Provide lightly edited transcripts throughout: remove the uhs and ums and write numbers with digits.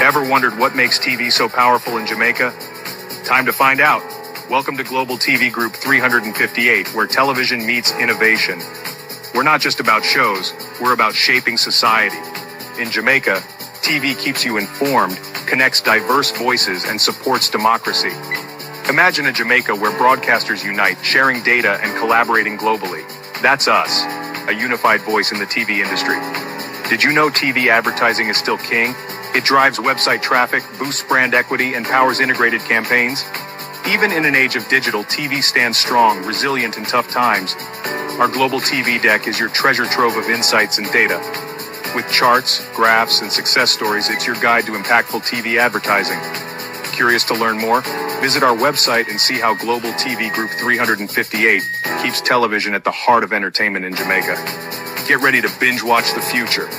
Ever wondered what makes TV so powerful in Jamaica? Time to find out. Welcome to Global TV Group 358, where television meets innovation. We're not just about shows, we're about shaping society. In Jamaica, TV keeps you informed, connects diverse voices, and supports democracy. Imagine a Jamaica where broadcasters unite, sharing data and collaborating globally. That's us, a unified voice in the TV industry. Did you know TV advertising is still king? It drives website traffic, boosts brand equity, and powers integrated campaigns. Even in an age of digital, TV stands strong, resilient in tough times. Our global TV deck is your treasure trove of insights and data. With charts, graphs, and success stories, it's your guide to impactful TV advertising. Curious to learn more? Visit our website and see how Global TV Group 358 keeps television at the heart of entertainment in Jamaica. Get ready to binge watch the future.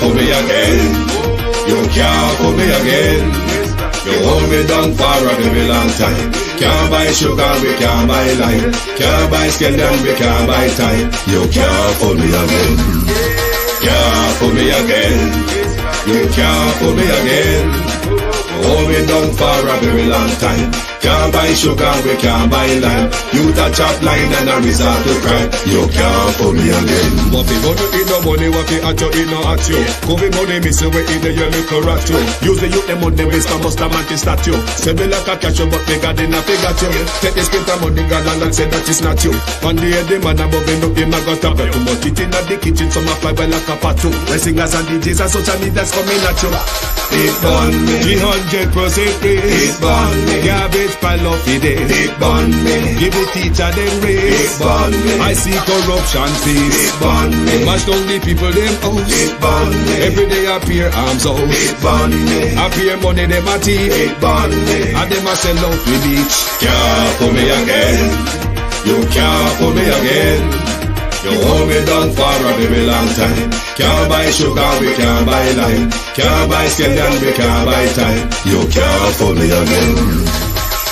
For me again, you can't for me again. You hold me down for a very long time. Can't buy sugar, we can't buy lime. Can't buy skin and we can't buy time. You can't for me again. Can't for me again. You can't for me again. You hold me down for a very long time. Can't buy sugar, we can't buy lime. You touch up line and a resort to crime. You can't for me again. What we gonna eat no money, what we at you, eat no at you. Covid money, miss away in the year, look at you. Use the youth, the money, waste and bust a man to statue. Say me like a cashew, but me got in a figure you. Take the spit of money, God, and say that is not you. One day, the man above him, up him, I got a bed. Too much eating at the kitchen, some a fly by like a patu. The singers and DJs and social media's coming at you. It burn me. 300% raise. It burn me. Garbage pile up the day. It burn me. Give the teacher them raise. It burn me. I see corruption face. It burn me. Mash down the people them house. It burn me. Every day appear arms out. It burn me. Appear money them a thief. It burn me. And them a sell out the beach. Can't for me again. You can't for me again. You hold me down for a very long time. Can't buy sugar, we can't buy lime. Can't buy skin and we can't buy time. You can't for me again.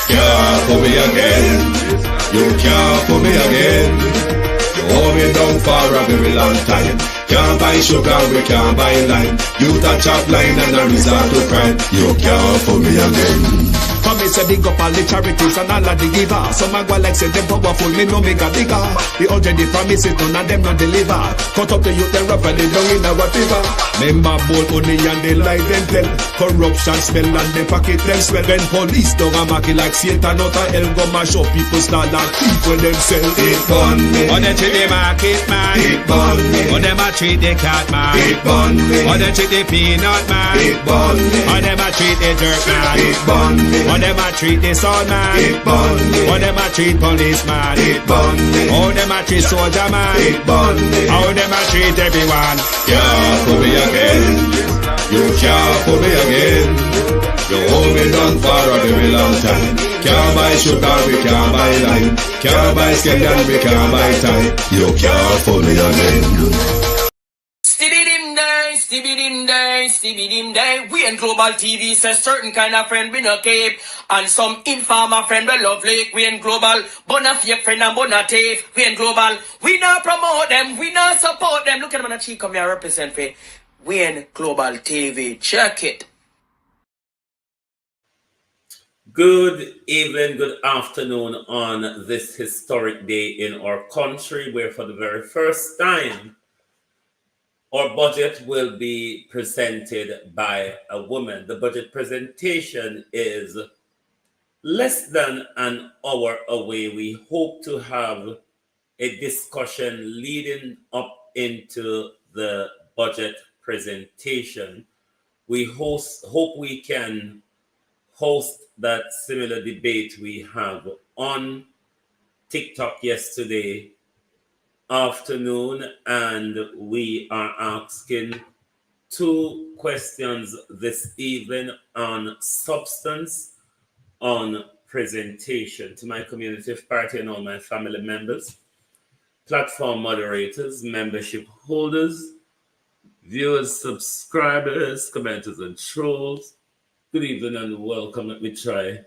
Can't for me again. You can't for me again. You hold me down for a very long time. Can't buy sugar, we can't buy lime. You touch up line and a resort to crime. You can't for me again. For me say big up all the charities and all of the givers. Some a go like say them powerful, me no make a bigger. The urgent the promises, none of them not deliver. Cut up the youth, they rap and they down in our fever. Member bowl money and they lie them tell. Corruption smell and they pocket them swell. When police don't a market like Satan out of hell, go mash up people start like people themselves. It burn me. On they treat the market man. It burn me. On them a treat the cat man. It burn me. On they treat the peanut man. It burn me. On them a treat the dirt man. It burn me. On them a treat the sound man. It burn me. How them a treat policeman. It burn me. How them a treat soldier man. It burn me. How them a treat everyone. Can't for me again. You can't for me again. You hold me down for a very long time. Can't buy sugar, we can't buy lime. Can't buy skin and we can't buy time. You can't for me again. Stibby-dim day. We in Global TV says certain kind of friend we no cape. And some informer friend we love Lake. We in Global, bona fake friend and bona tape. We in Global, we not promote them, we not support them. Look at them on the cheek, come here represent for we in Global TV. Check it. Good evening, good afternoon on this historic day in our country where for the very first time our budget will be presented by a woman. The budget presentation is less than an hour away. We hope to have a discussion leading up into the budget presentation. We hope we can host that similar debate we have on TikTok yesterday afternoon, and we are asking 2 questions this evening on substance, on presentation. To my community of party and all my family members, platform moderators, membership holders, viewers, subscribers, commenters, and trolls, good evening and welcome. Let me try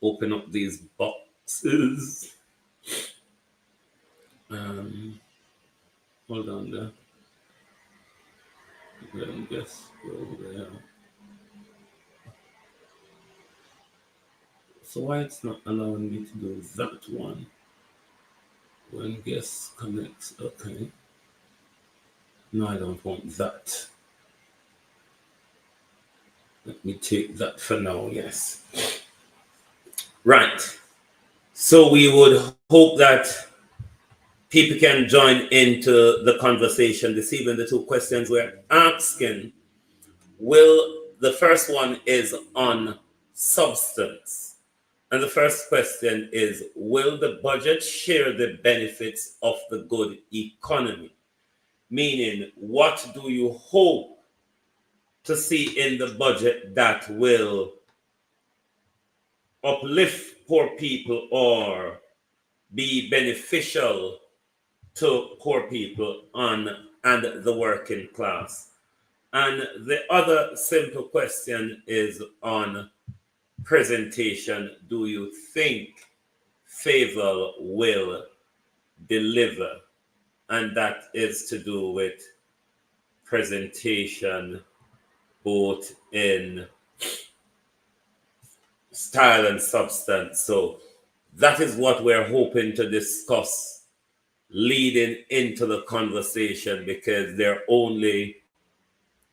open up these boxes. Hold on there. Let me guess over there. So why it's not allowing me to do that one? When guest connects, okay. No, I don't want that. Let me take that for now, yes. Right. So we would hope that people can join into the conversation this evening. The 2 questions we're asking, the first one is on substance. And the first question is, will the budget share the benefits of the good economy? Meaning, what do you hope to see in the budget that will uplift poor people or be beneficial to poor people and the working class? And the other simple question is on presentation. Do you think Faval will deliver? And that is to do with presentation, both in style and substance. So that is what we're hoping to discuss leading into the conversation, because they're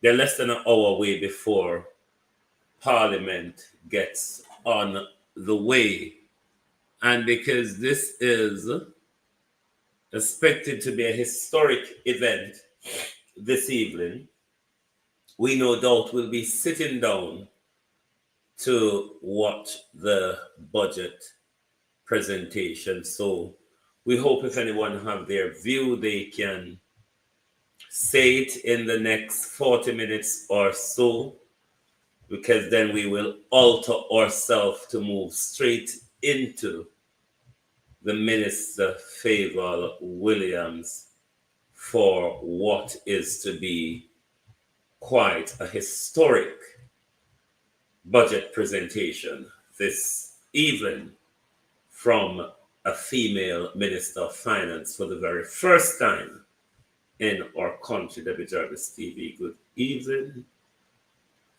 less than an hour away before Parliament gets on the way. And because this is expected to be a historic event this evening, we no doubt will be sitting down to watch the budget presentation. So we hope if anyone have their view, they can say it in the next 40 minutes or so, because then we will alter ourselves to move straight into the Minister Faval Williams for what is to be quite a historic budget presentation this evening from a female Minister of Finance for the very first time in our country. Debbie Jarvis TV, good evening.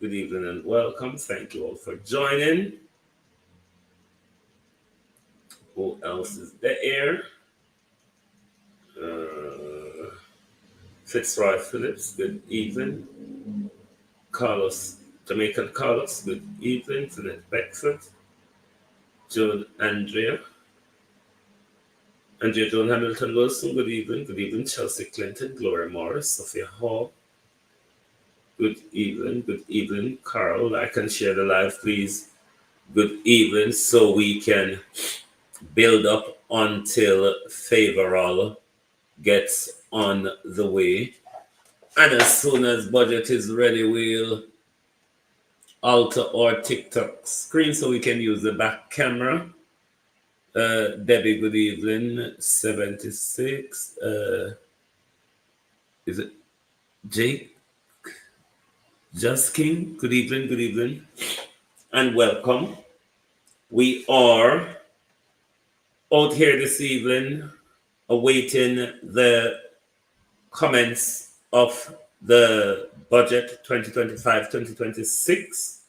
Good evening and welcome. Thank you all for joining. Who else is there? Fitzroy Phillips, good evening. Carlos, Jamaican Carlos, good evening. Jeanette Beckford. Joan Andrea Joan Hamilton Wilson, good evening. Good evening. Chelsea Clinton, Gloria Morris, Sophia Hall. Good evening, Carl. I can share the live, please. Good evening, so we can build up until Faval gets on the way. And as soon as budget is ready, we'll alter our TikTok screen so we can use the back camera. Debbie, good evening. 76. Is it Jake? Just King, good evening, and welcome. We are out here this evening awaiting the comments of the budget 2025-2026.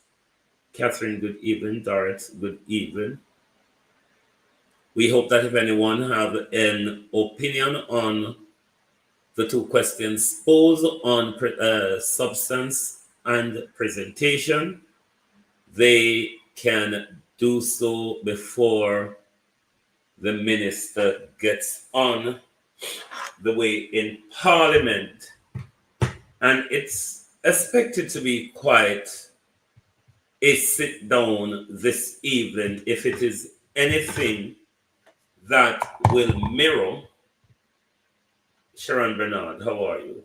Catherine, good evening. Doris, good evening. We hope that if anyone have an opinion on the 2 questions posed on substance and presentation, they can do so before the minister gets on the way in Parliament. And it's expected to be quite a sit down this evening, if it is anything that will mirror, Sharon Bernard, how are you?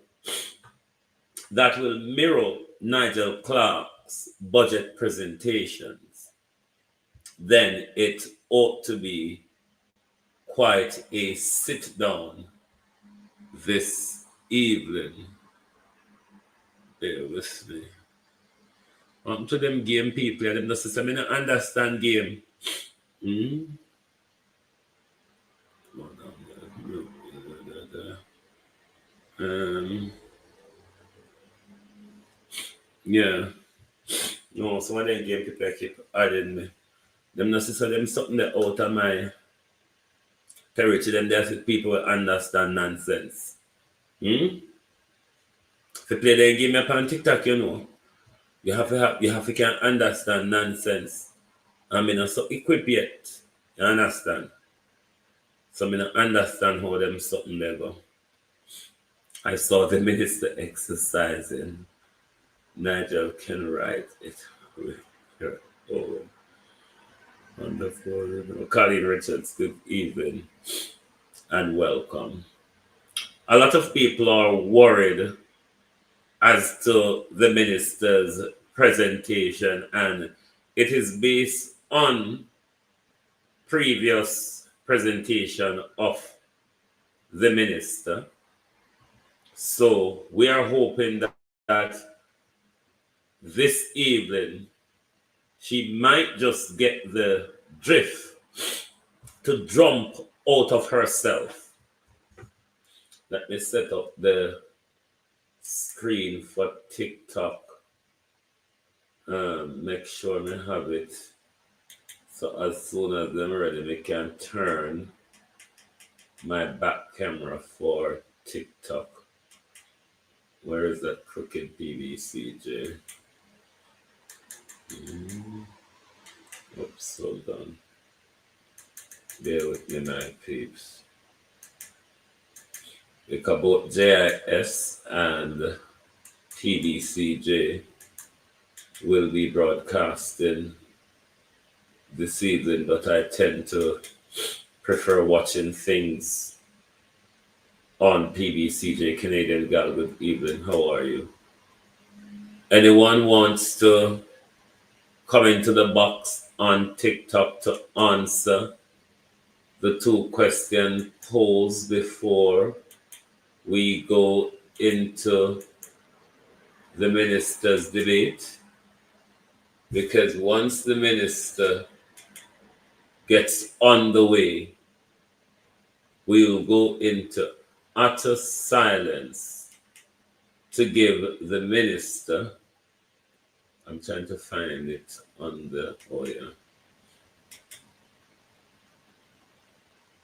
That will mirror Nigel Clark's budget presentations, then it ought to be quite a sit down this evening. Bear with me. To them game people, them not say, I don't understand game. Yeah. No, some of them game people I keep adding me. Them not say them something that out of my territory. Them there people will understand nonsense. If you play the game up on TikTok, you know, you have to can understand nonsense. I mean, not so equipped yet. You understand? So I don't understand how them something they go. I saw the minister exercising. Nigel can write it. Oh, wonderful. Colleen Richards, good evening and welcome. A lot of people are worried as to the minister's presentation, and it is based on previous presentation of the minister. So we are hoping that this evening she might just get the drift to jump out of herself. Let me set up the screen for TikTok. Make sure I have it. So as soon as I'm ready, we can turn my back camera for TikTok. Where is that crooked PVCJ? Oops, hold on. Bear with me, my peeps. Because both JIS and TDCJ will be broadcasting this evening, but I tend to prefer watching things on PBCJ. Canadian Gal, good evening. How are you? Anyone wants to come into the box on TikTok to answer the two questions posed before we go into the minister's debate? Because once the minister gets on the way, we will go into utter silence to give the minister. I'm trying to find it on the, oh yeah.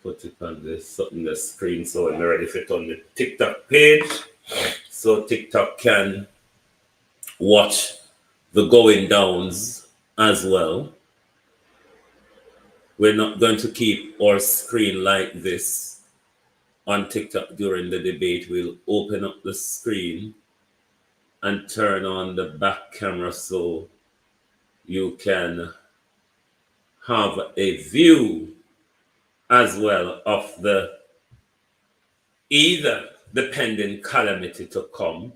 Put it on the screen so I'm ready for it on the TikTok page. So TikTok can watch the going downs as well. We're not going to keep our screen like this on TikTok during the debate. We'll open up the screen and turn on the back camera so you can have a view as well of the either the pending calamity to come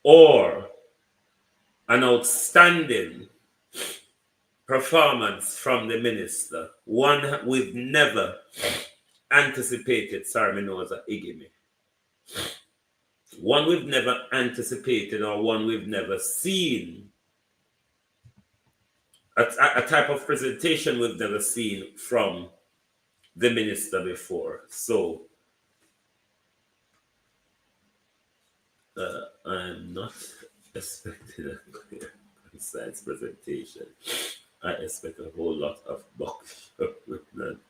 or an outstanding performance from the minister, one we've never anticipated. Sorry, my nose are egging me. One we've never anticipated or one we've never seen. A type of presentation we've never seen from the minister before. So I'm not expecting a clear, concise presentation. I expect a whole lot of box shuffling.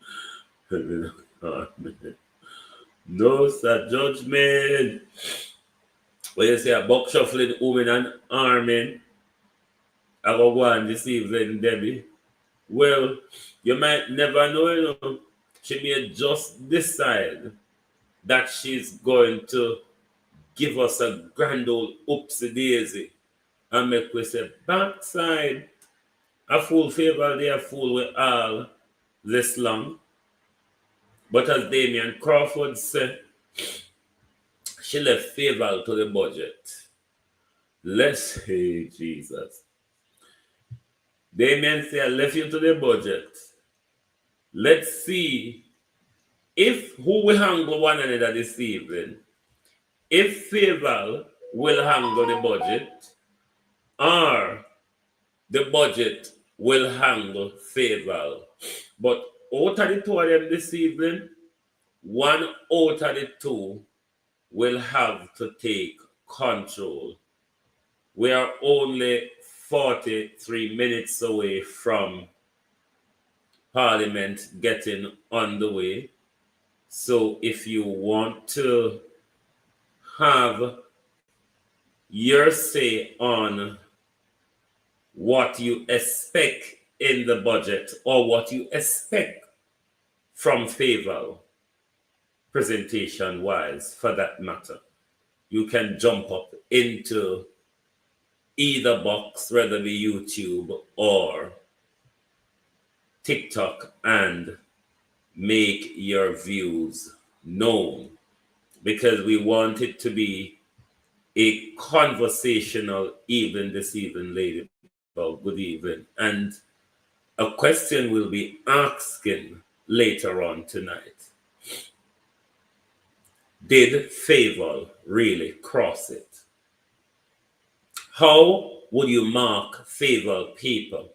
No, sir, judgment. When you say a box shuffling, woman and arming, I go on this evening, Debbie. Well, you might never know, you know. She may just decide that she's going to give us a grand old oopsie daisy and make we say, backside, a fool favor there, a fool with all. this long. But as Damian Crawford said, she left Faval to the budget. Let's say Jesus. Damian said, I left you to the budget. Let's see if who will handle one another this evening. If Faval will handle the budget, or the budget will handle Faval. But out of the two of them this evening, one out of the two will have to take control. We are only 43 minutes away from Parliament getting underway. So if you want to have your say on what you expect in the budget or what you expect from Faval, presentation wise, for that matter, you can jump up into either box, whether it be YouTube or TikTok, and make your views known, because we want it to be a conversational evening this evening, lady. Good evening. And a question will be asking later on tonight. Did Faval really cross it? How would you mark Faval people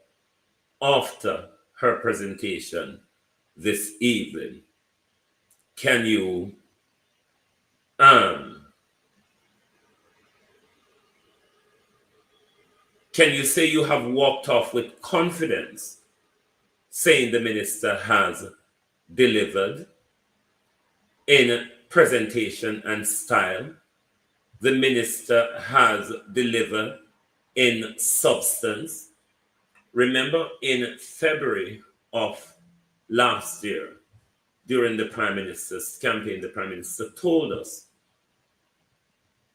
after her presentation this evening? Can you say you have walked off with confidence, saying the minister has delivered in presentation and style? The minister has delivered in substance. Remember, in February of last year, during the Prime Minister's campaign, the Prime Minister told us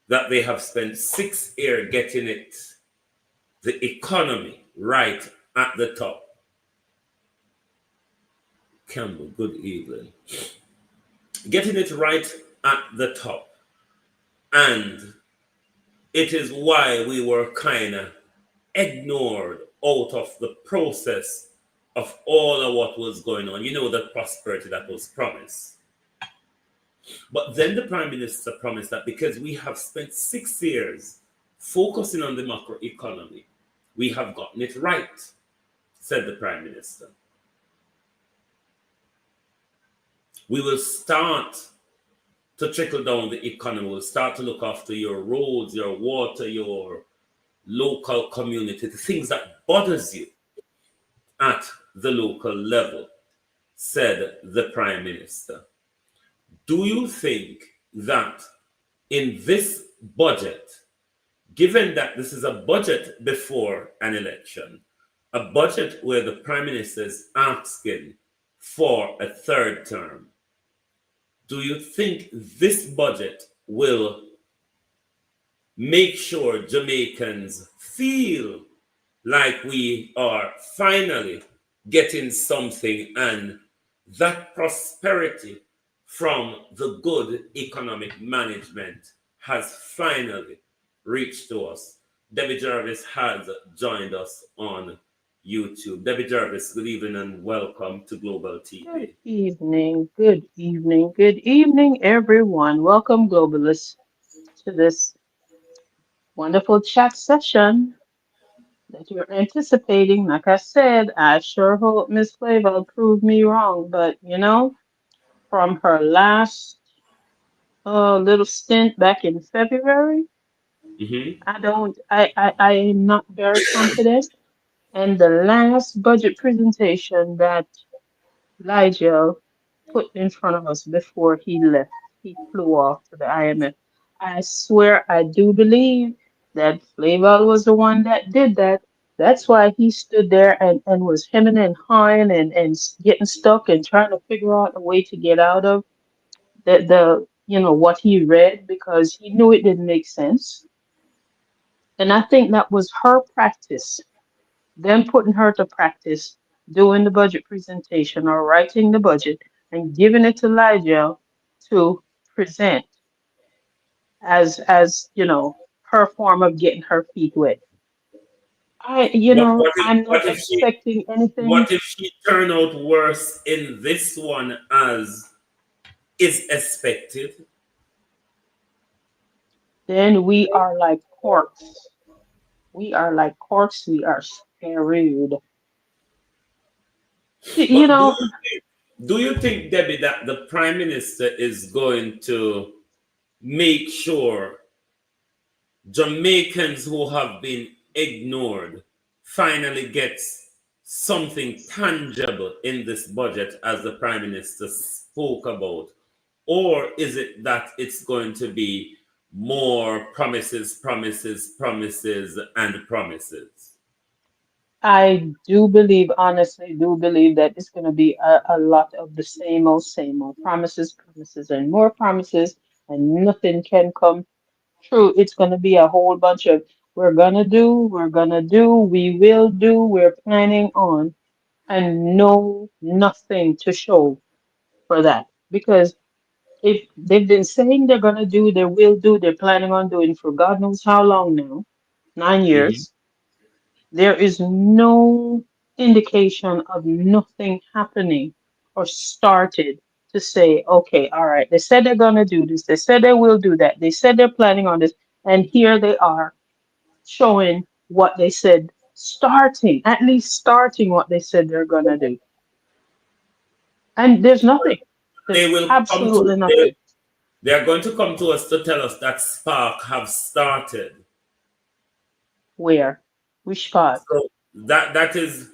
that they have spent 6 years getting the economy right at the top. Campbell, good evening. Getting it right at the top. And it is why we were kind of ignored out of the process of all of what was going on. You know, the prosperity that was promised. But then the Prime Minister promised that because we have spent 6 years focusing on the macroeconomy, we have gotten it right, said the Prime Minister. We will start to trickle down the economy. We'll start to look after your roads, your water, your local community, the things that bothers you at the local level, said the Prime Minister. Do you think that in this budget, given that this is a budget before an election, a budget where the Prime Minister is asking for a third term, do you think this budget will make sure Jamaicans feel like we are finally getting something, and that prosperity from the good economic management has finally reached to us? Debbie Jarvis has joined us on YouTube. Debbie Jarvis, good evening and welcome to Global Good TV. evening, good evening, good evening, everyone. Welcome, globalists, to this wonderful chat session that you're anticipating. Like I said, I sure hope Miss Flavor will prove me wrong, but from her last little stint back in February, Mm-hmm. I am not very confident. And the last budget presentation that Nigel put in front of us before he left. He flew off to the IMF. I swear I do believe that Flavel was the one that did that. That's why he stood there and was hemming and hawing and getting stuck and trying to figure out a way to get out of what he read, because he knew it didn't make sense. And I think that was her practice, them putting her to practice doing the budget presentation or writing the budget and giving it to Ligel to present as her form of getting her feet wet. I'm not What if she expecting anything. what if she turn out worse in this one as is expected? Then we are like corks. We are like corks. We are screwed. You But know, do you think, Debbie, that the Prime Minister is going to make sure Jamaicans who have been ignored finally gets something tangible in this budget, as the Prime Minister spoke about? Or is it that it's going to be more promises, promises, promises, and promises? I do believe, honestly, do believe that it's going to be a lot of the same old promises, promises, and more promises, and nothing can come true. It's going to be a whole bunch of we're gonna do, we will do, we're planning on, and nothing to show for that. Because if they've been saying they're gonna do, they will do, they're planning on doing for God knows how long now, nine Mhm. years, there is no indication of nothing happening or started to say, okay, all right, they said they're gonna do this, they said they will do that, they said they're planning on this, and here they are showing what they said, starting, at least starting what they said they're gonna do. And there's nothing. There's They will come to absolutely nothing. they are going to come to us to tell us that spark have started. Where? Which part? So that is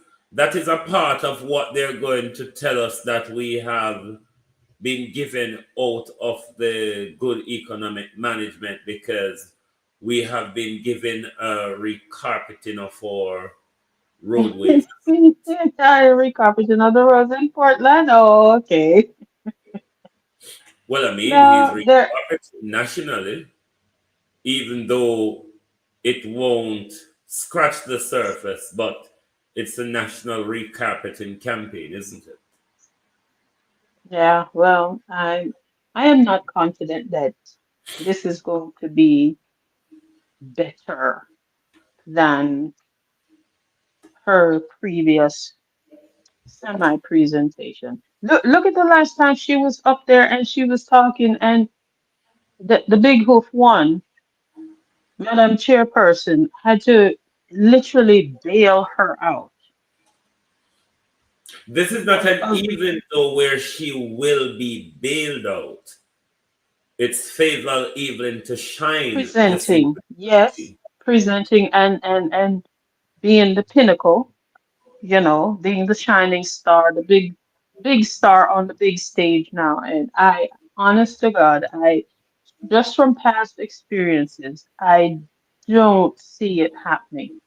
a part of what they're going to tell us, that we have been given out of the good economic management, because we have been given a recarpeting of our roadways. Recarpeting of the roads in Portland. Oh, okay. Well, I mean, he's No, there. recarpeting nationally, even though it won't scratch the surface, but it's a national recarpeting campaign, isn't it? Yeah. Well, I am not confident that this is going to be better than her previous semi-presentation. Look at the last time she was up there and she was talking, and the big hoof one, Madam Chairperson, had to literally bail her out This is not an of even though where she will be bailed out. It's Faval even to shine the presenting, yes, security. presenting and being the pinnacle, being the shining star, the big star on the big stage now. And honest to God, just from past experiences, I don't see it happening.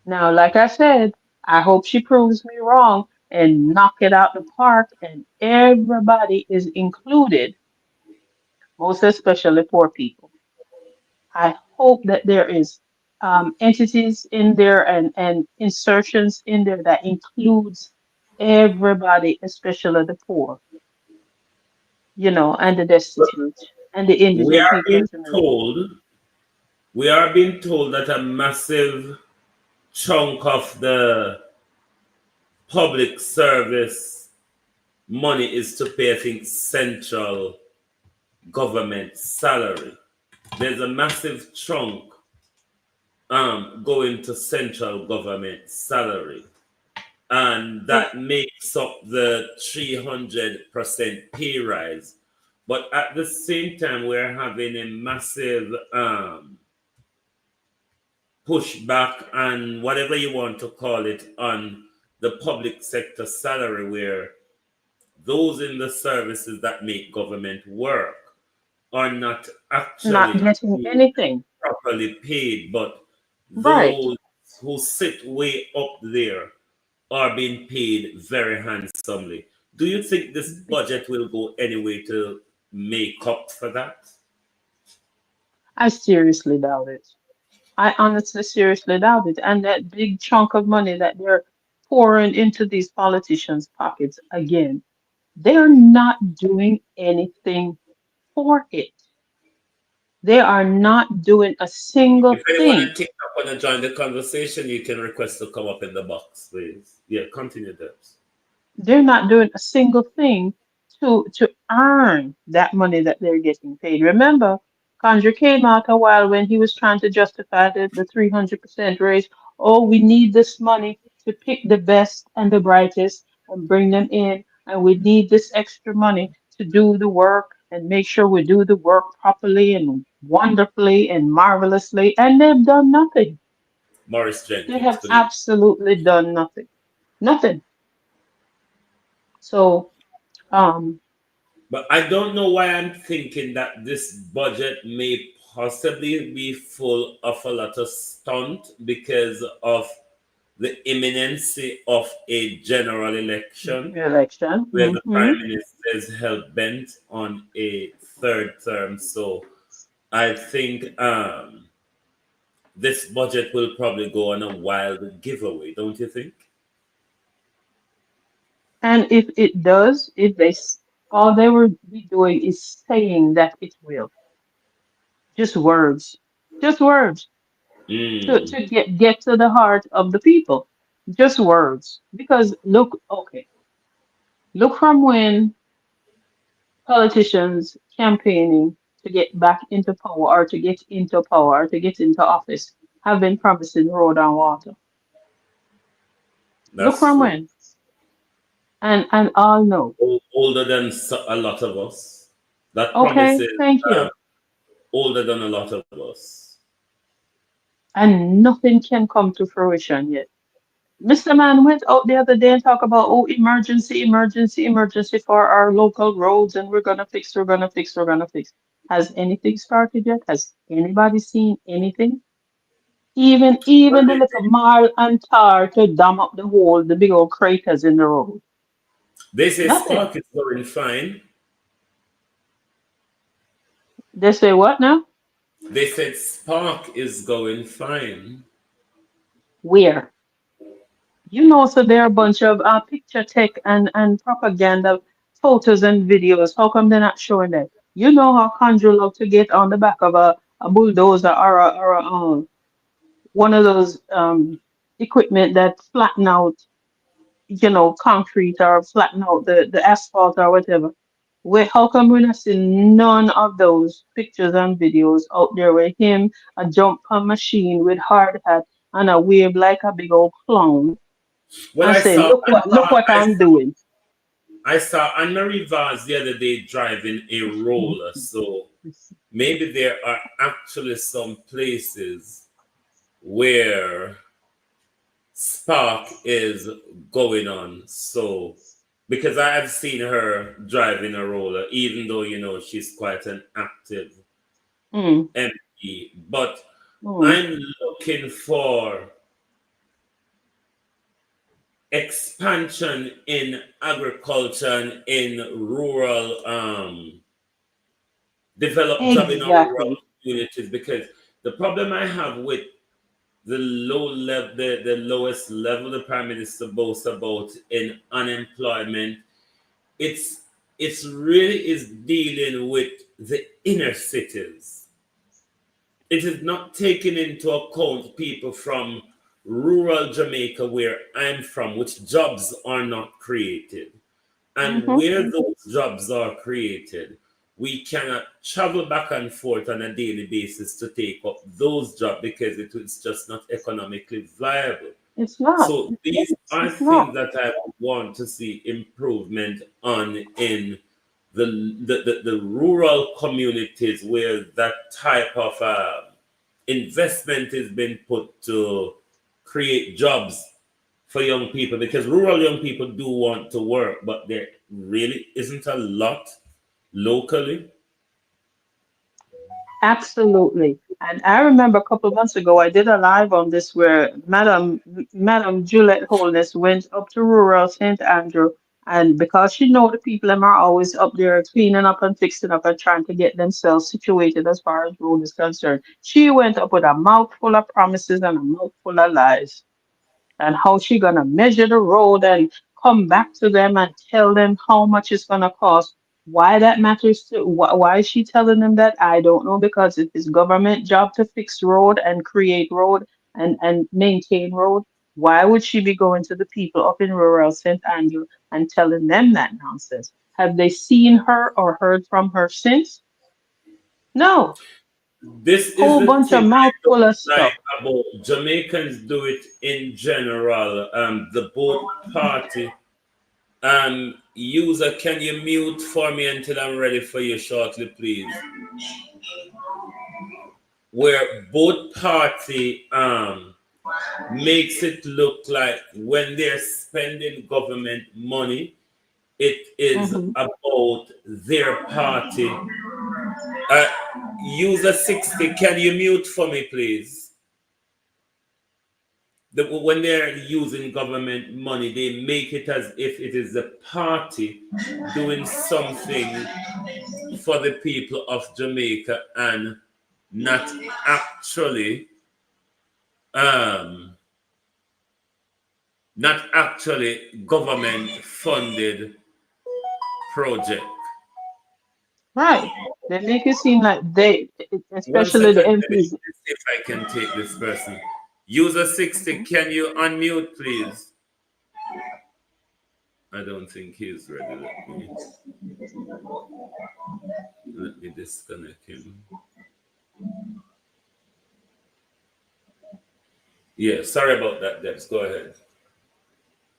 Now, like I said, I hope she proves me wrong and knock it out the park, and everybody is included, most especially poor people. I hope that there is entities in there and insertions in there that includes everybody, especially the poor, and the destitute and the We indigent are people being of Jamaica. told, we are being told that a massive chunk of the public service money is to pay, I think, central government salary. There's a massive chunk going to central government salary, and Well, that makes up the 300% pay rise. But at the same time, we're having a massive pushback, and whatever you want to call it, on the public sector salary, where those in the services that make government work are not not actually getting anything. properly paid, but Right. those who sit way up there are being paid very handsomely. Do you think this budget will go anyway to make up for that? I seriously doubt it. I honestly seriously doubt it. And that big chunk of money that they're pouring into these politicians' pockets again. They're not doing anything for it. They are not doing a single If anyone thing. on TikTok want to join the conversation, you can request to come up in the box, please. Yeah, continue, Debs. They're not doing a single thing to earn that money that they're getting paid. Remember, Conjure came out a while when he was trying to justify the 300% raise. Oh, we need this money to pick the best and the brightest and bring them in. And we need this extra money to do the work and make sure we do the work properly and wonderfully and marvelously. And they've done nothing. Morris They Jenkins, have good evening. absolutely done nothing. Nothing. So, um, But I don't know why I'm thinking that this budget may possibly be full of a lot of stunt because of the imminency of a general election election. where the Hmm. prime minister is hell bent on a third term. So I think this budget will probably go on a wild giveaway, don't you think? And if it does, if all they will be doing is saying that it will, just just words Mm. to get to the heart of the people, just words. Because look, okay, look from when politicians campaigning to get back into power or to get into power or to get into office have been promising road and water. Look That's from true. when, and all know. Older than a lot of us. That promise Okay, is thank you. older than a lot of us. And nothing can come to fruition yet. Mr. Man went out the other day and talked about, oh, emergency, emergency, emergency for our local roads, and we're gonna fix, we're gonna fix, we're gonna fix. Has anything started yet? Has anybody seen anything? Well, Even the little mile and tar to dam up the hole, the big old craters in the road. they say Nothing. Spark is going fine. They say what now? They said Spark is going fine. Where? So there are a bunch of picture tech and propaganda photos and videos. How come they're not showing that? You know how Conjure love to get on the back of a bulldozer or one of those equipment that flatten out, concrete or flatten out the asphalt or whatever. How come we're not seeing none of those pictures and videos out there with him a jump on machine with hard hat and a wave like a big old clown Well, and say, look what I'm doing. I saw Anne-Marie Vaz the other day driving a roller. So maybe there are actually some places where Spark is going on. So because I have seen her driving a roller, even though she's quite an active Mm, MP, but mm. I'm looking for expansion in agriculture and in rural develop job in our rural Exactly. communities because the problem I have with the low level the lowest level the prime minister boasts about in unemployment, it's it's really is dealing with the inner cities. It is not taking into account people from rural Jamaica, where I'm from, which jobs are not created. And Hmm. where those jobs are created, we cannot travel back and forth on a daily basis to take up those jobs because it is just not economically viable. It's not. So these are It's not. things that I want to see improvement on in the rural communities where that type of investment is being put to create jobs for young people because rural young people do want to work, but there really isn't a lot locally. Absolutely. And I remember a couple of months ago, I did a live on this where Madam Juliet Holness went up to rural St. Andrew. And because she know the people them are always up there cleaning up and fixing up and trying to get themselves situated as far as road is concerned, she went up with a mouthful of promises and a mouthful of lies. and how she gonna measure the road and come back to them and tell them how much it's gonna cost. Why that matters to why is she telling them that? I don't know, because it is government job to fix road and create road and maintain road. Why would she be going to the people up in rural St. Andrew and telling them that nonsense? Have they seen her or heard from her since? No. This is Whole the bunch thing of I mouthful of don't like stuff. about Jamaicans do it in general. The both party. User, can you mute for me until I'm ready for you shortly, please? Where both party makes it look like when they're spending government money, it is Hmm. about their party. Uh, User 60, can you mute for me, please? When they're using government money, they make it as if it is the party doing something for the people of Jamaica and not actually um, not actually government funded project. Right. They make it seem like they, One especially the second, let me MPs. see if I can take this person. User 60, Mhm. can you unmute, please? I don't think he's ready. Let me disconnect him. Yeah, sorry about that, Debs. Go ahead.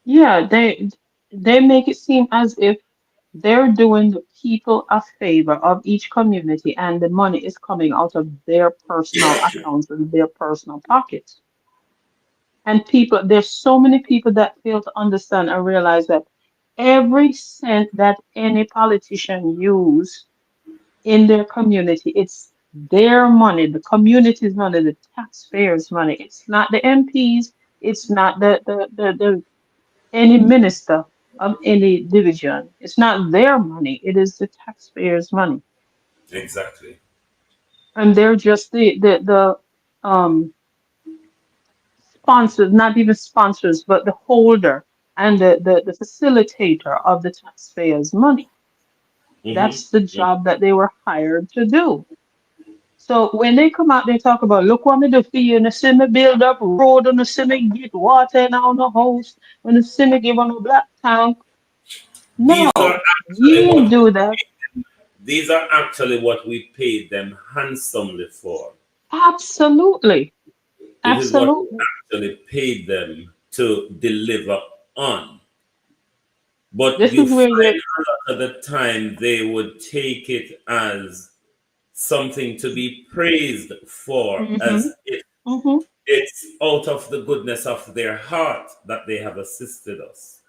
Yeah, they make it seem as if they're doing the people a favor of each community and the money is coming out of their personal accounts and their personal pockets. And people, there's so many people that fail to understand and realize that every cent that any politician use in their community, it's their money, the community's money, the taxpayers' money. It's not the MPs, it's not the any minister of any division. It's not their money, it is the taxpayers' money. Exactly. And they're just the sponsors, not even sponsors, but the holder and the facilitator of the taxpayers' money. Mm-hmm. That's the job that they were hired to do. So when they come out, they talk about, look what me do for you, and the see me build up road, and the see me get water in on the house, and the see me give on a black tank. These are No, actually you what ain't do that. these are actually what we paid them handsomely for. Absolutely. It is what we Absolutely. actually paid them to deliver on. But This you is find where you're. a lot of the time they would take it as something to be praised for, Hmm. as if Hmm. it's out of the goodness of their heart that they have assisted us,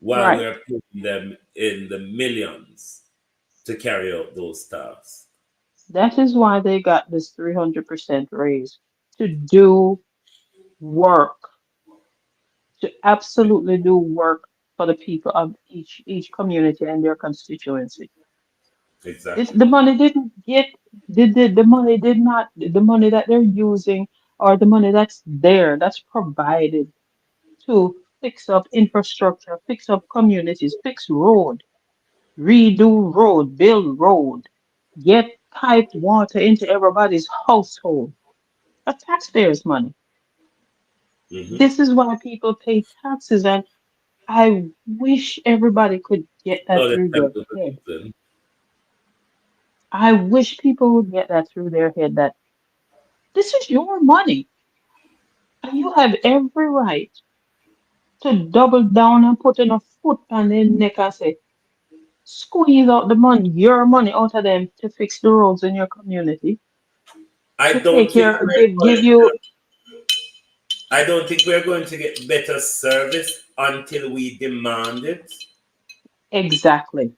while Right. we're putting them in the millions to carry out those tasks. That is why they got this 300% raise to do work, to absolutely do work for the people of each community and their constituency. This, Exactly. the money didn't get the money did not the money that they're using or the money that's there that's provided to fix up infrastructure, fix up communities, fix road, redo road, build road, get piped water into everybody's household. That's taxpayers' money. Mm-hmm. This is why people pay taxes, and I wish everybody could get that All the through time their to the head. reason. I wish people would get that through their head that this is your money and you have every right to double down and put in a foot on their neck and say, squeeze out the money, your money out of them to fix the roads in your community, I to don't take think care, we're give going you I don't think we're going to get better service until we demand it. exactly.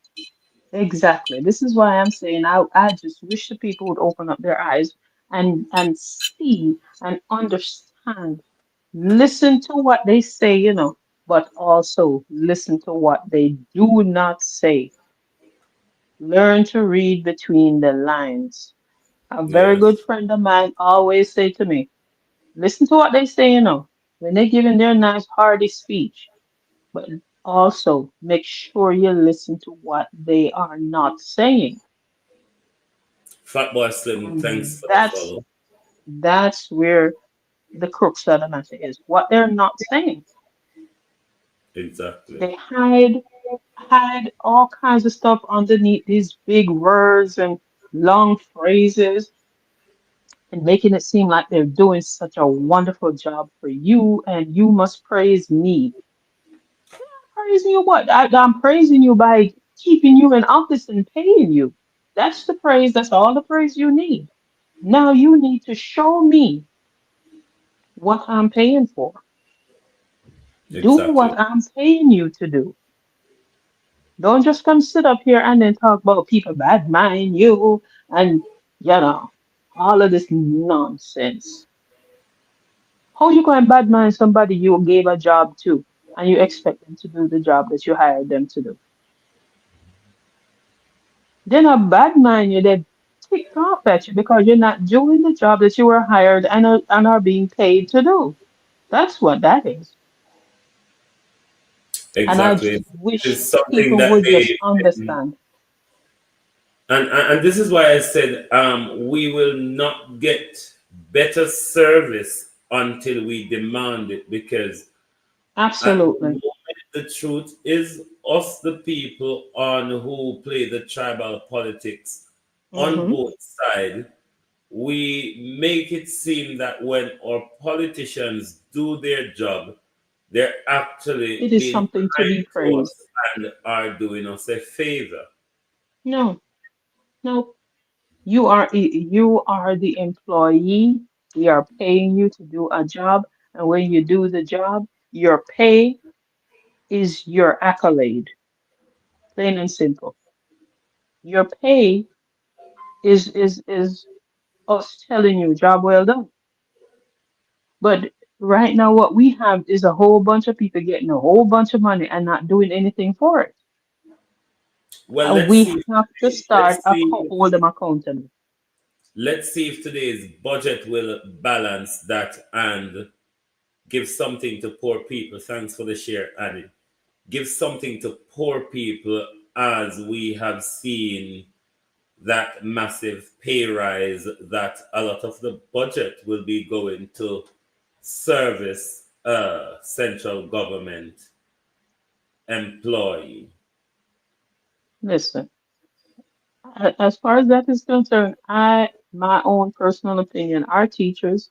Exactly. This is why I'm saying I just wish the people would open up their eyes and see and understand. Listen to what they say, but also listen to what they do not say. Learn to read between the lines. A very good Yes. friend of mine always say to me, listen to what they say, when they're giving their nice hearty speech, but also make sure you listen to what they are not saying. Fat Boy Slim, And thanks for the that's follow. that's where the crux of the matter is. What they're not saying. Exactly. They hide all kinds of stuff underneath these big words and long phrases and making it seem like they're doing such a wonderful job for you and you must praise me. Praising you what? I'm praising you by keeping you in office and paying you. That's the praise. That's all the praise you need. Now you need to show me what I'm paying for. Do Exactly. what I'm paying you to do. Don't just come sit up here and then talk about people bad mind you and all of this nonsense. How you going to bad mind somebody you gave a job to and you expect them to do the job that you hired them to do? They're not bad mind you, they're ticked off at you because you're not doing the job that you were hired and are being paid to do. That's what that is. And I Exactly. just It wish is something people that would just understand. and this is why I said we will not get better service until we demand it, because at the Absolutely. moment the truth is us the people on who play the tribal politics on Hmm. both sides, we make it seem that when our politicians do their job, they're actually It is being something to kind be to praised. us and are doing us a favor. No, no. You are the employee. We are paying you to do a job, and when you do the job, your pay is your accolade. Plain and simple. Your pay is us telling you job well done. But right now, what we have is a whole bunch of people getting a whole bunch of money and not doing anything for it. Well, And we have to start hold them accountable. let's see if today's budget will balance that and give something to poor people. Thanks for the share, Annie. Give something to poor people, as we have seen that massive pay rise that a lot of the budget will be going to service central government employee. Listen, as far as that is concerned, my own personal opinion, our teachers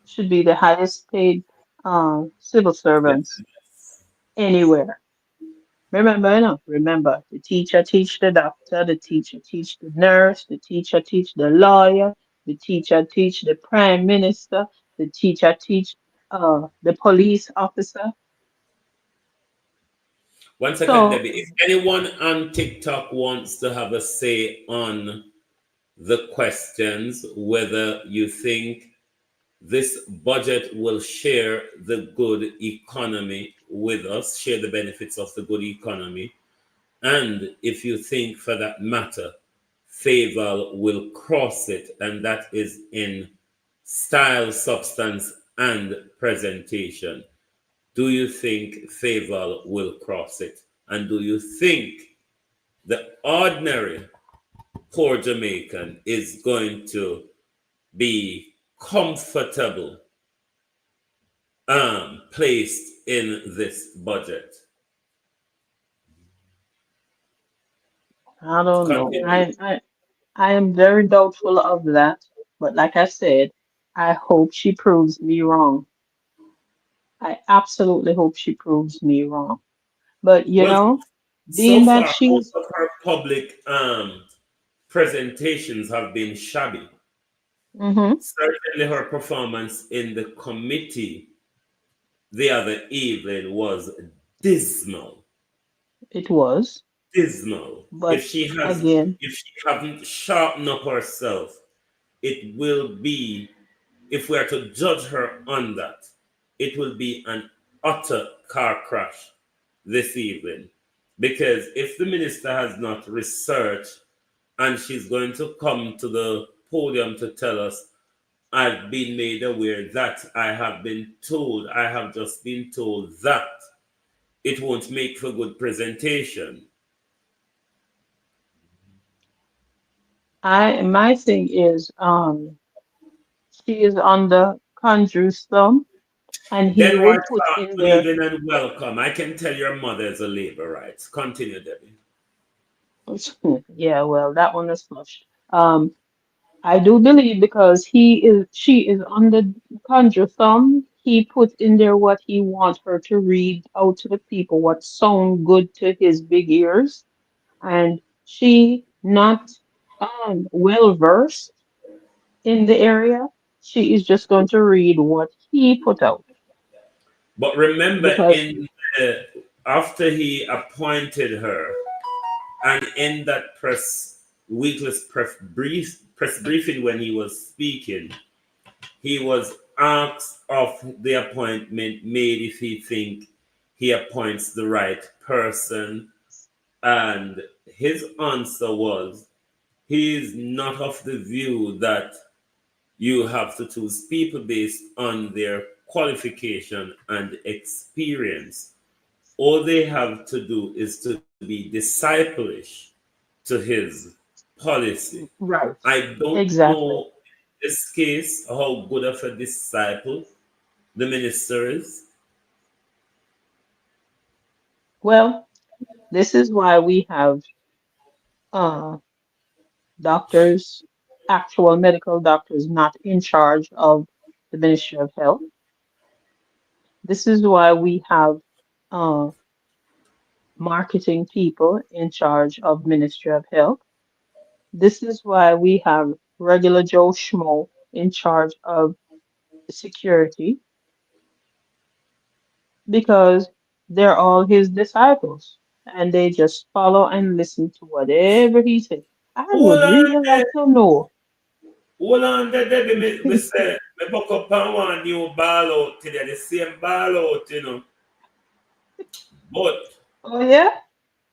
should be the highest paid civil Yes. servants anywhere. Remember, the teacher teach the doctor, the teacher teach the nurse, the teacher teach the lawyer, the teacher teach the prime minister, the teacher teach the police officer. One second, So Debbie. If anyone on TikTok wants to have a say on the questions, whether you think this budget will share the good economy with us, share the benefits of the good economy, and if you think, for that matter, Faval will cross it, and that is in style, substance, and presentation. Do you think Faval will cross it? And do you think the ordinary poor Jamaican is going to be comfortable placed in this budget? I don't know. Continue. I am very doubtful of that. But like I said, I hope she proves me wrong. I absolutely hope she proves me wrong. But Well, so being that far, most she's of her public presentations have been shabby. hmm Certainly, her performance in the committee the other evening was dismal. it was, Dismal. but again, If she haven't sharpened up herself, it will be, if we are to judge her on that, it will be an utter car crash this evening. Because if the minister has not researched and she's going to come to the podium to tell us I've been made aware that I have just been told that it won't make for good presentation. My thing is, she is on the conjure's thumb, and he Then will what? put in Good there. evening and welcome. I can tell your mother is a labor rights. Continue, Debbie. Yeah, well, that one is flushed. I do believe because she is on the conjure thumb, he put in there what he wants her to read out to the people, what sound good to his big ears, and she not well versed in the area. She is just going to read what he put out But remember, because after he appointed her, and in that press briefing when he was speaking, he was asked of the appointment made if he think he appoints the right person, and his answer was he is not of the view that you have to choose people based on their qualification and experience. All they have to do is to be disciplish to his policy. right, I don't exactly. know in this case how good of a disciple the minister is. Well, this is why we have uh doctors, actual medical doctors, not in charge of the Ministry of Health. This is why we have uh, marketing people in charge of Ministry of Health. This is why we have regular Joe Schmo in charge of security because they're all his disciples and they just follow and listen to whatever he says. I would Hold on really there, like to know. hold on there, Debbie. Me say, me buck up on one new ball out today, the same ball out, But Oh yeah?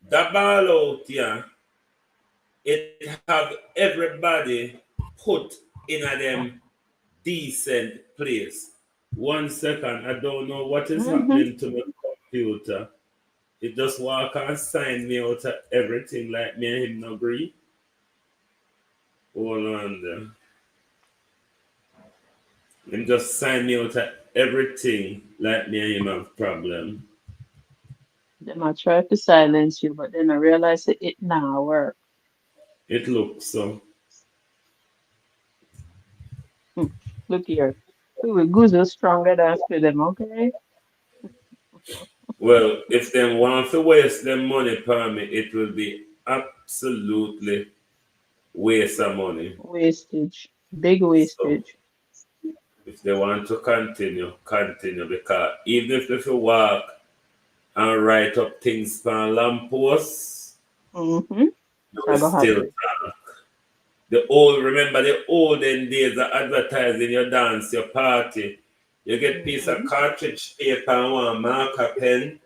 that ball out, yeah, it have everybody put in a them decent place. 1 second, I don't know what is Mm-hmm. happening to my computer. It just walk and sign me out of everything like me and him no agree. Hold on there. Him just sign me out of everything like me and him have problem. They might try to silence you, but then I realize that it now work. It looks so. Hmm. Look here. We will go stronger than for them, okay? Well, if them want to waste them money per me, it will be absolutely waste of money. Wastage. Big So wastage. if they want to continue, continue because even if you walk and write up things on lampposts, Mm-hmm. you will still Carbohydrate. talk. Remember the olden days of advertising your dance, your party. You get piece of Mm-hmm. cartridge paper and one marker pen,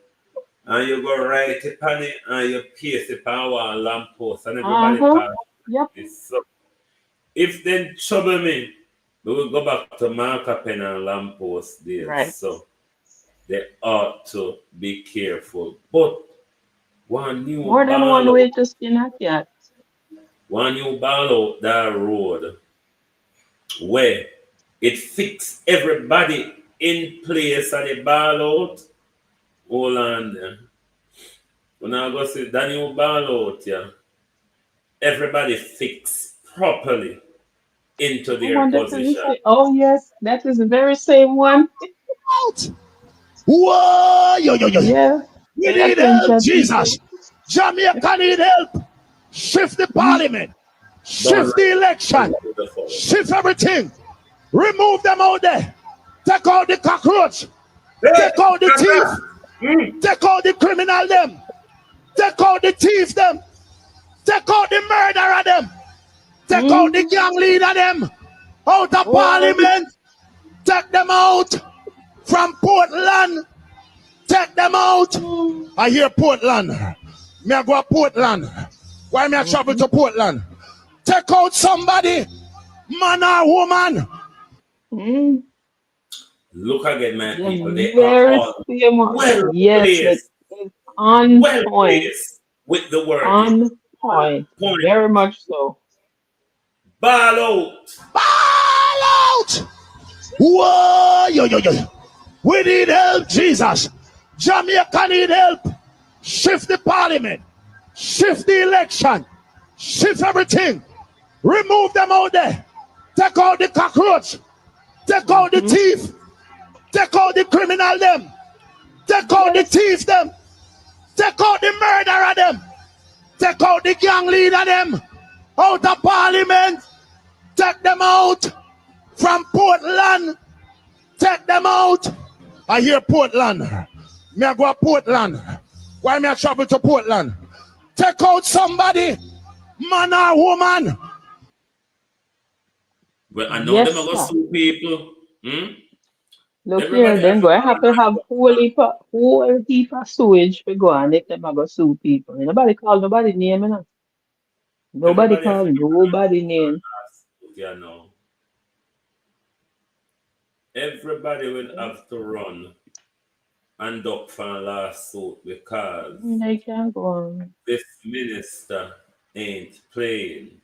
and you go write it on it, and you paste it on one lamppost, and everybody Uh-huh. pass Yep. this. So if they trouble me, we will go back to marker pen and lamppost days. Right. So they ought to be careful. But one new More than ball one out, way to skin a cat. that road where it fix everybody in place at the ball out. Hold on there. When I go see Daniel ball out, yeah, everybody fix properly into I their wonder to position. say, oh yes, that is the very same one. Out! Whoa! Yo, yo, yo, yo. Yeah. We Pay need help, attention, Jesus. people. Jamaica need help. Shift the parliament. Don't Shift the election. write the phone. Shift everything. Remove them out there. Take out the cockroach. Hey, Take out the thief. Take out the criminal them. Take out the thief them. Take out the murderer them. Take out the Mm-hmm. gang leader them. Out of Oh, parliament. Take them out from Portland. Take them out. I hear Portland. Me I go to Portland. Why me I travel mm-hmm. to Portland? Take out somebody, man or woman, Mm, Look again, my people. they're They are very all famous. well Yes, placed, it's on well point. placed with the wording. On point. Point. Very much so. Ball out. Ball out! Whoa, yo, yo, yo. We need help, Jesus. Jamaica need help. Shift the parliament. Shift the election. Shift everything. Remove them out there. Take out the cockroach. Take out the Mm-hmm. thief. Take out the criminal them. Take out the Yes. thief them. Take out the murderer them. Take out the gang leader them. Out of parliament. Take them out from Portland. Take them out. I hear Portland. Me I go to Portland. Why me I travel to Portland? Take out somebody, man or woman. Well, I know Yes, them are going to sir. sue people. Hmm? Look here, Everybody has then to go. I come have to have and whole heap of sewage to go and if them a go sue people. Nobody call nobody name, you know. Nobody everybody has call to come nobody name. and you know. Everybody will have to run and up for a lawsuit because They can't go on. this minister ain't playing.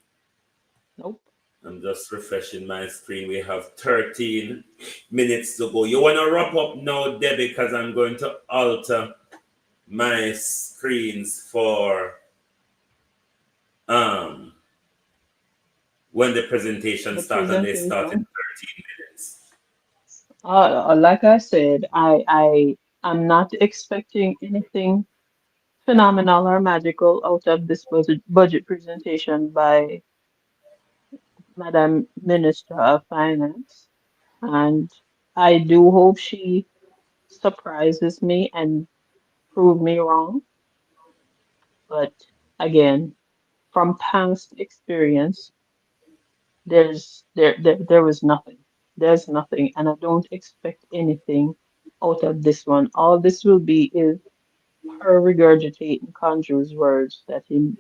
Nope. I'm just refreshing my screen. We have 13 minutes to go. You want to wrap up now, Debbie, because I'm going to alter my screens for when the presentation The starts, and they start in presentation. 13 minutes. Like I said, I am not expecting anything phenomenal or magical out of this budget presentation by Madam Minister of Finance. And I do hope she surprises me and prove me wrong. But again, from past experience, there was nothing. There's nothing, and I don't expect anything out of this one. All this will be is her regurgitating Conjure's words that he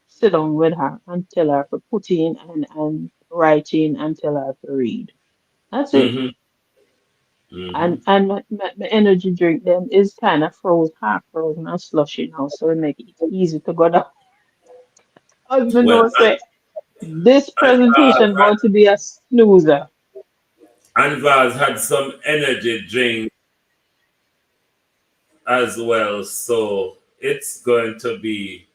sit down with her and tell her to put in and write in and tell her to read. That's it. Mm-hmm. Mm-hmm. And my energy drink then is kind of half frozen and slushy now, so it make it easy to go down. Husband Well, know say this Anvaz presentation going to be a snoozer. Anvaz had some energy drink as well, so it's going to be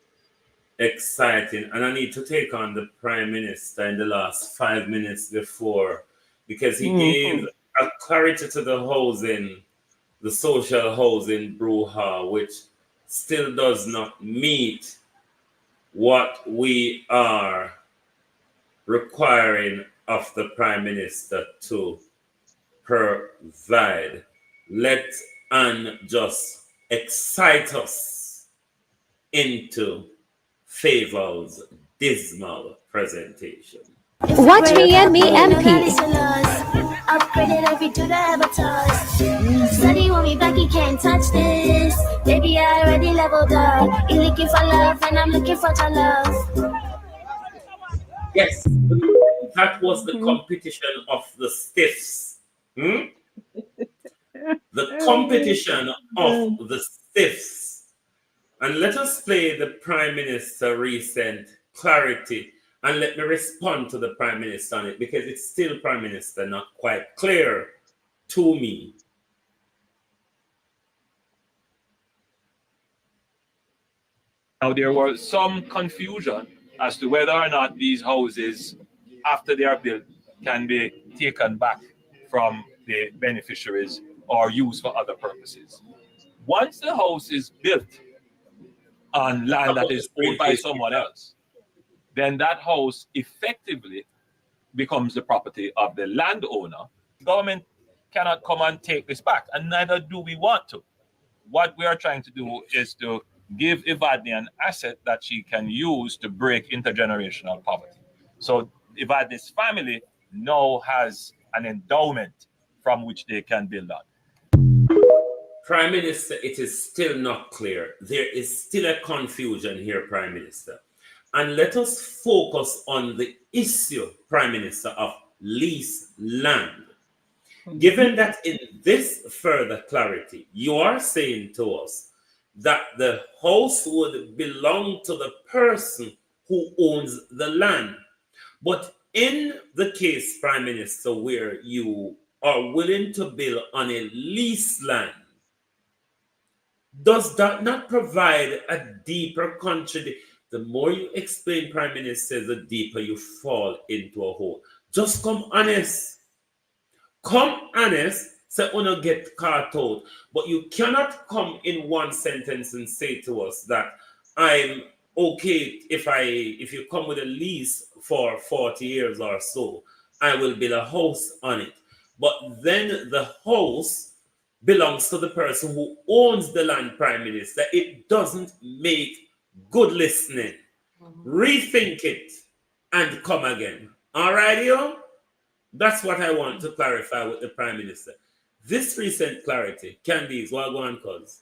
exciting. And I need to take on the Prime Minister in the last 5 minutes before, because he gave Hmm. a clarity to the social housing brouhaha, which still does not meet what we are requiring of the Prime Minister to provide. Let Anne just excite us into Faval's dismal presentation. Watch me and me MP. Upgraded every dude I ever touched. Study want me back, he can't touch this. Baby, I already leveled up. You looking for love, and I'm looking for your love. Yes, that was the Hmm. competition of the stiffs. Hmm? The competition of the stiffs. And let us play the Prime Minister recent clarity, and let me respond to the Prime Minister on it, because it's still, Prime Minister, not quite clear to me. Now, there was some confusion as to whether or not these houses, after they are built, can be taken back from the beneficiaries or used for other purposes. Once the house is built on land that is owned by someone else, then that house effectively becomes the property of the landowner. The government cannot come and take this back, and neither do we want to. What we are trying to do is to give Evadne an asset that she can use to break intergenerational poverty. So Evadne's family now has an endowment from which they can build on. Prime Minister, it is still not clear. There is still a confusion here, Prime Minister. And let us focus on the issue, Prime Minister, of lease land. Given that in this further clarity, you are saying to us that the house would belong to the person who owns the land. But in the case, Prime Minister, where you are willing to build on a leased land, does that not provide a deeper contradiction? The more you explain, Prime Minister, the deeper you fall into a hole. Just come honest. Come honest, so we not get caught out. But you cannot come in one sentence and say to us that I'm okay if you come with a lease for 40 years or so, I will build a house on it. But then the house belongs to the person who owns the land, Prime Minister. It doesn't make good listening. Rethink it and come again. All right, yo? That's what I want to clarify with the Prime Minister. This recent clarity, Candice, well, go on, cause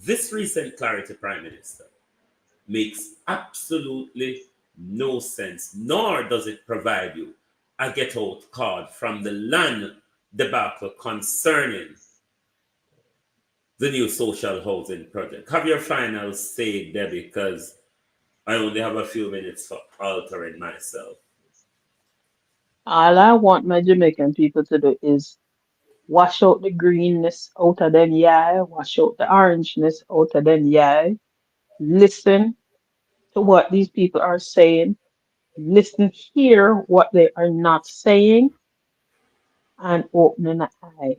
this recent clarity, Prime Minister, makes absolutely no sense, nor does it provide you a get out card from the land debacle concerning the new social housing project. Have your final say, Debbie, because I only have a few minutes for altering myself. All I want my Jamaican people to do is wash out the greenness out of them eye, wash out the orangeness out of them eye, listen to what these people are saying, listen, hear what they are not saying, and open an eye.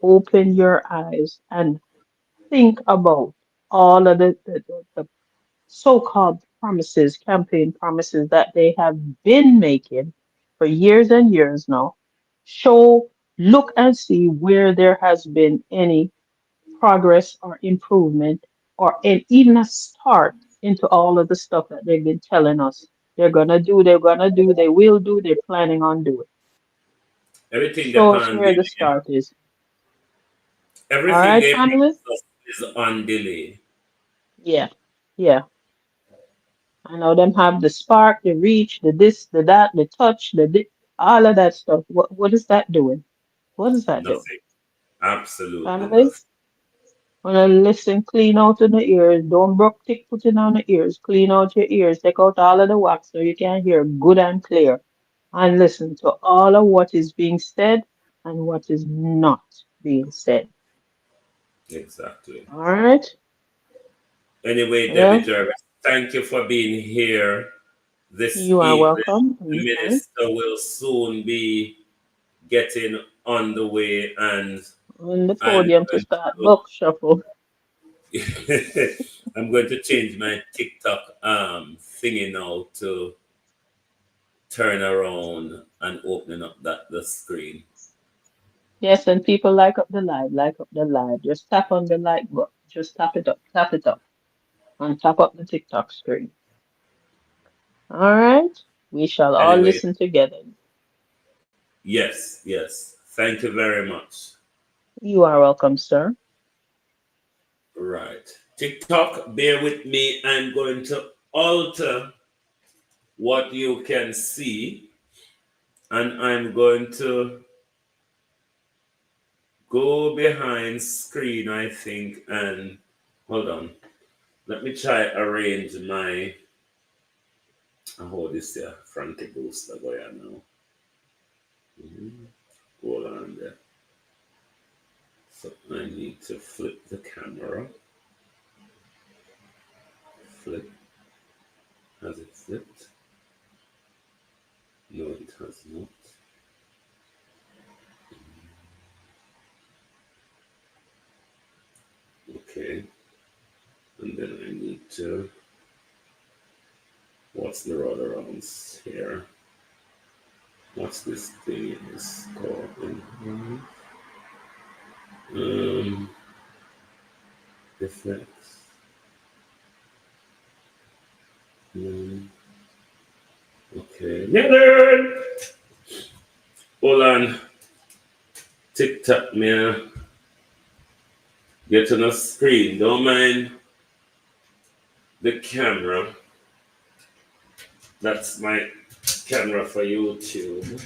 Open your eyes and think about all of the so-called promises, campaign promises that they have been making for years and years now. Look and see where there has been any progress or improvement or even a start into all of the stuff that they've been telling us they will do, they're planning on doing. Everything Show us depends. where the start is. All Everything right, they family? promise us is on delay. Yeah, yeah. I know them have the spark, the reach, the this, the that, the touch, all of that stuff. What is that doing? What is that doing? Nothing. Absolutely Family? nothing. Wanna listen, clean out in the ears. Don't broke tick putting on the ears. Clean out your ears. Take out all of the wax so you can hear good and clear. And listen to all of what is being said and what is not being said. Exactly. All right? Anyway, Debbie Well, Jarvis, thank you for being here this you are evening. welcome The anytime. minister will soon be getting on the way, and On the I'm podium to going start book shuffle. to I'm going to change my TikTok thingy now to turn around and opening up the screen. Yes, and people like up the live, like up the live. Just tap on the like button. Just tap it up, and tap up the TikTok screen. All right? We shall all Anyway, listen together. yes. Thank you very much. You are welcome, sir. Right. TikTok, bear with me. I'm going to alter what you can see, and I'm going to go behind screen, I think, and hold on. Let me try arrange my hold this here Frankie booster going on now. Hold on there. So I need to flip the camera. Flip. Has it flipped? No, it has not. Okay. And then I need to what's the other rounds here? What's this thing is called? Effects. Okay. Leonard! Hold on. TikTok, man. Get on the screen. Don't mind the camera. That's my camera for YouTube.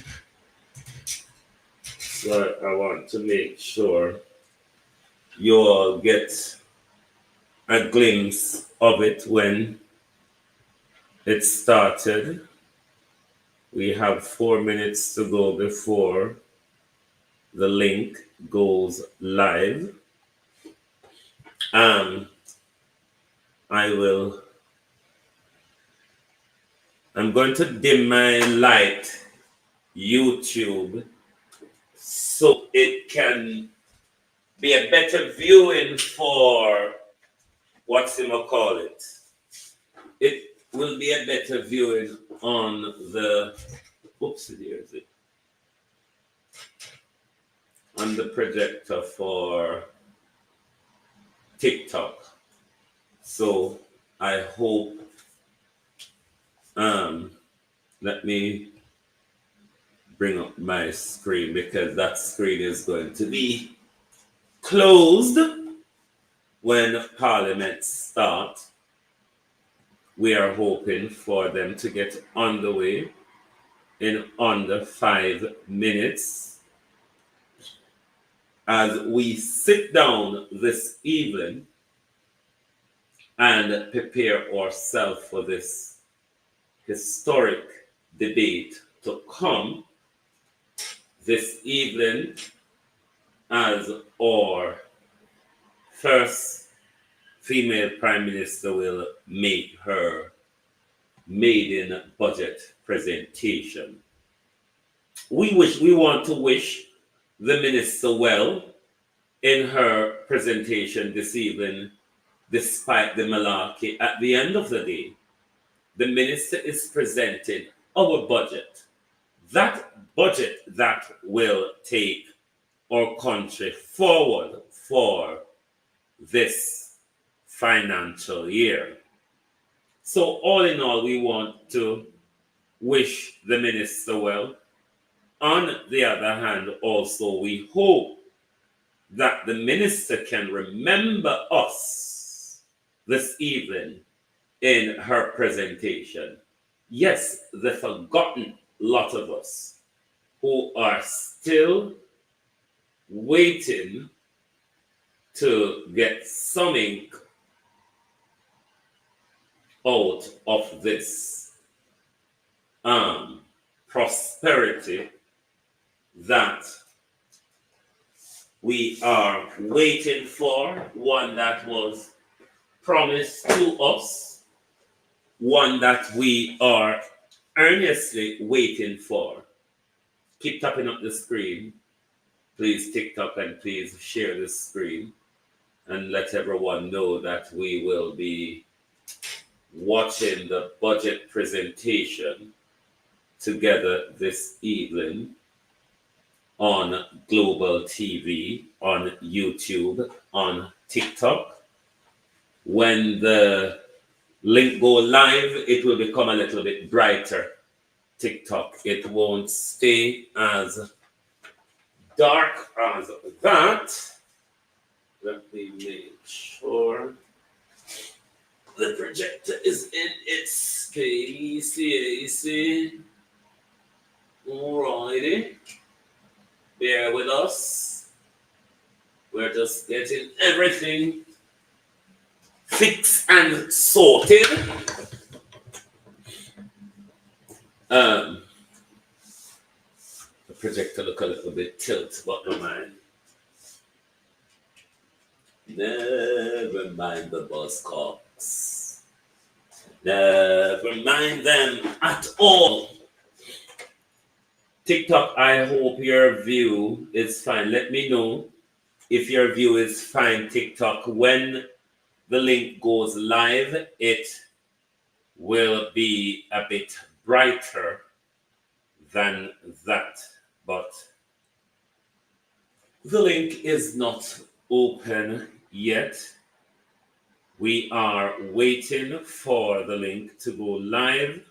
So I want to make sure you all get a glimpse of it when it started. We have 4 minutes to go before the link goes live. Um, I will, I'm going to dim my light YouTube so it can be a better viewing for what's him call it. It will be a better viewing on the on the projector for TikTok. So I hope let me bring up my screen because that screen is going to be closed when Parliament starts. We are hoping for them to get underway in under 5 minutes. As we sit down this evening and prepare ourselves for this historic debate to come this evening, as our first female Prime Minister will make her maiden budget presentation. We want to wish the Minister well in her presentation this evening, despite the malarkey. At the end of the day, the Minister is presenting our budget. That budget that will take our country forward for this financial year. So all in all, we want to wish the Minister well. On the other hand, also, we hope that the Minister can remember us this evening in her presentation. Yes, the forgotten lot of us who are still waiting to get some ink out of this prosperity that we are waiting for, one that was promised to us, one that we are earnestly waiting for. Keep tapping up the screen. Please TikTok and please share the screen and let everyone know that we will be watching the budget presentation together this evening on Global TV, on YouTube, on TikTok. When the link go live, it will become a little bit brighter. TikTok, it won't stay as dark as that. Let me make sure the projector is in its space. AC. Alrighty. Bear with us. We're just getting everything fixed and sorted. The projector look a little bit tilt, but no mind. Never mind the buzzcocks. Never mind them at all. TikTok, I hope your view is fine. Let me know if your view is fine, TikTok. When the link goes live, it will be a bit brighter than that. But the link is not open yet. We are waiting for the link to go live.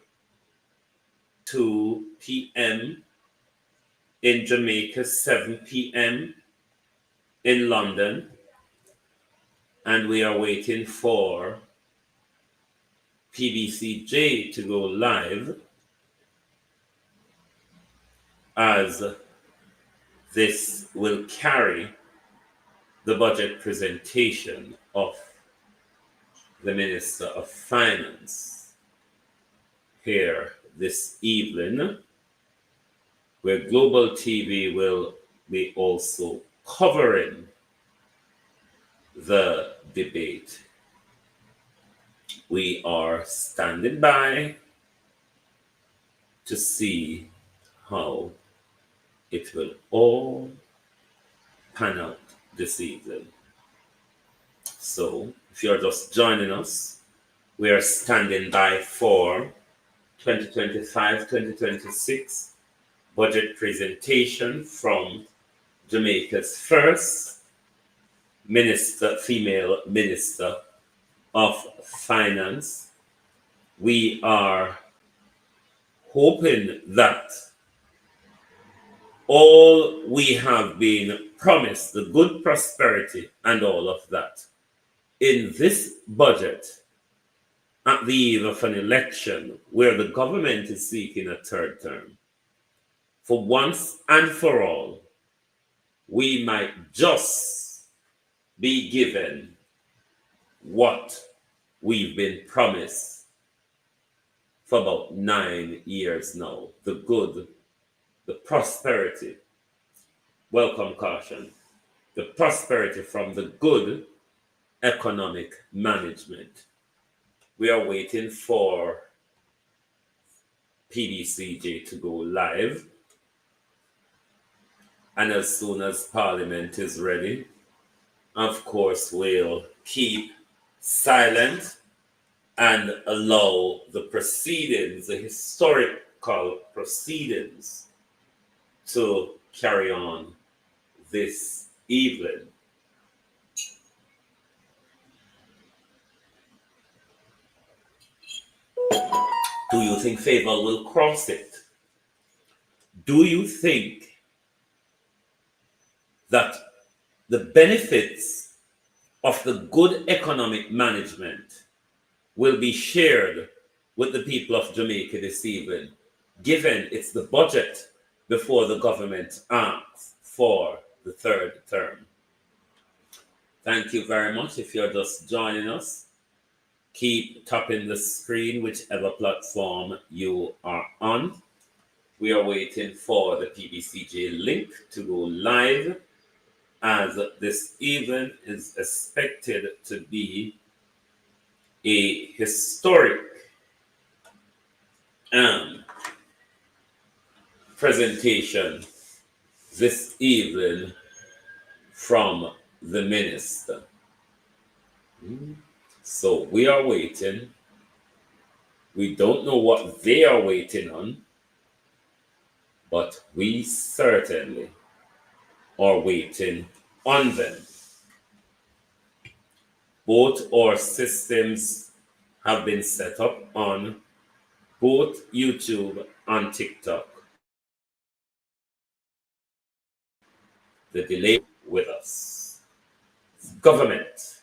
2 p.m. in Jamaica, 7 p.m. in London. And we are waiting for PBCJ to go live as this will carry the budget presentation of the Minister of Finance here this evening, where Global TV will be also covering the debate. We are standing by to see how it will all pan out this evening. So, if you're just joining us, we are standing by for 2025-2026 budget presentation from Jamaica's first female Minister of Finance. We are hoping that all we have been promised, the good prosperity and all of that, in this budget, at the eve of an election where the government is seeking a third term, for once and for all, we might just be given what we've been promised for about 9 years now. The good, the prosperity, welcome caution, the prosperity from the good economic management. We are waiting for PDCJ to go live. And as soon as Parliament is ready, of course, we'll keep silent and allow the proceedings, the historical proceedings, to carry on this evening. Do you think Faval will cross it? Do you think that the benefits of the good economic management will be shared with the people of Jamaica this evening, given it's the budget before the government asks for the third term? Thank you very much. If you're just joining us, keep tapping the screen, whichever platform you are on. We are waiting for the PBCJ link to go live, as this event is expected to be a historic presentation this evening from the minister. So we are waiting. We don't know what they are waiting on, but we certainly are waiting on them. Both our systems have been set up on both YouTube and TikTok. The delay with us. Government,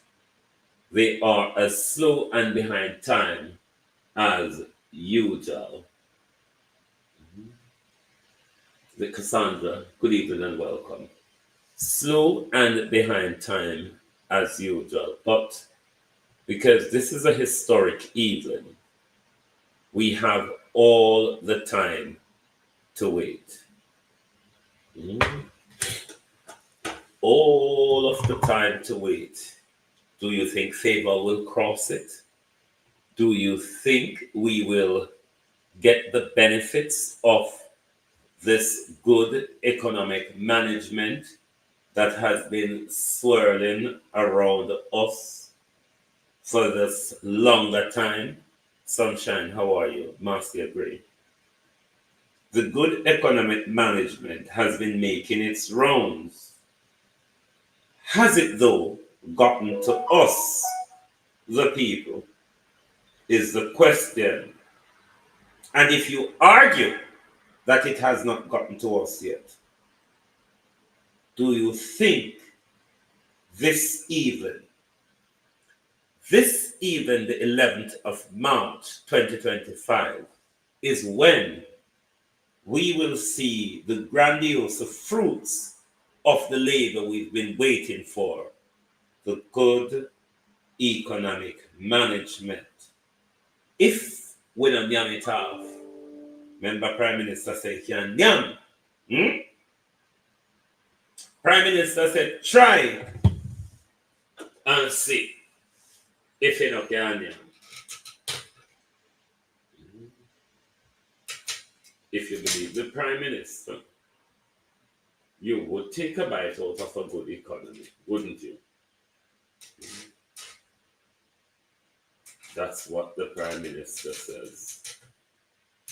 they are as slow and behind time as usual. The Cassandra, good evening and welcome. Slow and behind time as usual, but because this is a historic evening, we have all the time to wait. All of the time to wait. Do you think Faval will cross it? Do you think we will get the benefits of this good economic management that has been swirling around us for this longer time? Sunshine, how are you? Marcia Gray. The good economic management has been making its rounds. Has it, though, gotten to us, the people, is the question. And if you argue that it has not gotten to us yet, do you think this evening, the 11th of March 2025, is when we will see the grandiose fruits of the labor we've been waiting for, the good economic management. If we don't yam it off, remember Prime Minister said he can yam. Prime Minister said try and see if you don't can yam. If you believe the Prime Minister, you would take a bite out of a good economy, wouldn't you? That's what the Prime Minister says.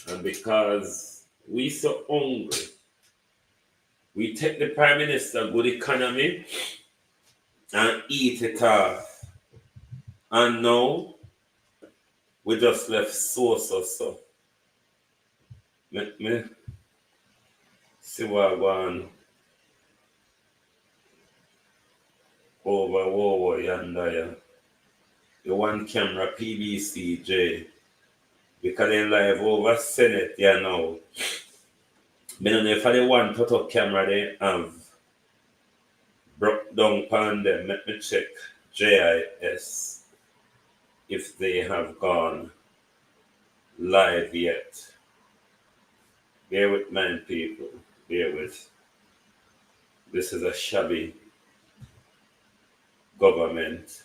And because we so hungry, we take the Prime Minister good economy and eat it off. And now we just left so. Let me see what I want over yonder. The one camera PBCJ. Because they live over Senate here now. I don't know if the one put up camera they have broke down upon them. Let me check JIS if they have gone live yet. Bear with my people. Bear with. This is a shabby government.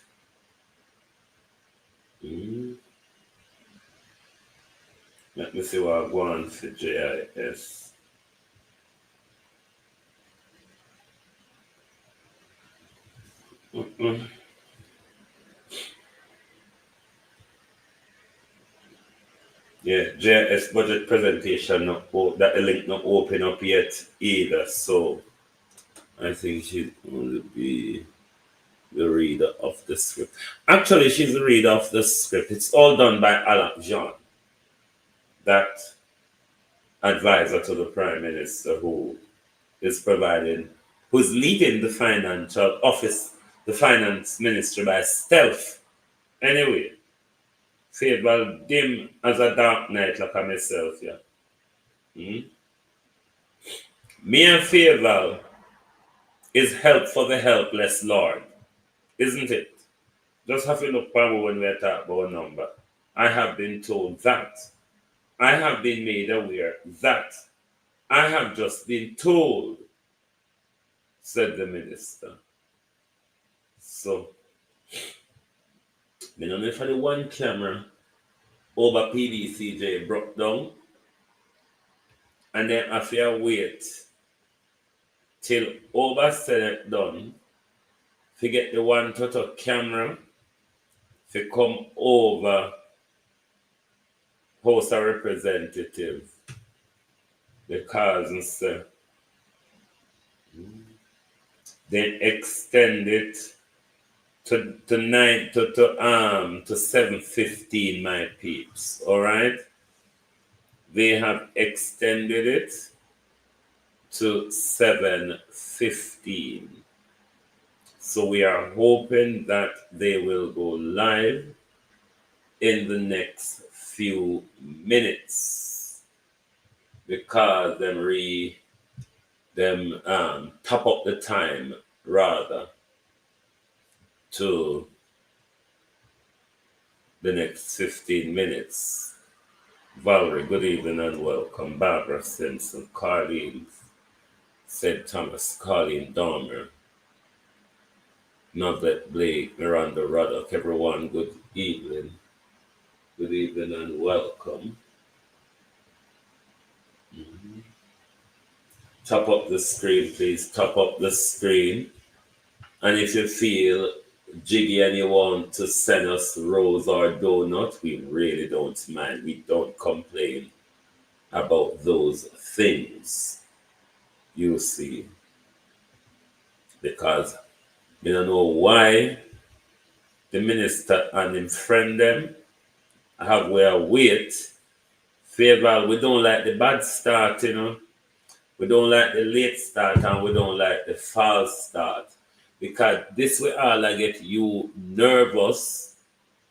Let me see what I want for JIS. Yeah, JIS budget presentation, that link not open up yet either. So I think she'd only be the reader of the script. Actually, she's the reader of the script. It's all done by Alain Jean, that advisor to the Prime Minister who is leading the financial office, the finance ministry by stealth. Anyway, Faval dim as a dark night like myself, yeah. Me and Faval is help for the helpless Lord, isn't it? Just have to look for when we talk about a number. I have been told that. I have been made aware that. I have just been told, said the minister. So, I don't know if the one camera over PDCJ broke down, and then I feel wait till over Senate done to get the one total camera to come over House of Representatives, because then extend it to 7:15, my peeps. All right, they have extended it to 7:15. So we are hoping that they will go live in the next few minutes, because them top up the time rather to the next 15 minutes. Valerie, good evening and welcome. Barbara Simpson, Carleen, said Thomas, Colleen Dormer, Novlet Blake, Miranda Ruddock, everyone, good evening. Good evening and welcome. Top up the screen, please. Top up the screen. And if you feel jiggy and you want to send us rose or donut, we really don't mind. We don't complain about those things. You see. Because we don't know why the minister and him friend them have where wait. Faval, we don't like the bad start, you know. We don't like the late start and we don't like the false start. Because this will all get you nervous,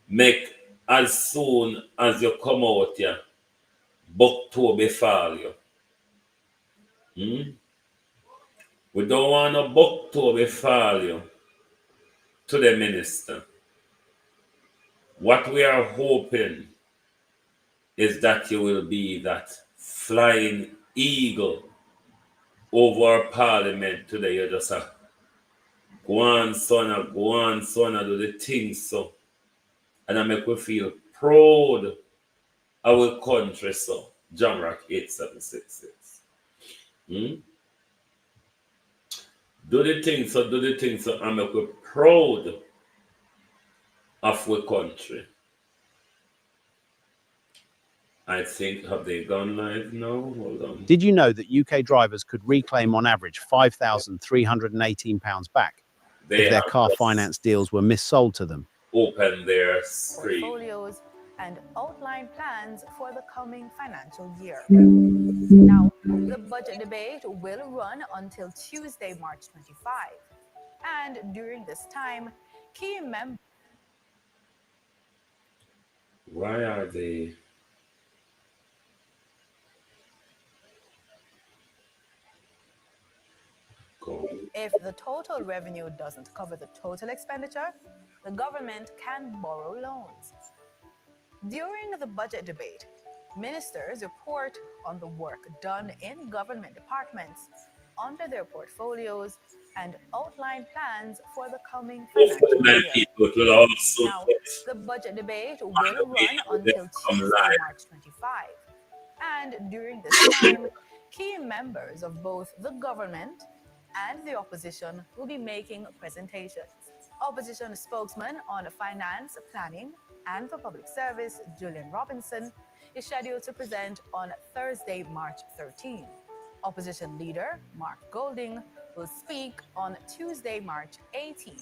make as soon as you come out here, book to befall you. We don't want no book to be failure to the minister. What we are hoping is that you will be that flying eagle over Parliament today. You just go on, son, do the things so. And I make we feel proud of our country, so. John Rock 8766. Do the things so, and make we proud of our country. I think, have they gone live now? Hold on. Did you know that UK drivers could reclaim on average £5,318 back if their car finance deals were missold to them? Open their screen. Portfolios and outline plans for the coming financial year. Now, the budget debate will run until Tuesday, March 25. And during this time, key members... Why are they... If the total revenue doesn't cover the total expenditure, the government can borrow loans. During the budget debate, ministers report on the work done in government departments under their portfolios and outline plans for the coming financial year. Now, the budget debate will run until Tuesday, March 25. And during this time, key members of both the government and the opposition will be making presentations. Opposition spokesman on finance, planning, and for public service, Julian Robinson, is scheduled to present on Thursday, March 13. Opposition leader Mark Golding will speak on Tuesday, March 18,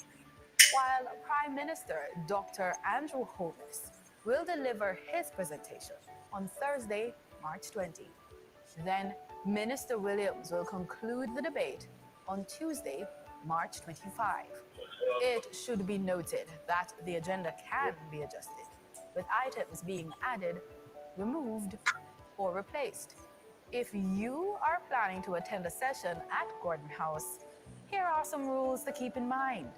while Prime Minister Dr. Andrew Holness will deliver his presentation on Thursday, March 20. Then Minister Williams will conclude the debate on Tuesday, March 25. It should be noted that the agenda can be adjusted, with items being added, removed, or replaced. If you are planning to attend a session at Gordon House, here are some rules to keep in mind.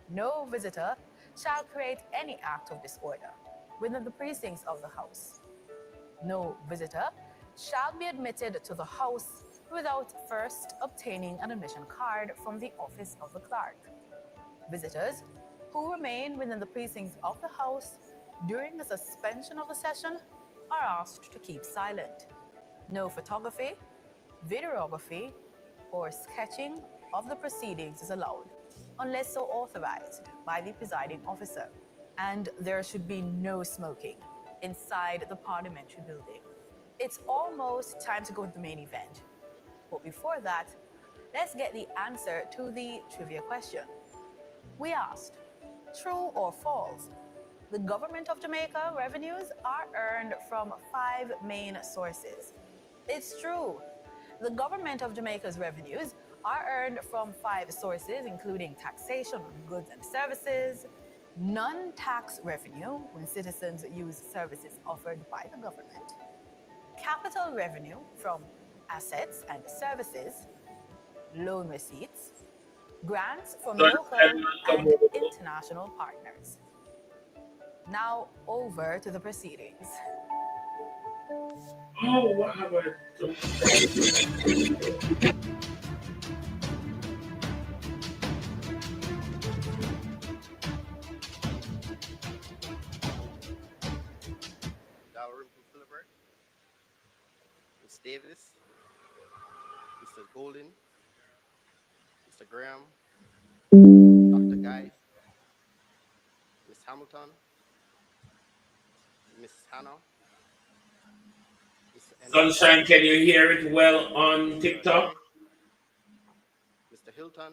No visitor shall create any act of disorder within the precincts of the House. No visitor shall be admitted to the House without first obtaining an admission card from the office of the clerk. Visitors who remain within the precincts of the House during the suspension of the session are asked to keep silent. No photography, videography, or sketching of the proceedings is allowed, unless so authorized by the presiding officer. And there should be no smoking inside the Parliamentary building. It's almost time to go to the main event. But before that, let's get the answer to the trivia question. We asked, true or false? The government of Jamaica revenues are earned from 5 main sources. It's true. The government of Jamaica's revenues are earned from 5 sources, including taxation on goods and services, non-tax revenue when citizens use services offered by the government, capital revenue from assets and services, loan receipts, grants from local and international partners. Now over to the proceedings. Oh, what have I done? Ms. Davis, Mr. Golden, Mr. Graham, Dr. Guy, Ms. Hamilton, Ms. Hannah, Sunshine, can you hear it well on TikTok? Mr. Hilton,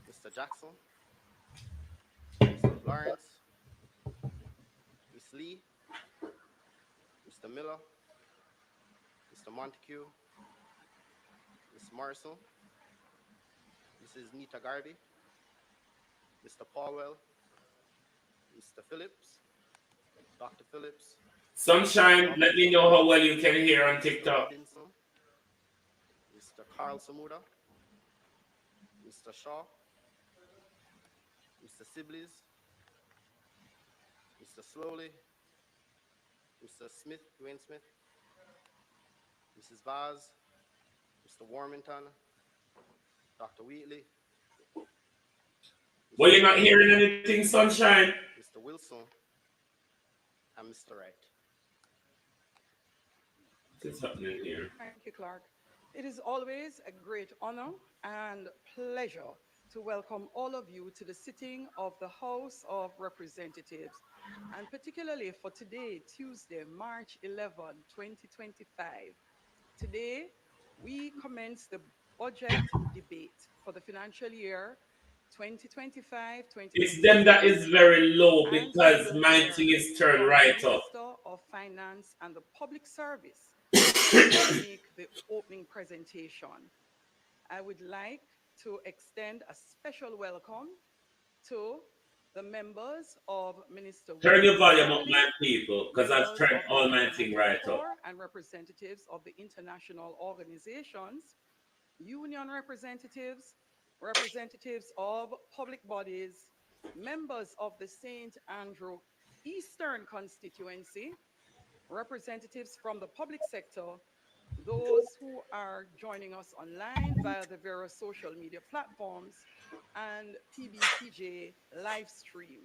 Mr. Jackson, Mr. Lawrence, Ms. Lee, Mr. Miller, Mr. Montague, Ms. Morrison, Mrs. Nita Garvey, Mr. Powell, Mr. Phillips, Dr. Phillips. Sunshine, let me know how well you can hear on TikTok. Mr. Carl Samuda, Mr. Shaw, Mr. Sibley's, Mr. Slowly, Mr. Smith, Dwayne Smith, Mrs. Vaz, Mr. Warmington, Dr. Wheatley. Well, you're not hearing anything, Sunshine. Mr. Wilson, and Mr. Wright. What's happening here? Thank you, Clark. It is always a great honor and pleasure to welcome all of you to the sitting of the House of Representatives, and particularly for today, Tuesday, March 11, 2025. Today, we commence the budget debate for the financial year 2025-2026. It's them that is very low And because we will my hear thing is turned from right the up. Minister of Finance and the Public Service who will make the opening presentation. I would like to extend a special welcome to the members of Minister Turn your Williams volume up, family, my people, because I've members turned of the all my thing Parliamentary right up. Corps and representatives of the international organizations, union representatives, representatives of public bodies, members of the St. Andrew Eastern constituency, representatives from the public sector, those who are joining us online via the various social media platforms, and PBTJ live stream.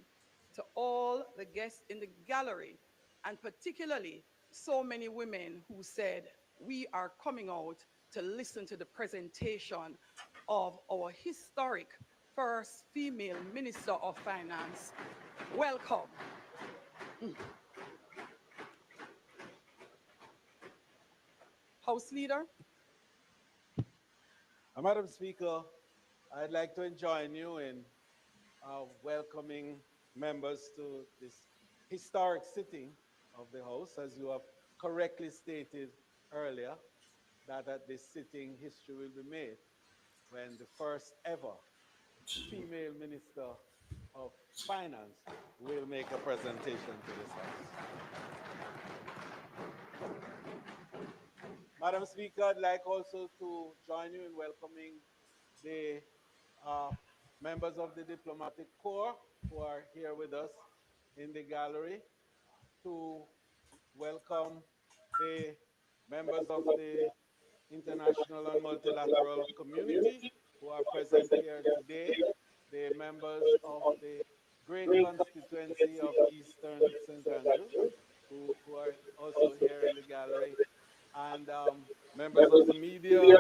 To all the guests in the gallery, and particularly so many women who said, we are coming out to listen to the presentation of our historic first female Minister of Finance. Welcome. House Leader. Madam Speaker, I'd like to join you in welcoming members to this historic sitting of the House, as you have correctly stated earlier, that at this sitting history will be made when the first ever female Minister of Finance will make a presentation to this House. Madam Speaker, I'd like also to join you in welcoming the members of the Diplomatic Corps who are here with us in the gallery, to welcome the members of the international and multilateral community who are present here today, the members of the great constituency of Eastern St. Andrew, who are also here in the gallery, and members of the media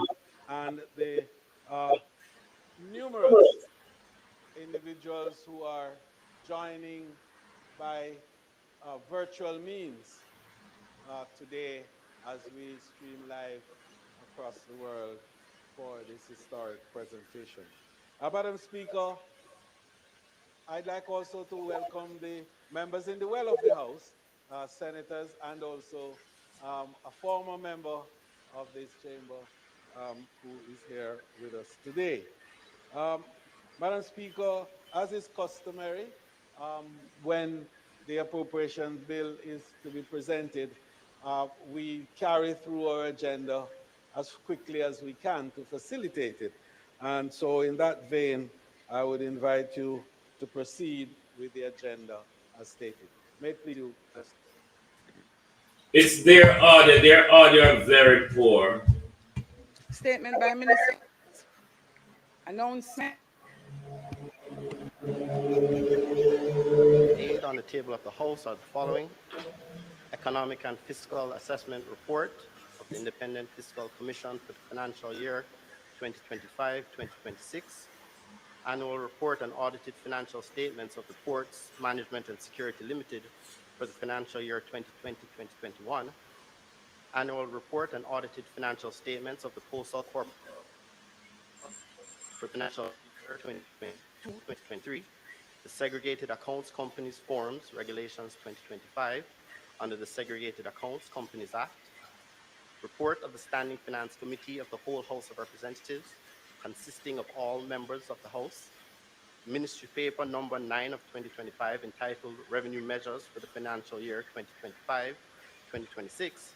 and the numerous individuals who are joining by virtual means today as we stream live across the world for this historic presentation. Madam Speaker, I'd like also to welcome the members in the well of the House, senators, and also a former member of this chamber who is here with us today. Madam Speaker, as is customary, when the appropriations bill is to be presented, we carry through our agenda as quickly as we can to facilitate it. And so in that vein, I would invite you to proceed with the agenda as stated. May it please you. It's their audio very poor. Statement by Minister. Announcement. Eight on the table of the House are the following: Economic and Fiscal Assessment Report of the Independent Fiscal Commission for the financial year 2025-2026, Annual Report and Audited Financial Statements of the Ports Management and Security Limited for the financial year 2020-2021, Annual Report and Audited Financial Statements of the Postal Corp for financial year 2022-2023, the Segregated Accounts Companies Forms Regulations 2025 under the Segregated Accounts Companies Act, report of the Standing Finance Committee of the whole House of Representatives, consisting of all members of the House, Ministry Paper number 9 of 2025 entitled Revenue Measures for the Financial Year 2025-2026,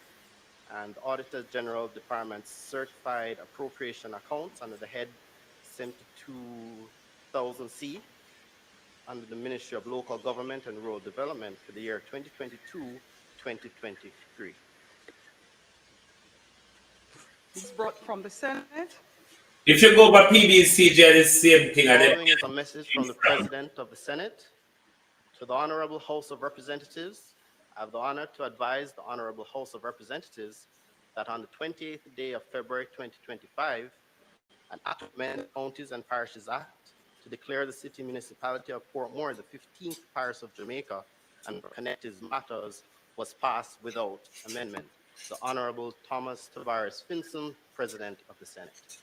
and the Auditor General Department's certified appropriation accounts under the head 72,000C under the Ministry of Local Government and Rural Development for the year 2022-2023. This is brought from the Senate. If you go by PBCJ, it's the same thing. The following is a message from the President of the Senate. To the Honorable House of Representatives, I have the honor to advise the Honorable House of Representatives that on the 28th day of February 2025, an act to amend the Counties and Parishes Act to declare the city municipality of Portmore the 15th parish of Jamaica and connected matters was passed without amendment. The Honorable Thomas Tavares Finson, President of the Senate.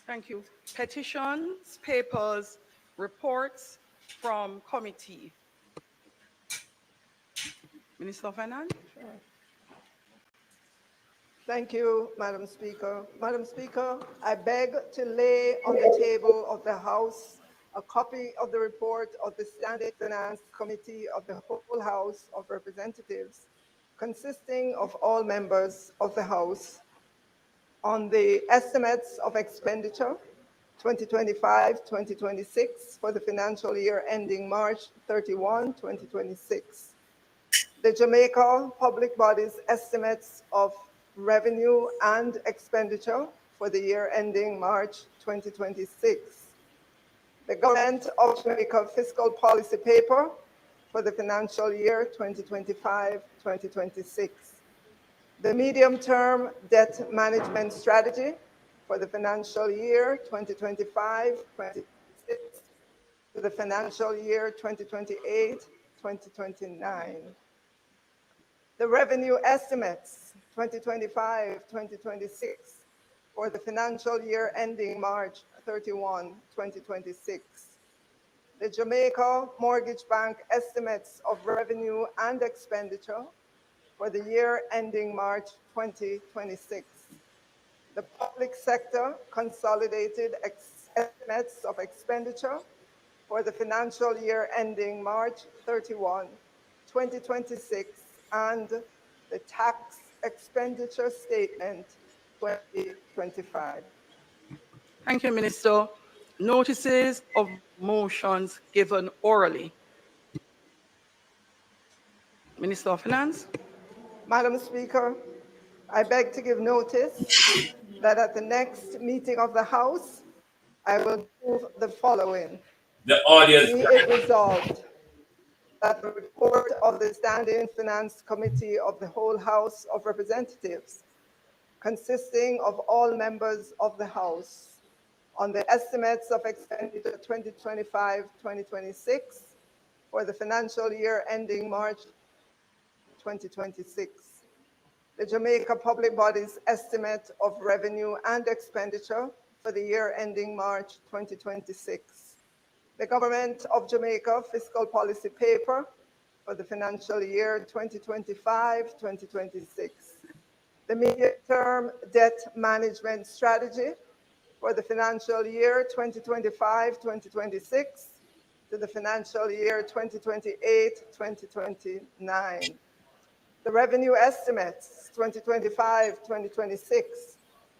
Thank you. Petitions, papers, reports from committee. Minister of Finance. Thank you, Madam Speaker. Madam Speaker, I beg to lay on the table of the House a copy of the report of the Standing Finance Committee of the whole House of Representatives, consisting of all members of the House, on the estimates of expenditure 2025-2026 for the financial year ending March 31, 2026. The Jamaica Public Bodies estimates of revenue and expenditure for the year ending March 2026. The Government of Jamaica Fiscal Policy Paper for the financial year 2025-2026. The Medium-Term Debt Management Strategy for the financial year 2025-2026 to the financial year 2028-2029. The revenue estimates 2025-2026 for the financial year ending March 31, 2026. The Jamaica Mortgage Bank estimates of revenue and expenditure for the year ending March 2026. The public sector consolidated estimates of expenditure for the financial year ending March 31, 2026, and the tax expenditure statement 2025. Thank you, Minister. Notices of motions given orally. Minister of Finance. Madam Speaker, I beg to give notice that at the next meeting of the House, I will move the following. The audience. Be it resolved that the report of the Standing Finance Committee of the whole House of Representatives, consisting of all members of the House, on the estimates of expenditure 2025-2026 for the financial year ending March 2026. The Jamaica Public Bodies estimate of revenue and expenditure for the year ending March 2026. The Government of Jamaica Fiscal Policy Paper for the financial year 2025-2026. The Medium-Term Debt Management Strategy for the financial year 2025-2026 to the financial year 2028-2029. The revenue estimates 2025-2026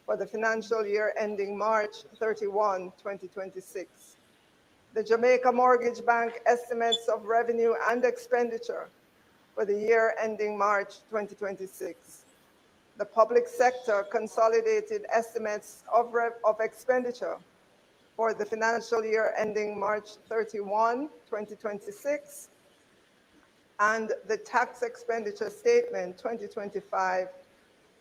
for the financial year ending March 31, 2026. The Jamaica Mortgage Bank estimates of revenue and expenditure for the year ending March 2026. The public sector consolidated estimates of expenditure for the financial year ending March 31, 2026, and the tax expenditure statement 2025,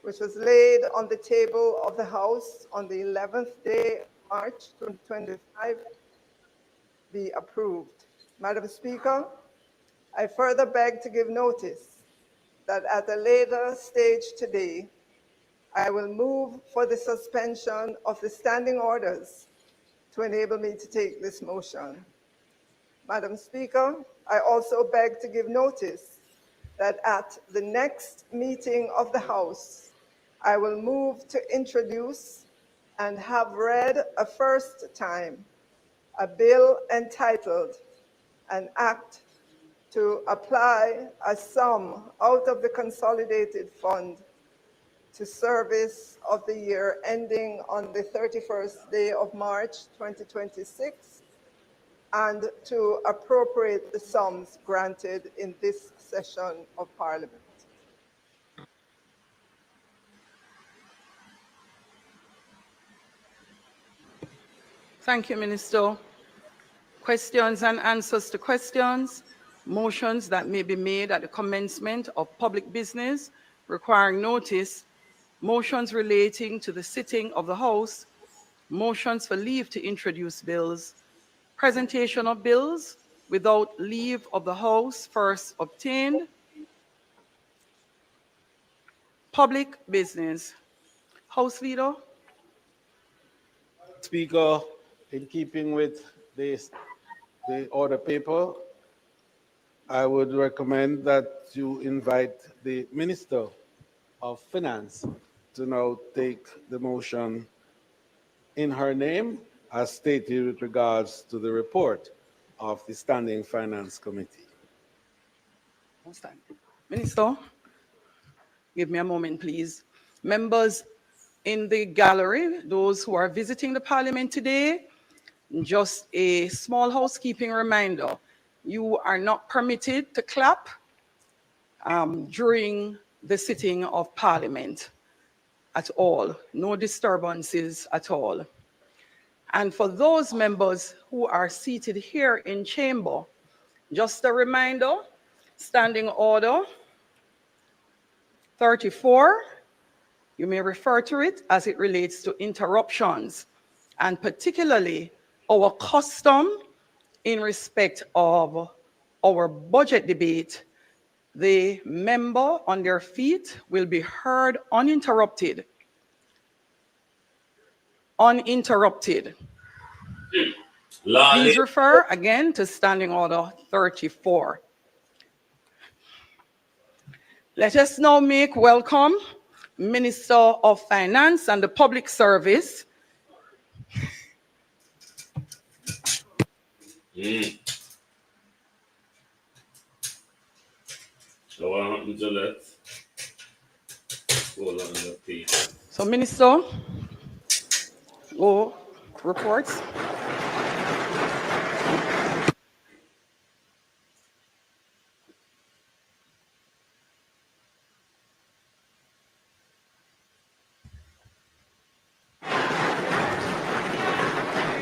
which was laid on the table of the House on the 11th day of March 2025, be approved. Madam Speaker, I further beg to give notice that at a later stage today, I will move for the suspension of the standing orders to enable me to take this motion. Madam Speaker, I also beg to give notice that at the next meeting of the House, I will move to introduce and have read a first time a bill entitled An Act to apply a sum out of the consolidated fund to service of the year ending on the 31st day of March 2026 and to appropriate the sums granted in this session of Parliament. Thank you, Minister. Questions and answers to questions. Motions that may be made at the commencement of public business requiring notice. Motions relating to the sitting of the House. Motions for leave to introduce bills. Presentation of bills without leave of the House first obtained. Public business. House Leader. Speaker, in keeping with the order paper, I would recommend that you invite the Minister of Finance to now take the motion in her name as stated with regards to the report of the Standing Finance Committee. Minister, give me a moment, please. Members in the gallery, those who are visiting the Parliament today, just a small housekeeping reminder. You are not permitted to clap during the sitting of Parliament at all. No disturbances at all. And for those members who are seated here in chamber, just a reminder, Standing Order 34, you may refer to it as it relates to interruptions, and particularly our custom in respect of our budget debate. The member on their feet will be heard uninterrupted. Uninterrupted. Please refer again to Standing Order 34. Let us now make welcome Minister of Finance and the Public Service. So what happened to that? Hold on the page. So, Minister, go reports.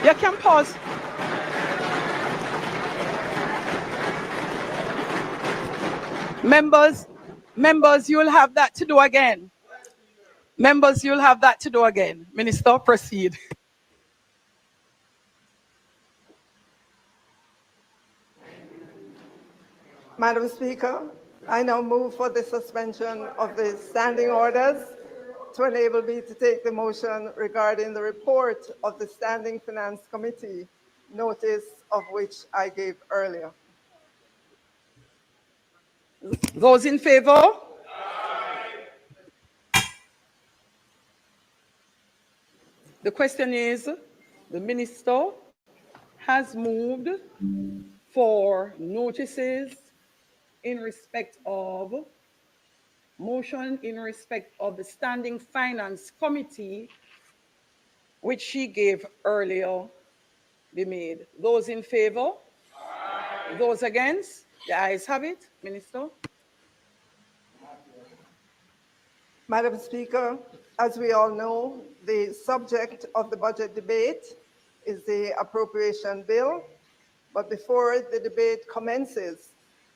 You can pause. Members, you'll have that to do again. Members, you'll have that to do again. Minister, proceed. Madam Speaker, I now move for the suspension of the standing orders to enable me to take the motion regarding the report of the Standing Finance Committee, notice of which I gave earlier. Those in favor? The question is, the minister has moved for notices in respect of motion in respect of the Standing Finance Committee, which she gave earlier, be made. Those in favor? Aye. Those against? The ayes have it. Minister. Madam Speaker, as we all know, the subject of the budget debate is the appropriation bill. But before the debate commences,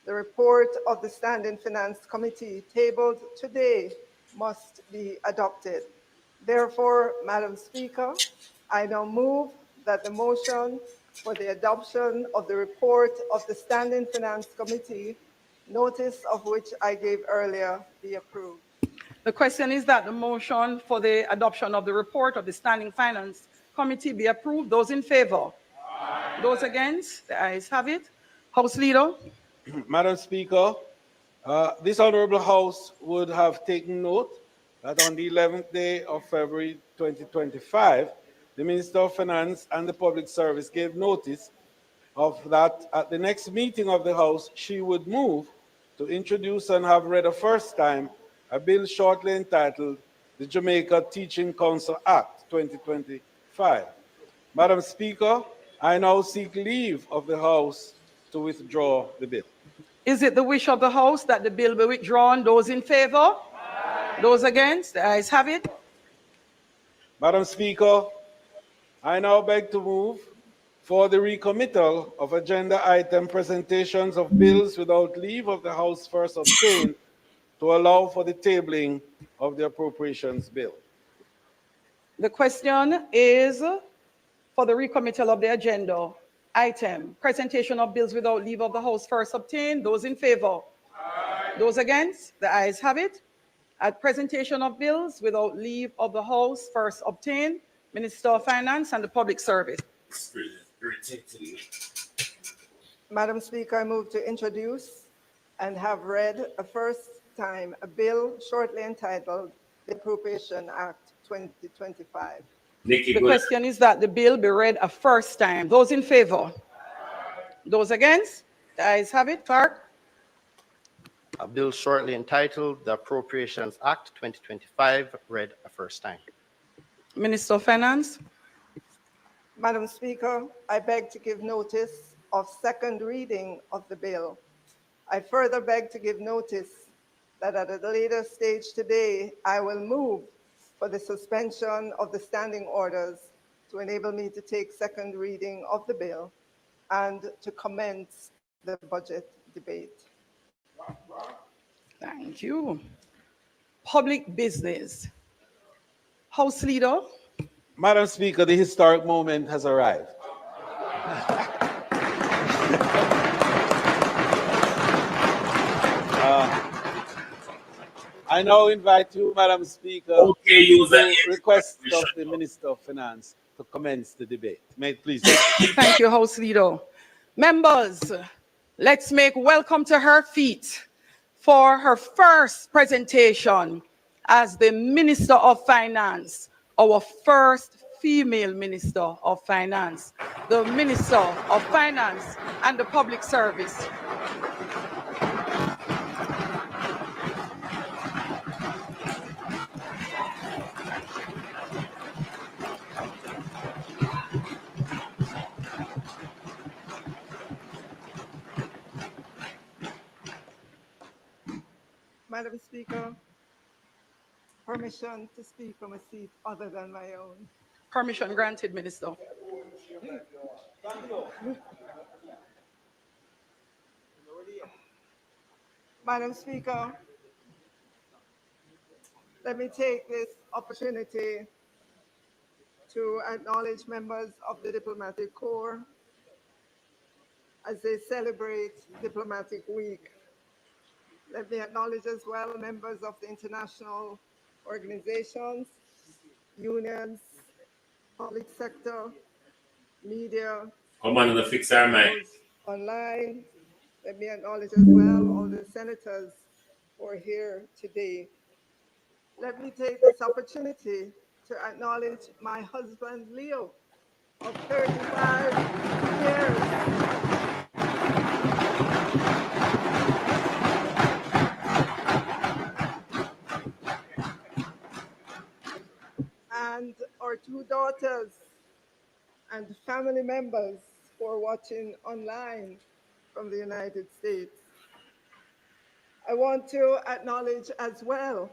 the report of the Standing Finance Committee tabled today must be adopted. Therefore, Madam Speaker, I now move that the motion for the adoption of the report of the Standing Finance Committee, notice of which I gave earlier, be approved. The question is that the motion for the adoption of the report of the Standing Finance Committee be approved. Those in favor? Aye. Those against? The ayes have it. House Leader. Madam Speaker, this Honorable House would have taken note that on the 11th day of February 2025, the Minister of Finance and the Public Service gave notice of that at the next meeting of the House, she would move to introduce and have read a first time a bill shortly entitled the Jamaica Teaching Council Act 2025. Madam Speaker, I now seek leave of the House to withdraw the bill. Is it the wish of the House that the bill be withdrawn? Those in favor? Those against? The ayes have it. Madam Speaker, I now beg to move for the recommittal of agenda item presentations of bills without leave of the House first obtained to allow for the tabling of the appropriations bill. The question is for the recommittal of the agenda item, presentation of bills without leave of the House first obtained. Those in favor? Those against? The ayes have it. At presentation of bills without leave of the House first obtained, Minister of Finance and the Public Service. Madam Speaker, I move to introduce and have read a first time a bill shortly entitled the Appropriation Act 2025. The question is that the bill be read a first time. Those in favor? Those against? The ayes have it. Clerk. A bill shortly entitled the Appropriations Act 2025 read a first time. Minister of Finance. Madam Speaker, I beg to give notice of second reading of the bill. I further beg to give notice that at a later stage today, I will move for the suspension of the standing orders to enable me to take second reading of the bill and to commence the budget debate. Thank you. Public business. House Leader. Madam Speaker, the historic moment has arrived. I now invite you, Madam Speaker, to request of the Minister of Finance to commence the debate. May it please. Thank you, House Leader. Members, let's make welcome to her feet for her first presentation as the Minister of Finance, our first female Minister of Finance, the Minister of Finance and the Public Service. Madam Speaker, permission to speak from a seat other than my own. Permission granted, Minister. Madam Speaker, let me take this opportunity to acknowledge members of the Diplomatic Corps as they celebrate Diplomatic Week. Let me acknowledge as well members of the international organizations, unions, public sector, media, come on, fix our mind. online. Let me acknowledge as well all the senators who are here today. Let me take this opportunity to acknowledge my husband, Leo, of 35 years. And our two daughters and family members who are watching online from the United States. I want to acknowledge as well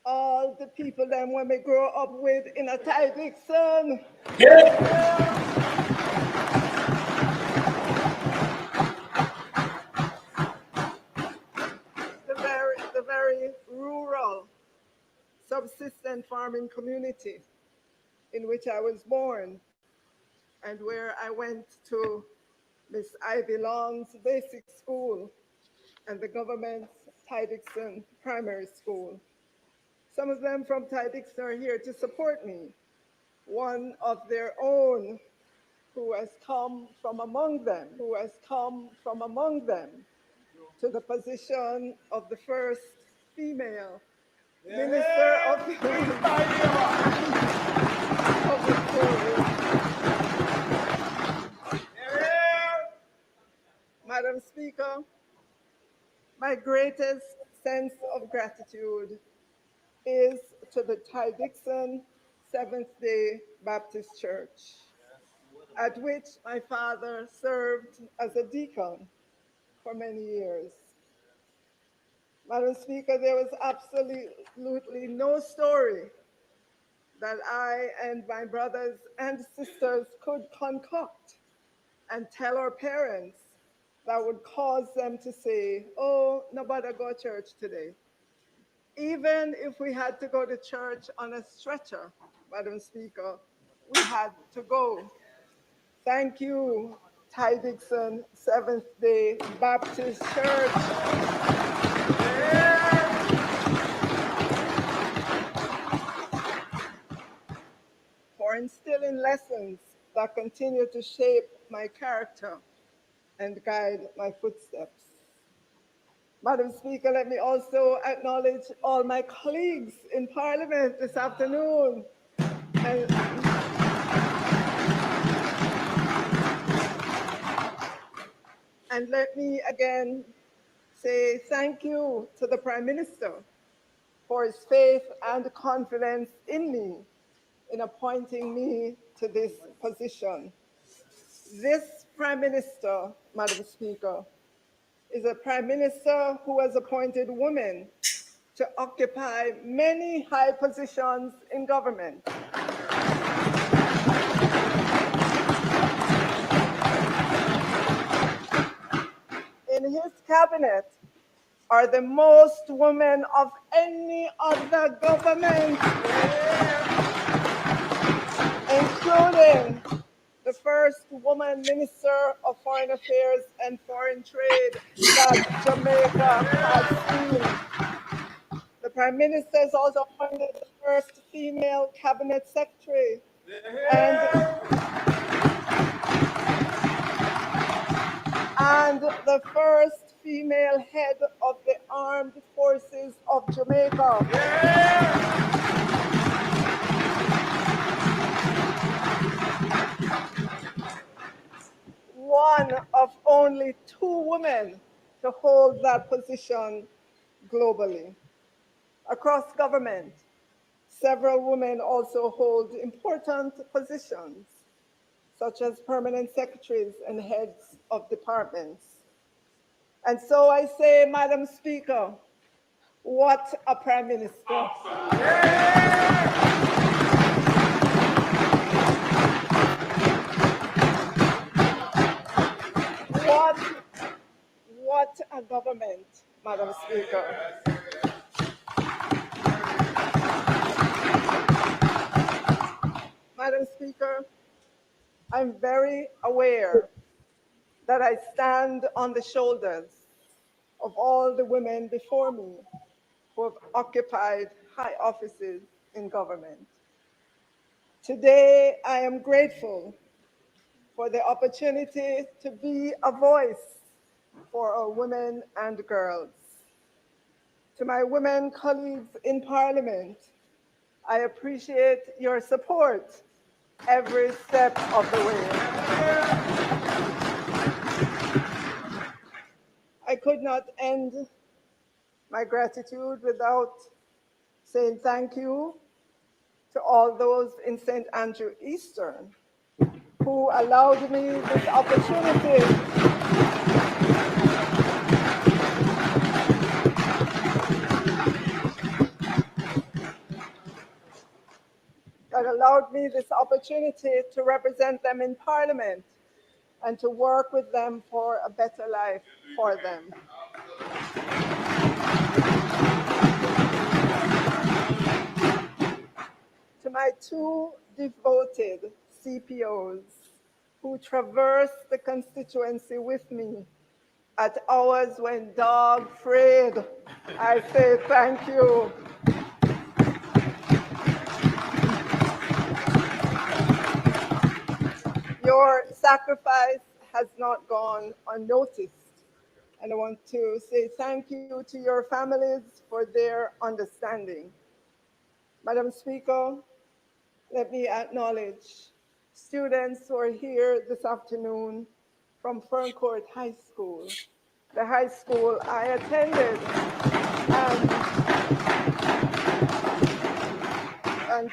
all the people that when we grow up with in a Ty Dixon. The very rural, subsistent farming community in which I was born and where I went to Miss Ivy Long's basic school and the government's Ty Dixon primary school. Some of them from Ty Dixon are here to support me. One of their own who has come from among them, to the position of the first female Minister of Victoria. Madam Speaker, my greatest sense of gratitude is to the Ty Dixon Seventh-day Baptist Church, at which my father served as a deacon for many years. Madam Speaker, there was absolutely no story that I and my brothers and sisters could concoct and tell our parents that would cause them to say, oh, nobody go to church today. Even if we had to go to church on a stretcher, Madam Speaker, we had to go. Thank you, Ty Dixon Seventh-day Baptist Church. For instilling lessons that continue to shape my character and guide my footsteps. Madam Speaker, let me also acknowledge all my colleagues in Parliament this afternoon. And let me again say thank you to the Prime Minister for his faith and confidence in me in appointing me to this position. This Prime Minister, Madam Speaker, is a Prime Minister who has appointed women to occupy many high positions in government. In his cabinet are the most women of any other government, including the first woman Minister of Foreign Affairs and Foreign Trade that Jamaica has seen. The Prime Minister has also appointed the first female cabinet secretary and the first female head of the Armed Forces of Jamaica. One of only 2 women to hold that position globally. Across government, several women also hold important positions, such as permanent secretaries and heads of departments. And so I say, Madam Speaker, what a Prime Minister. What a government, Madam Speaker. Madam Speaker, I'm very aware that I stand on the shoulders of all the women before me who have occupied high offices in government. Today, I am grateful for the opportunity to be a voice for our women and girls. To my women colleagues in Parliament, I appreciate your support every step of the way. I could not end my gratitude without saying thank you to all those in St. Andrew Eastern who allowed me this opportunity to represent them in Parliament and to work with them for a better life for them. To my 2 devoted CPOs who traverse the constituency with me at hours when dog afraid, I say thank you. Your sacrifice has not gone unnoticed, and I want to say thank you to your families for their understanding. Madam Speaker, let me acknowledge students who are here this afternoon from Ferncourt High School, the high school I attended and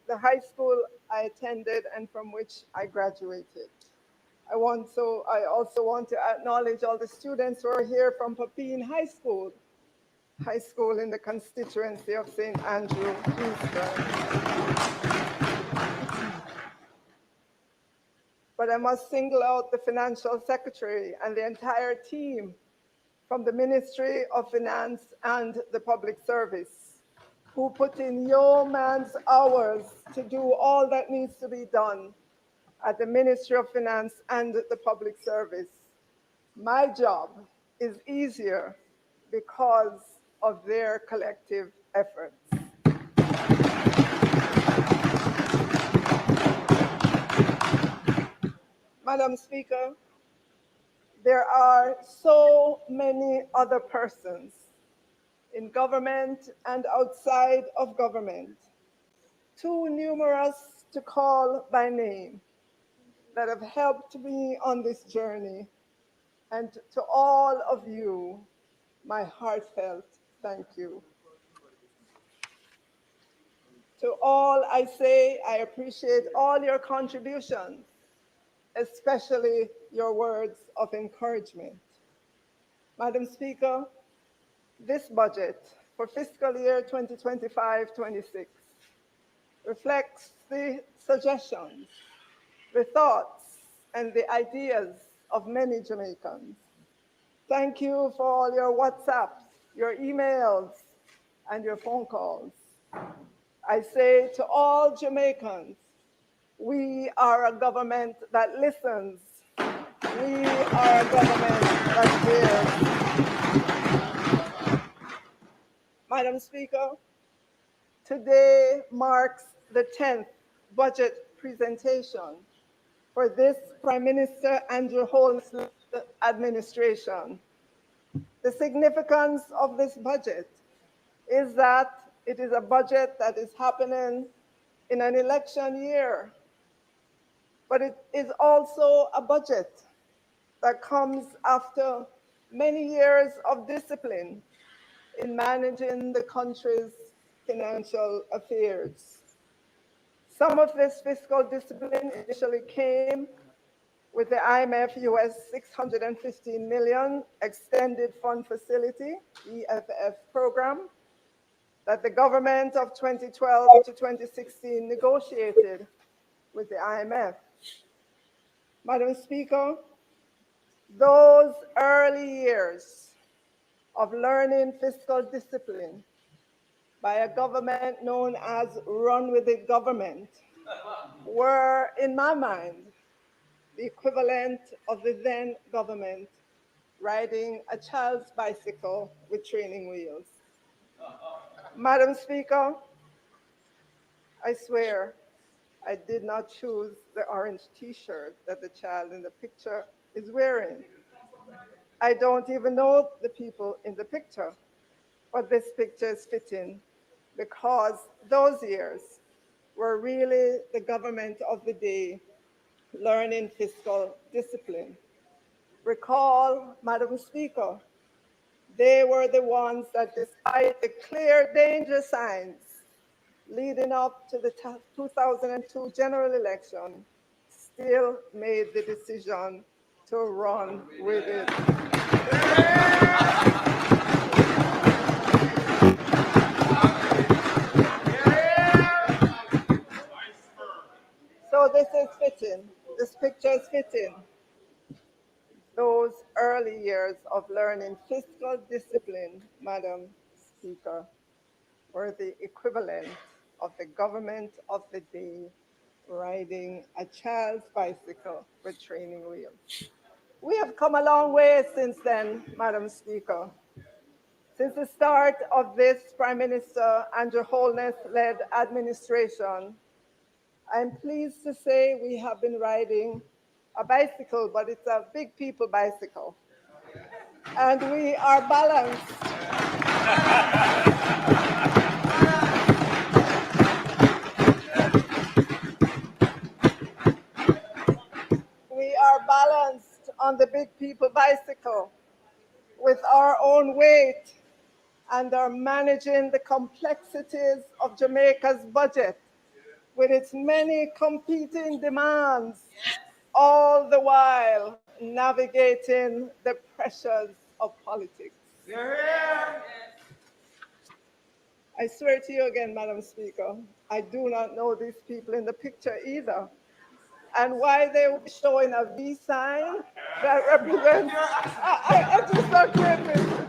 the high school I attended and from which I graduated. I also want to acknowledge all the students who are here from Papine High School in the constituency of St. Andrew, Eastern. But I must single out the Financial Secretary and the entire team from the Ministry of Finance and the Public Service, who put in yeoman's hours to do all that needs to be done at the Ministry of Finance and the Public Service. My job is easier because of their collective efforts. Madam Speaker, there are so many other persons in government and outside of government, too numerous to call by name, that have helped me on this journey. And to all of you, my heartfelt thank you. To all I say, I appreciate all your contributions, especially your words of encouragement. Madam Speaker, this budget for fiscal year 2025-26 reflects the suggestions, the thoughts, and the ideas of many Jamaicans. Thank you for all your WhatsApps, your emails, and your phone calls. I say to all Jamaicans, we are a government that listens. We are a government that cares. Madam Speaker, today marks the 10th budget presentation for this Prime Minister Andrew Holness administration. The significance of this budget is that it is a budget that is happening in an election year, but it is also a budget that comes after many years of discipline in managing the country's financial affairs. Some of this fiscal discipline initially came with the IMF US $615 million Extended Fund Facility, EFF program, that the government of 2012 to 2016 negotiated with the IMF. Madam Speaker, those early years of learning fiscal discipline by a government known as Run With It government were, in my mind, the equivalent of the then government riding a child's bicycle with training wheels. Madam Speaker, I swear I did not choose the orange t-shirt that the child in the picture is wearing. I don't even know the people in the picture, but this picture is fitting because those years were really the government of the day learning fiscal discipline. Recall, Madam Speaker, they were the ones that, despite the clear danger signs leading up to the 2002 general election, still made the decision to run with it. So this is fitting. This picture is fitting. Those early years of learning fiscal discipline, Madam Speaker, were the equivalent of the government of the day riding a child's bicycle with training wheels. We have come a long way since then, Madam Speaker. Since the start of this Prime Minister Andrew Holness-led administration, I'm pleased to say we have been riding a bicycle, but it's a big people bicycle. And we are balanced. We are balanced on the big people bicycle with our own weight and are managing the complexities of Jamaica's budget with its many competing demands, all the while navigating the pressures of politics. I swear to you again, Madam Speaker, I do not know these people in the picture either. And why they were showing a V sign that represents, I just don't get this.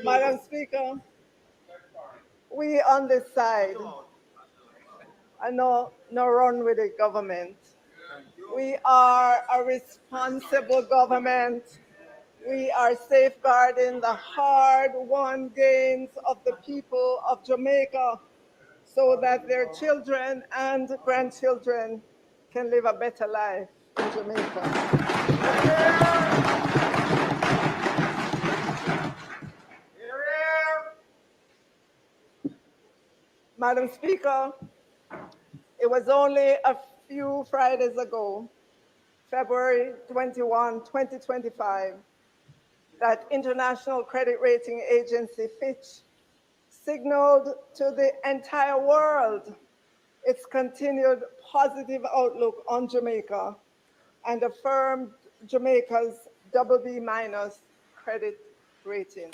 Madam Speaker, we on this side, I know no run with the government. We are a responsible government. We are safeguarding the hard-won gains of the people of Jamaica so that their children and grandchildren can live a better life in Jamaica. Madam Speaker, it was only a few Fridays ago, February 21, 2025, that international credit rating agency Fitch signaled to the entire world its continued positive outlook on Jamaica and affirmed Jamaica's BB- credit rating.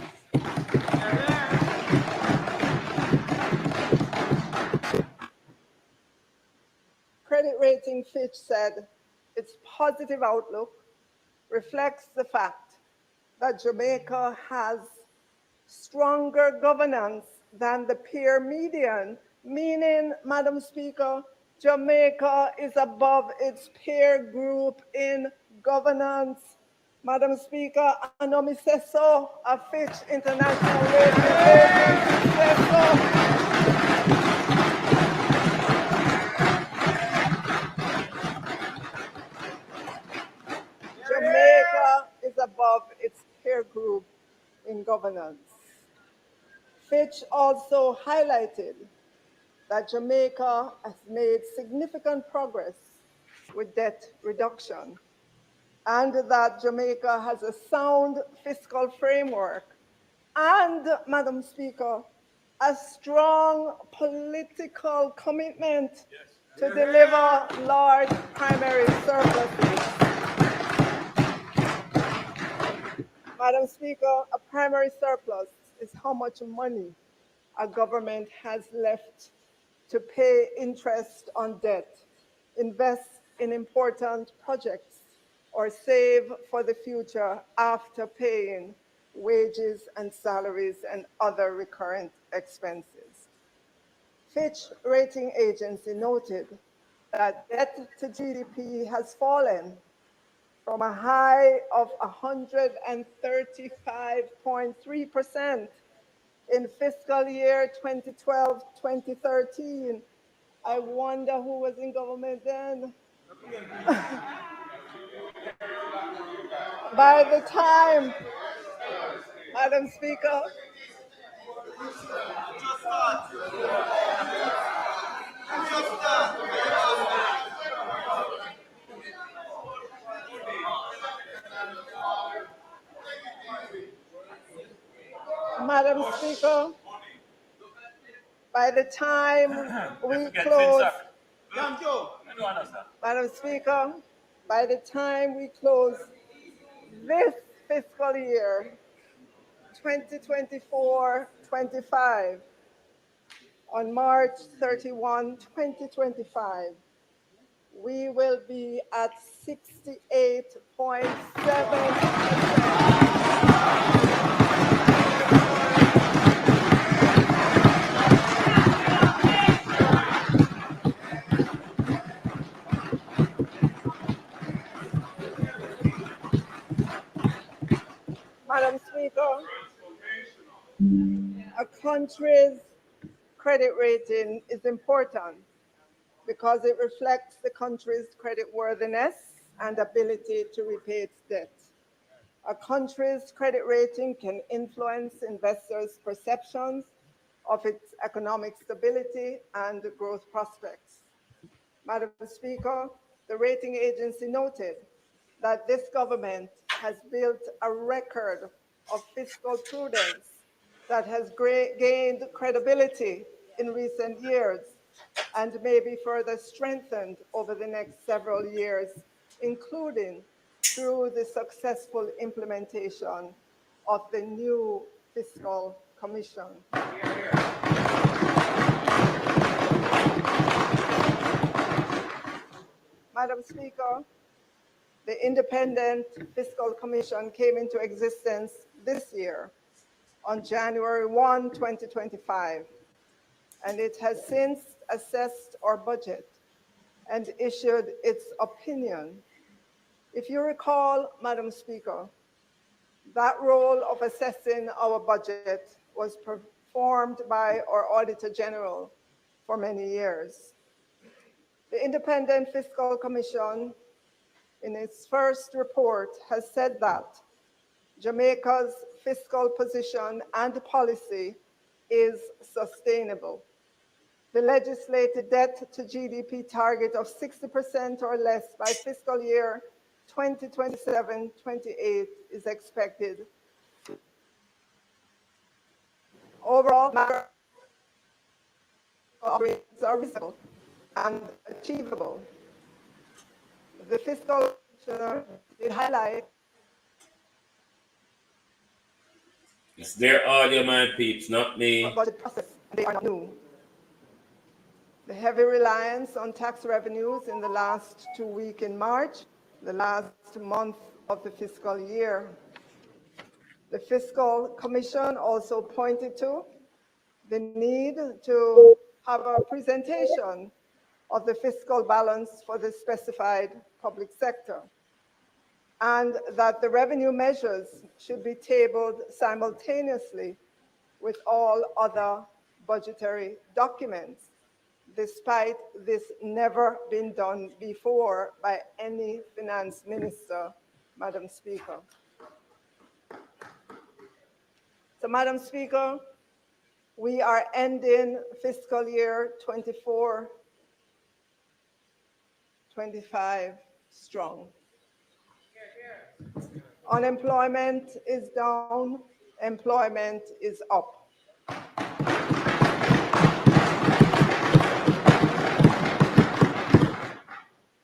Credit rating Fitch said its positive outlook reflects the fact that Jamaica has stronger governance than the peer median, meaning, Madam Speaker, Jamaica is above its peer group in governance. Madam Speaker, I know me say so, a Fitch International Rating Agency says so. Jamaica is above its peer group in governance. Fitch also highlighted that Jamaica has made significant progress with debt reduction and that Jamaica has a sound fiscal framework and, Madam Speaker, a strong political commitment to deliver large primary surpluses. Madam Speaker, a primary surplus is how much money a government has left to pay interest on debt, invest in important projects, or save for the future after paying wages and salaries and other recurrent expenses. Fitch Rating Agency noted that debt to GDP has fallen from a high of 135.3% in fiscal year 2012-2013. I wonder who was in government then. By the time, Madam Speaker, Madam Speaker, by the time we close, Madam Speaker, by the time we close this fiscal year, 2024-25, on March 31, 2025, we will be at 68.7%. Madam Speaker, a country's credit rating is important because it reflects the country's credit worthiness and ability to repay its debt. A country's credit rating can influence investors' perceptions of its economic stability and growth prospects. Madam Speaker, the rating agency noted that this government has built a record of fiscal prudence that has gained credibility in recent years and may be further strengthened over the next several years, including through the successful implementation of the new Fiscal Commission. Madam Speaker, the Independent Fiscal Commission came into existence this year on January 1, 2025, and it has since assessed our budget and issued its opinion. If you recall, Madam Speaker, that role of assessing our budget was performed by our Auditor General for many years. The Independent Fiscal Commission, in its first report, has said that Jamaica's fiscal position and policy is sustainable. The legislated debt to GDP target of 60% or less by fiscal year 2027-28 is expected. Overall, operations are reasonable and achievable. The fiscal commissioner did highlight. It's their audio, my peeps, not me. Budget process, they are not new. The heavy reliance on tax revenues in the last 2 weeks in March, the last month of the fiscal year. The Fiscal Commission also pointed to the need to have a presentation of the fiscal balance for the specified public sector, and that the revenue measures should be tabled simultaneously with all other budgetary documents, despite this never been done before by any finance minister, Madam Speaker. So, Madam Speaker, we are ending fiscal year 24-25 strong. Unemployment is down, employment is up.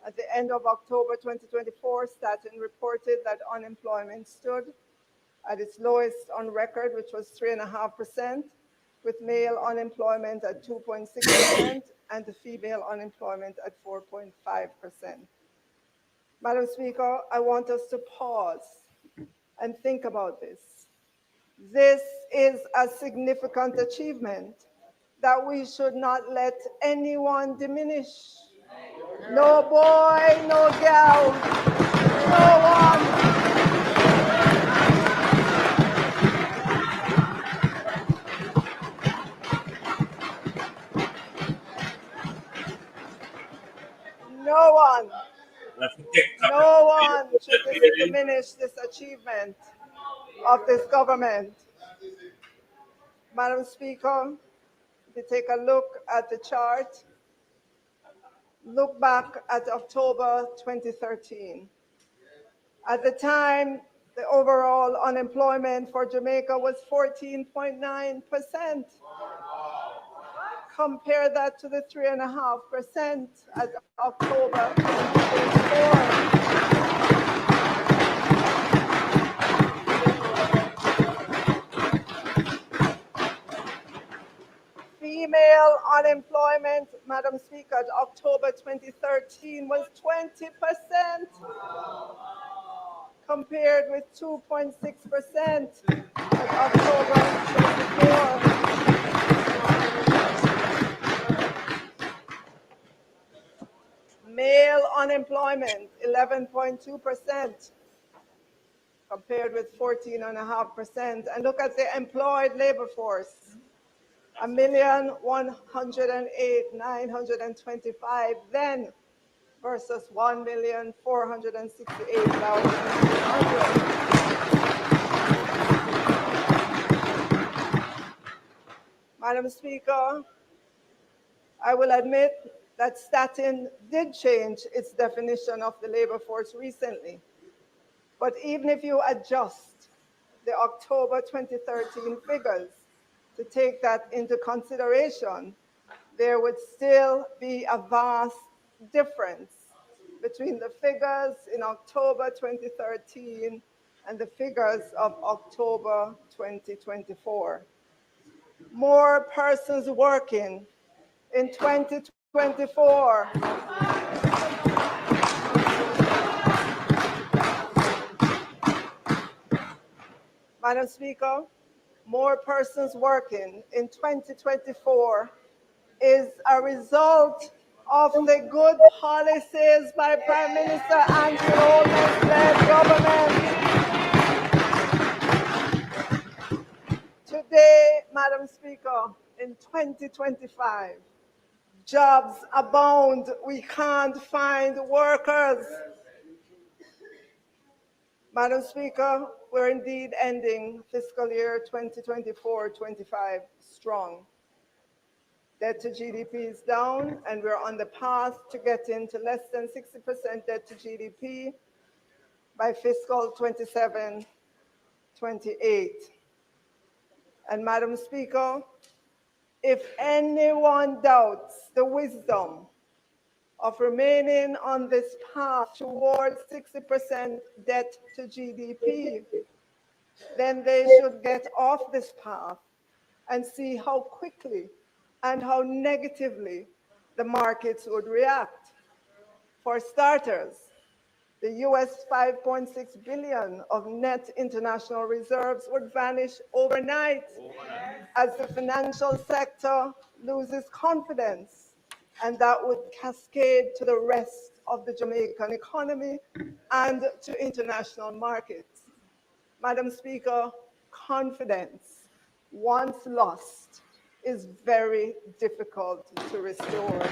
At the end of October 2024, Staten reported that unemployment stood at its lowest on record, which was 3.5%, with male unemployment at 2.6% and the female unemployment at 4.5%. Madam Speaker, I want us to pause and think about this. This is a significant achievement that we should not let anyone diminish. No boy, no girl, no one. No one should diminish this achievement of this government. Madam Speaker, if you take a look at the chart, look back at October 2013. At the time, the overall unemployment for Jamaica was 14.9%. Compare that to the 3.5% at October 2024. Female unemployment, Madam Speaker, at October 2013 was 20%, compared with 2.6% at October 2024. Male unemployment, 11.2%, compared with 14.5%. And look at the employed labor force, 1,108,925 then, versus 1,468,200. Madam Speaker, I will admit that Statin did change its definition of the labor force recently. But even if you adjust the October 2013 figures to take that into consideration, there would still be a vast difference between the figures in October 2013 and the figures of October 2024. More persons working in 2024 Madam Speaker, more persons working in 2024 is a result of the good policies by Prime Minister Andrew Holness-led government. Today, Madam Speaker, in 2025, jobs abound. We can't find workers. Madam Speaker, we're indeed ending fiscal year 2024-25 strong. Debt to GDP is down, and we're on the path to getting to less than 60% debt to GDP by fiscal 27-28. And Madam Speaker, if anyone doubts the wisdom of remaining on this path towards 60% debt to GDP, then they should get off this path and see how quickly and how negatively the markets would react. For starters, the US $5.6 billion of net international reserves would vanish overnight as the financial sector loses confidence, and that would cascade to the rest of the Jamaican economy and to international markets. Madam Speaker, confidence, once lost, is very difficult to restore.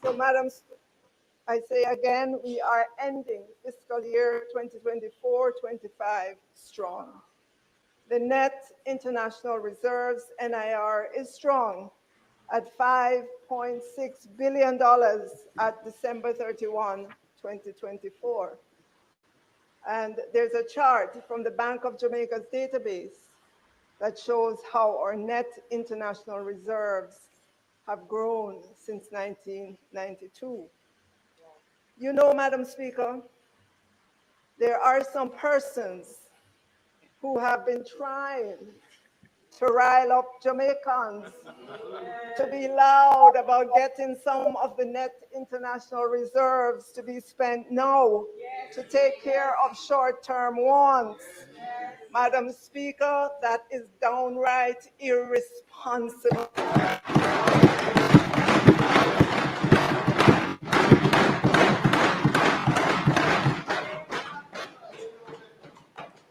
So, Madam, I say again, we are ending fiscal year 2024-25 strong. The net international reserves, NIR, is strong at $5.6 billion at December 31, 2024. And there's a chart from the Bank of Jamaica's database that shows how our net international reserves have grown since 1992. You know, Madam Speaker, there are some persons who have been trying to rile up Jamaicans to be loud about getting some of the net international reserves to be spent now to take care of short-term wants. Madam Speaker, that is downright irresponsible.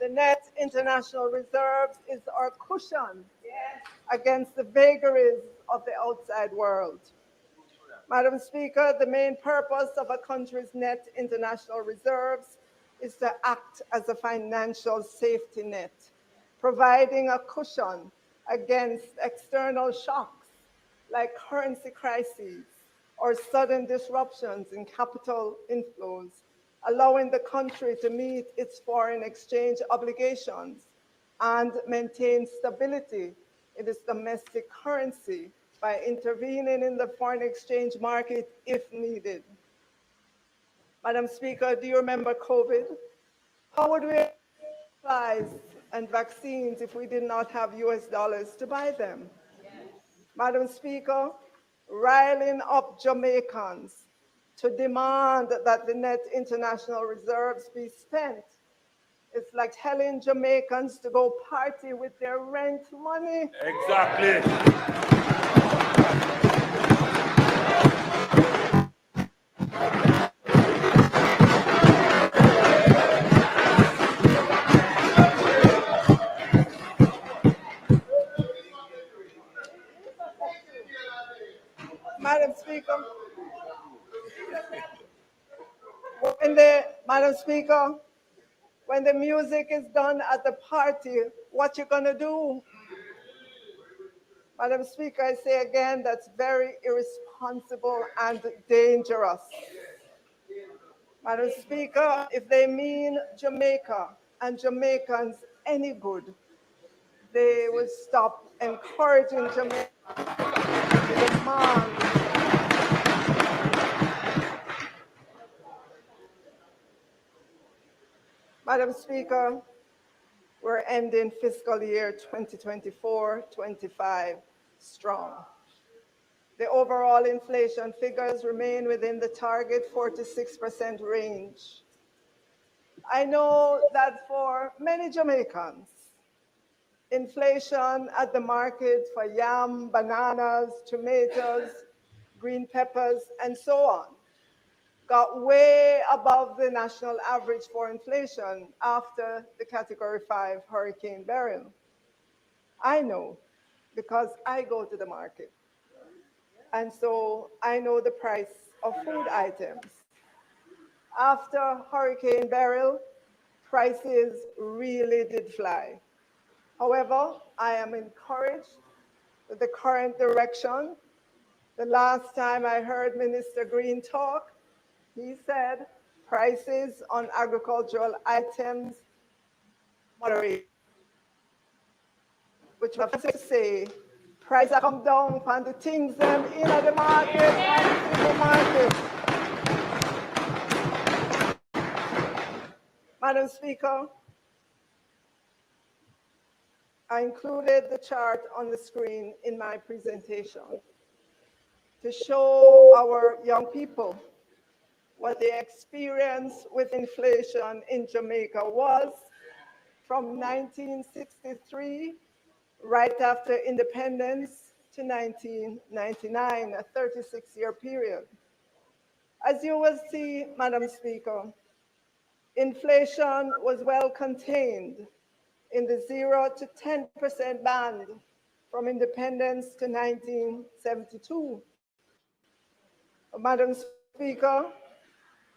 The net international reserves is our cushion against the vagaries of the outside world. Madam Speaker, the main purpose of a country's net international reserves is to act as a financial safety net, providing a cushion against external shocks like currency crises or sudden disruptions in capital inflows, allowing the country to meet its foreign exchange obligations and maintain stability in its domestic currency by intervening in the foreign exchange market if needed. Madam Speaker, do you remember COVID? How would we have supplies and vaccines if we did not have US dollars to buy them? Madam Speaker, riling up Jamaicans to demand that the net international reserves be spent. It's like telling Jamaicans to go party with their rent money. Exactly. Madam Speaker, when the music is done at the party, what you gonna do? Madam Speaker, I say again, that's very irresponsible and dangerous. Madam Speaker, if they mean Jamaica and Jamaicans any good, they will stop encouraging Jamaica to demand. Madam Speaker, we're ending fiscal year 2024-25 strong. The overall inflation figures remain within the target 4 to 6% range. I know that for many Jamaicans, inflation at the market for yam, bananas, tomatoes, green peppers, and so on got way above the national average for inflation after the Category 5 Hurricane Beryl. I know because I go to the market. And so I know the price of food items. After Hurricane Beryl, prices really did fly. However, I am encouraged with the current direction. The last time I heard Minister Green talk, he said prices on agricultural items moderate, which was to say prices come down on the things them in the market and in the market. Madam Speaker, I included the chart on the screen in my presentation to show our young people what the experience with inflation in Jamaica was from 1963, right after independence, to 1999, a 36-year period. As you will see, Madam Speaker, inflation was well contained in the 0 to 10% band from independence to 1972. Madam Speaker,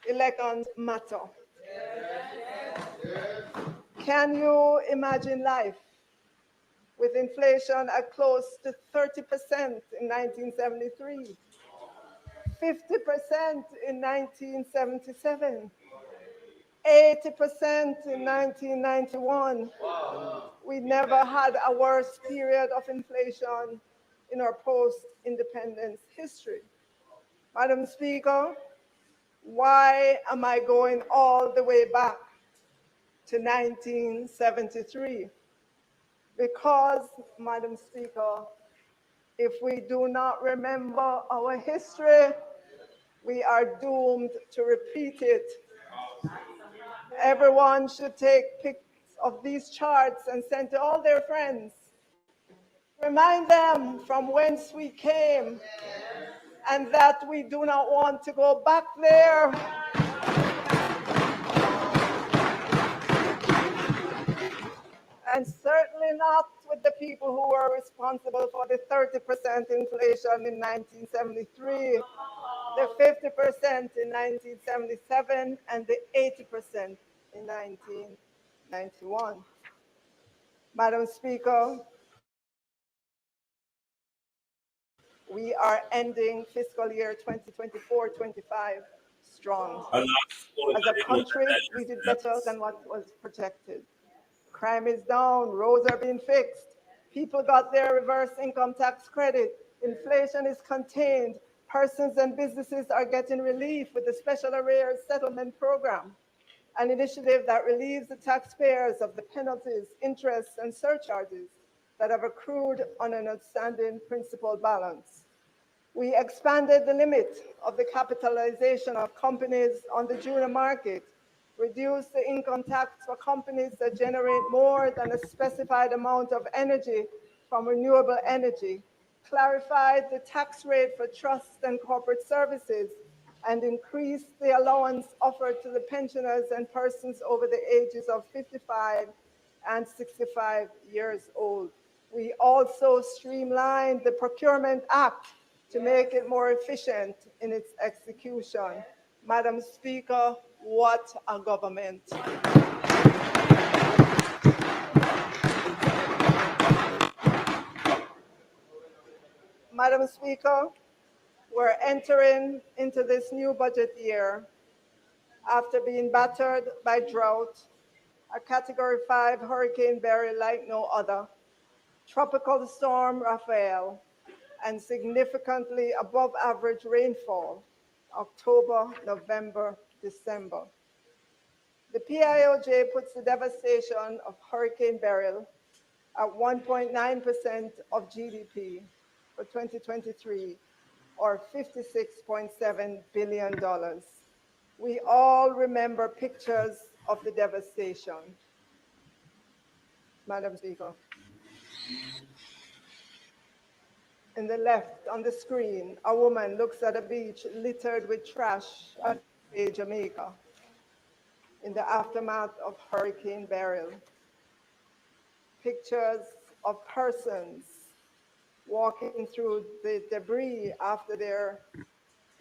elections matter. Can you imagine life with inflation at close to 30% in 1973, 50% in 1977, 80% in 1991? We never had a worse period of inflation in our post-independence history. Madam Speaker, why am I going all the way back to 1973? Because, Madam Speaker, if we do not remember our history, we are doomed to repeat it. Everyone should take pics of these charts and send to all their friends. Remind them from whence we came and that we do not want to go back there. And certainly not with the people who were responsible for the 30% inflation in 1973, the 50% in 1977, and the 80% in 1991. Madam Speaker, we are ending fiscal year 2024-25 strong. As a country, we did better than what was projected. Crime is down, roads are being fixed, people got their reverse income tax credit, inflation is contained, persons and businesses are getting relief with the Special Arrears Settlement Program, an initiative that relieves the taxpayers of the penalties, interest, and surcharges that have accrued on an outstanding principal balance. We expanded the limit of the capitalization of companies on the junior market, reduced the income tax for companies that generate more than a specified amount of energy from renewable energy, clarified the tax rate for trusts and corporate services, and increased the allowance offered to the pensioners and persons over the ages of 55 and 65 years old. We also streamlined the Procurement Act to make it more efficient in its execution. Madam Speaker, What a government. Madam Speaker, we're entering into this new budget year after being battered by drought, a Category 5 Hurricane Beryl like no other, Tropical Storm Rafael, and significantly above average rainfall, October, November, December. The PIOJ puts the devastation of Hurricane Beryl at 1.9% of GDP for 2023, or $56.7 billion. We all remember pictures of the devastation. Madam Speaker. In the left on the screen, a woman looks at a beach littered with trash at Jamaica in the aftermath of Hurricane Beryl. Pictures of persons walking through the debris after their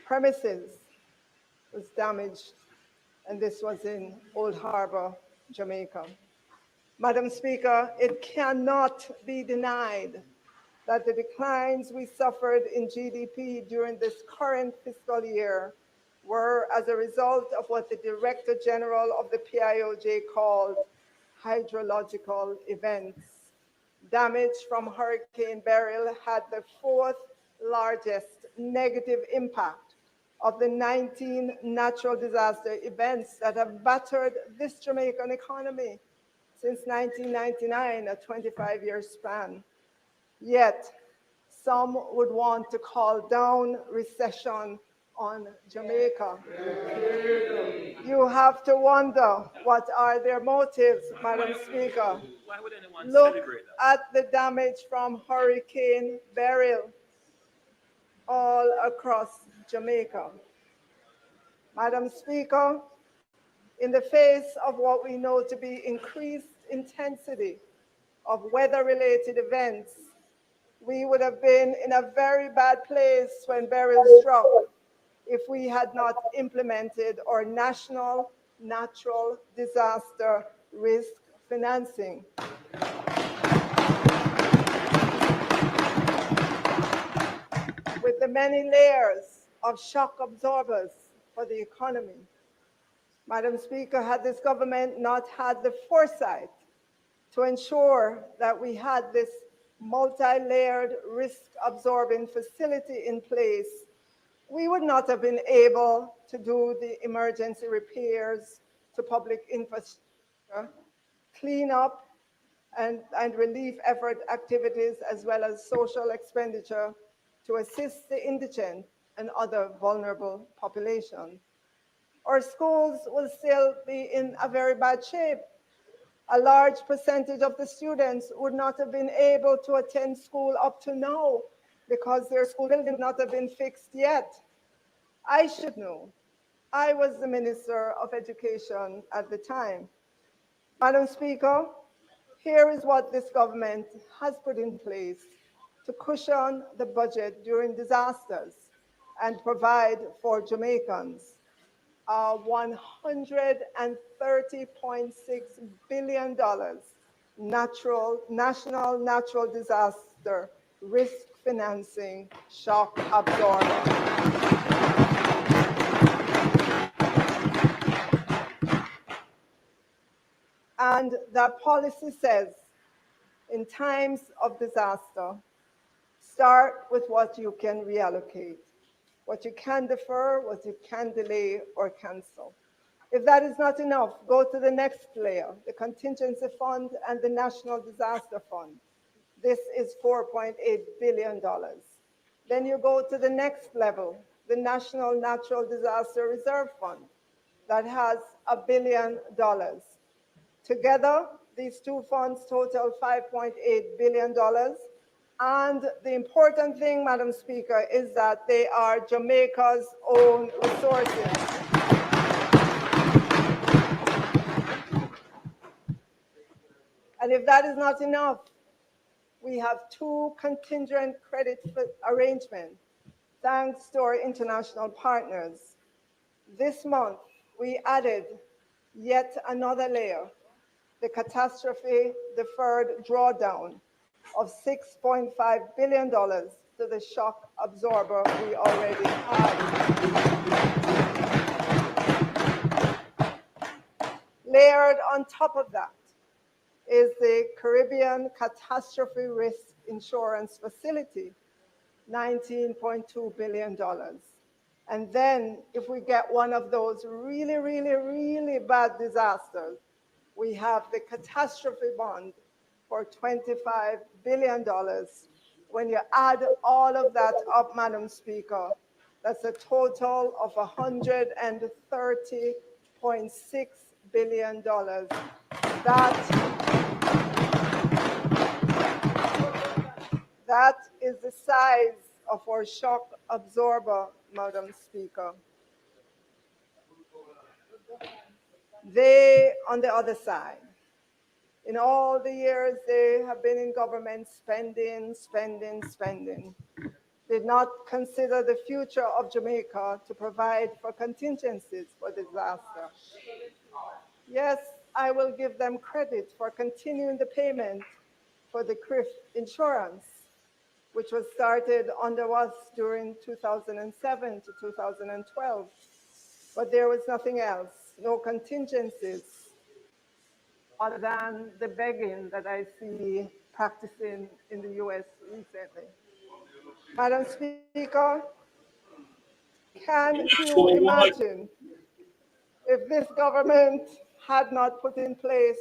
premises was damaged, and this was in Old Harbor, Jamaica. Madam Speaker, it cannot be denied that the declines we suffered in GDP during this current fiscal year were as a result of what the Director General of the PIOJ called hydrological events. Damage from Hurricane Beryl had the fourth largest negative impact of the 19 natural disaster events that have battered this Jamaican economy since 1999, a 25-year span. Yet, some would want to call down recession on Jamaica. You have to wonder, what are their motives, Madam Speaker? Why would anyone Look celebrate that? at the damage from Hurricane Beryl all across Jamaica. Madam Speaker, in the face of what we know to be increased intensity of weather-related events, we would have been in a very bad place when Beryl struck if we had not implemented our national natural disaster risk financing. With the many layers of shock absorbers for the economy. Madam Speaker, had this government not had the foresight to ensure that we had this multi-layered risk-absorbing facility in place, we would not have been able to do the emergency repairs to public infrastructure, clean up and relief effort activities, as well as social expenditure to assist the indigent and other vulnerable populations. Our schools will still be in a very bad shape. A large percentage of the students would not have been able to attend school up to now because their school building would not have been fixed yet. I should know. I was the Minister of Education at the time. Madam Speaker, here is what this government has put in place to cushion the budget during disasters and provide for Jamaicans. $130.6 billion national natural disaster risk financing shock absorber. And that policy says, in times of disaster, start with what you can reallocate, what you can defer, what you can delay or cancel. If that is not enough, go to the next layer, the contingency fund and the National Disaster Fund. This is $4.8 billion. Then you go to the next level, the National Natural Disaster Reserve Fund, that has $1 billion. Together, these two funds total $5.8 billion. And the important thing, Madam Speaker, is that they are Jamaica's own resources. And if that is not enough, we have two contingent credit arrangements, thanks to our international partners. This month, we added yet another layer, the catastrophe deferred drawdown of $6.5 billion to the shock absorber we already had. Layered on top of that is the Caribbean Catastrophe Risk Insurance Facility, $19.2 billion. And then if we get one of those really, really, really bad disasters, we have the catastrophe bond for $25 billion. When you add all of that up, Madam Speaker, that's a total of $130.6 billion. That is the size of our shock absorber, Madam Speaker. They, on the other side, in all the years they have been in government, spending, did not consider the future of Jamaica to provide for contingencies for disaster. Yes, I will give them credit for continuing the payment for the CRIF insurance, which was started under us during 2007 to 2012. But there was nothing else, no contingencies, other than the begging that I see practicing in the US recently. Madam Speaker, can you imagine if this government had not put in place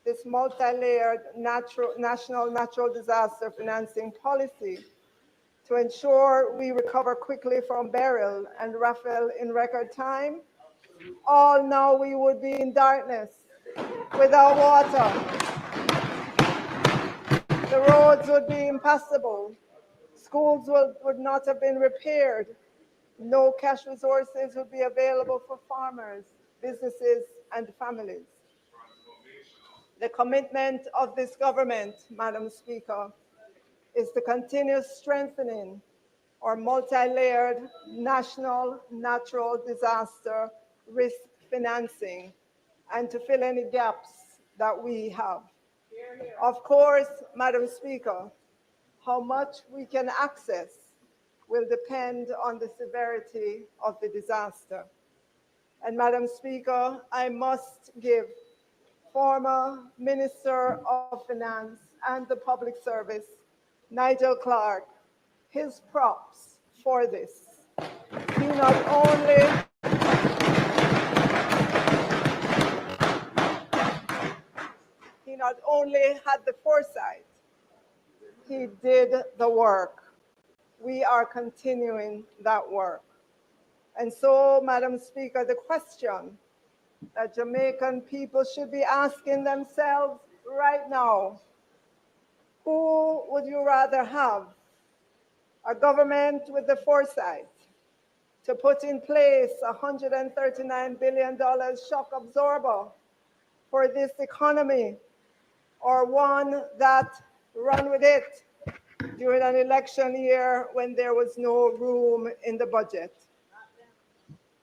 this multi-layered national natural disaster financing policy to ensure we recover quickly from Beryl and Raphael in record time? All now we would be in darkness, without water. The roads would be impassable. Schools would not have been repaired. No cash resources would be available for farmers, businesses, and families. The commitment of this government, Madam Speaker, is to continue strengthening our multi-layered national natural disaster risk financing and to fill any gaps that we have. Of course, Madam Speaker, how much we can access will depend on the severity of the disaster. And Madam Speaker, I must give former Minister of Finance and the Public Service, Nigel Clark, his props for this. He not only had the foresight, he did the work. We are continuing that work. And so, Madam Speaker, the question that Jamaican people should be asking themselves right now, who would you rather have? A government with the foresight to put in place a $139 billion shock absorber for this economy, or one that ran with it during an election year when there was no room in the budget?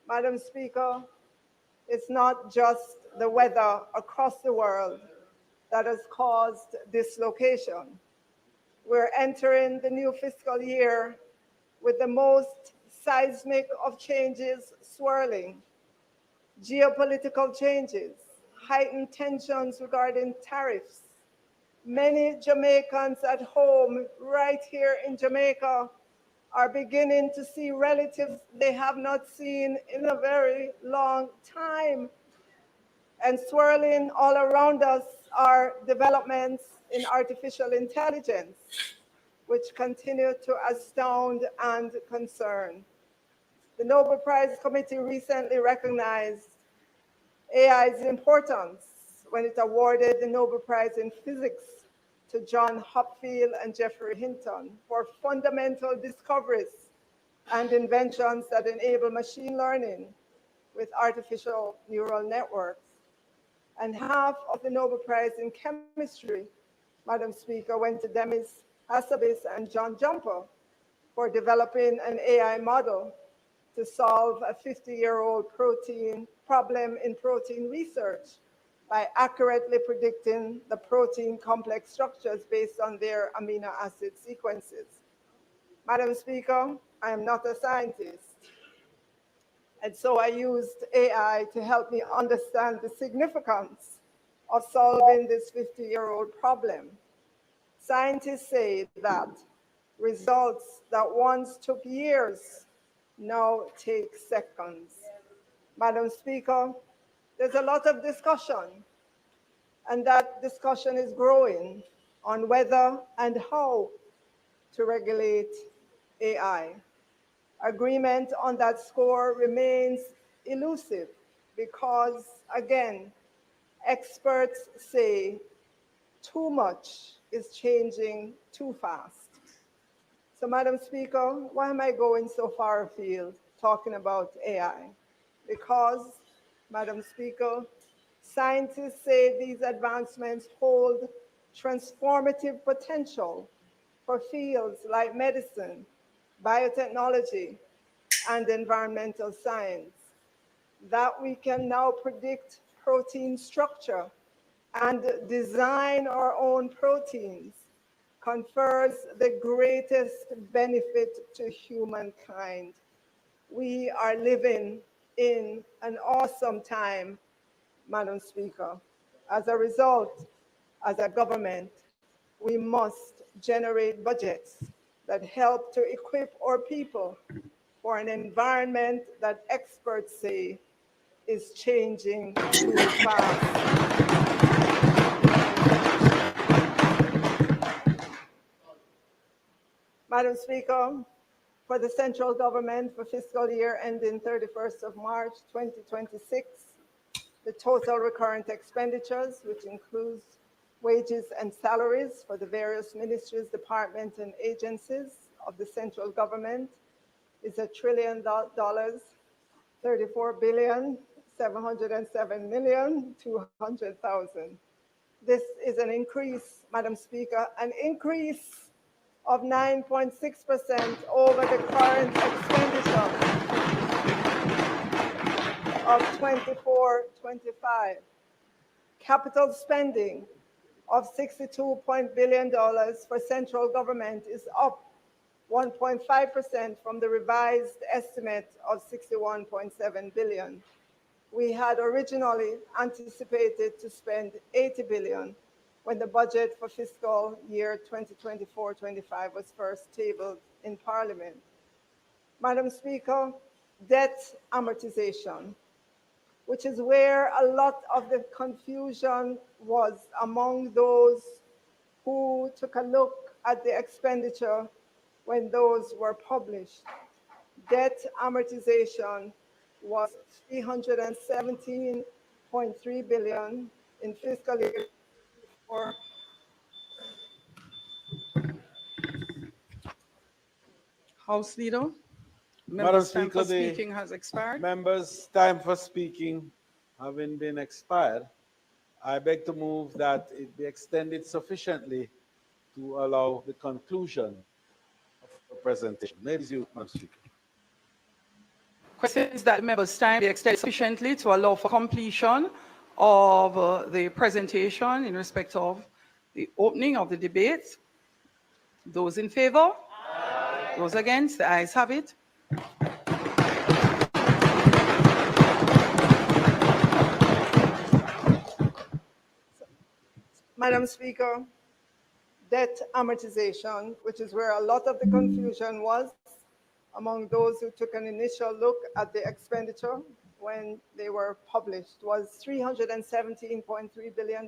Madam Speaker, it's not just the weather across the world that has caused dislocation. We're entering the new fiscal year with the most seismic of changes swirling. Geopolitical changes, heightened tensions regarding tariffs. Many Jamaicans at home, right here in Jamaica, are beginning to see relatives they have not seen in a very long time. And swirling all around us are developments in artificial intelligence, which continue to astound and concern. The Nobel Prize Committee recently recognized AI's importance when it awarded the Nobel Prize in Physics to John Hopfield and Geoffrey Hinton for fundamental discoveries and inventions that enable machine learning with artificial neural networks. And half of the Nobel Prize in Chemistry, Madam Speaker, went to Demis Hassabis and John Jumper for developing an AI model to solve a 50-year-old protein problem in protein research by accurately predicting the protein complex structures based on their amino acid sequences. Madam Speaker, I am not a scientist, and so I used AI to help me understand the significance of solving this 50-year-old problem. Scientists say that results that once took years now take seconds. Madam Speaker, there's a lot of discussion, and that discussion is growing on whether and how to regulate AI. Agreement on that score remains elusive because, again, experts say too much is changing too fast. So, Madam Speaker, why am I going so far afield talking about AI? Because, Madam Speaker, scientists say these advancements hold transformative potential for fields like medicine, biotechnology, and environmental science, that we can now predict protein structure and design our own proteins confers the greatest benefit to humankind. We are living in an awesome time, Madam Speaker. As a result, as a government, we must generate budgets that help to equip our people for an environment that experts say is changing too fast. Madam Speaker, for the central government for fiscal year ending 31st of March 2026, the total recurrent expenditures, which includes wages and salaries for the various ministries, departments, and agencies of the central government, is $1 trillion, 34,707,200,000. This is an increase, Madam Speaker, an increase of 9.6% over the current expenditure of 24-25. Capital spending of $62 billion for central government is up 1.5% from the revised estimate of $61.7 billion. We had originally anticipated to spend $80 billion when the budget for fiscal year 2024-25 was first tabled in Parliament. Madam Speaker, debt amortization, which is where a lot of the confusion was among those who took a look at the expenditure when those were published. Debt amortization was $317.3 billion in fiscal year 2024. House Leader, Madam members' time Speaker, for the speaking has expired. members' time for speaking having been expired, I beg to move that it be extended sufficiently to allow the conclusion of the presentation. Maybe you, Madam Speaker. Question is that members' time be extended sufficiently to allow for completion of the presentation in respect of the opening of the debate. Those in favor? Aye. Those against? The ayes have it. Madam Speaker, debt amortization, which is where a lot of the confusion was among those who took an initial look at the expenditure when they were published, was $317.3 billion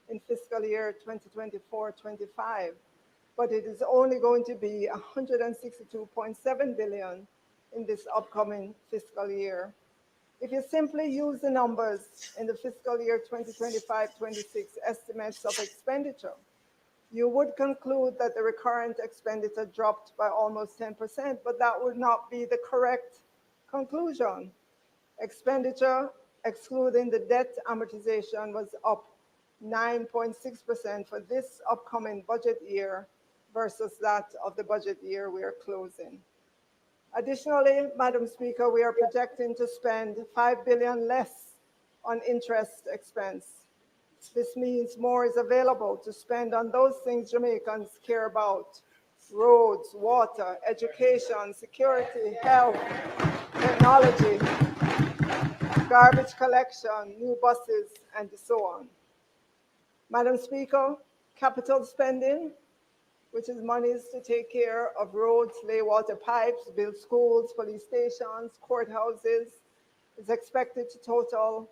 in fiscal year 2024-25, but it is only going to be $162.7 billion in this upcoming fiscal year. If you simply use the numbers in the fiscal year 2025-26 estimates of expenditure, you would conclude that the recurrent expenditure dropped by almost 10%, but that would not be the correct conclusion. Expenditure, excluding the debt amortization, was up 9.6% for this upcoming budget year versus that of the budget year we are closing. Additionally, Madam Speaker, we are projecting to spend $5 billion less on interest expense. This means more is available to spend on those things Jamaicans care about: roads, water, education, security, health, technology, garbage collection, new buses, and so on. Madam Speaker, capital spending, which is monies to take care of roads, lay water pipes, build schools, police stations, courthouses, is expected to total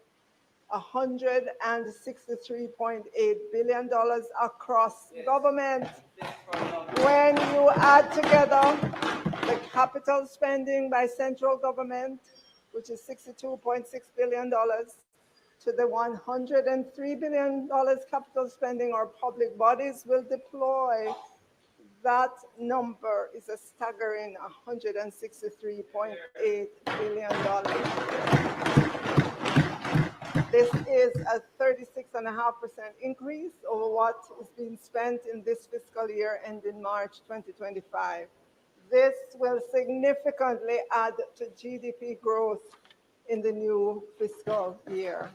$163.8 billion across government. When you add together the capital spending by central government, which is $62.6 billion, to the $103 billion capital spending our public bodies will deploy, that number is a staggering $163.8 billion. This is a 36.5% increase over what is being spent in this fiscal year ending March 2025. This will significantly add to GDP growth in the new fiscal year.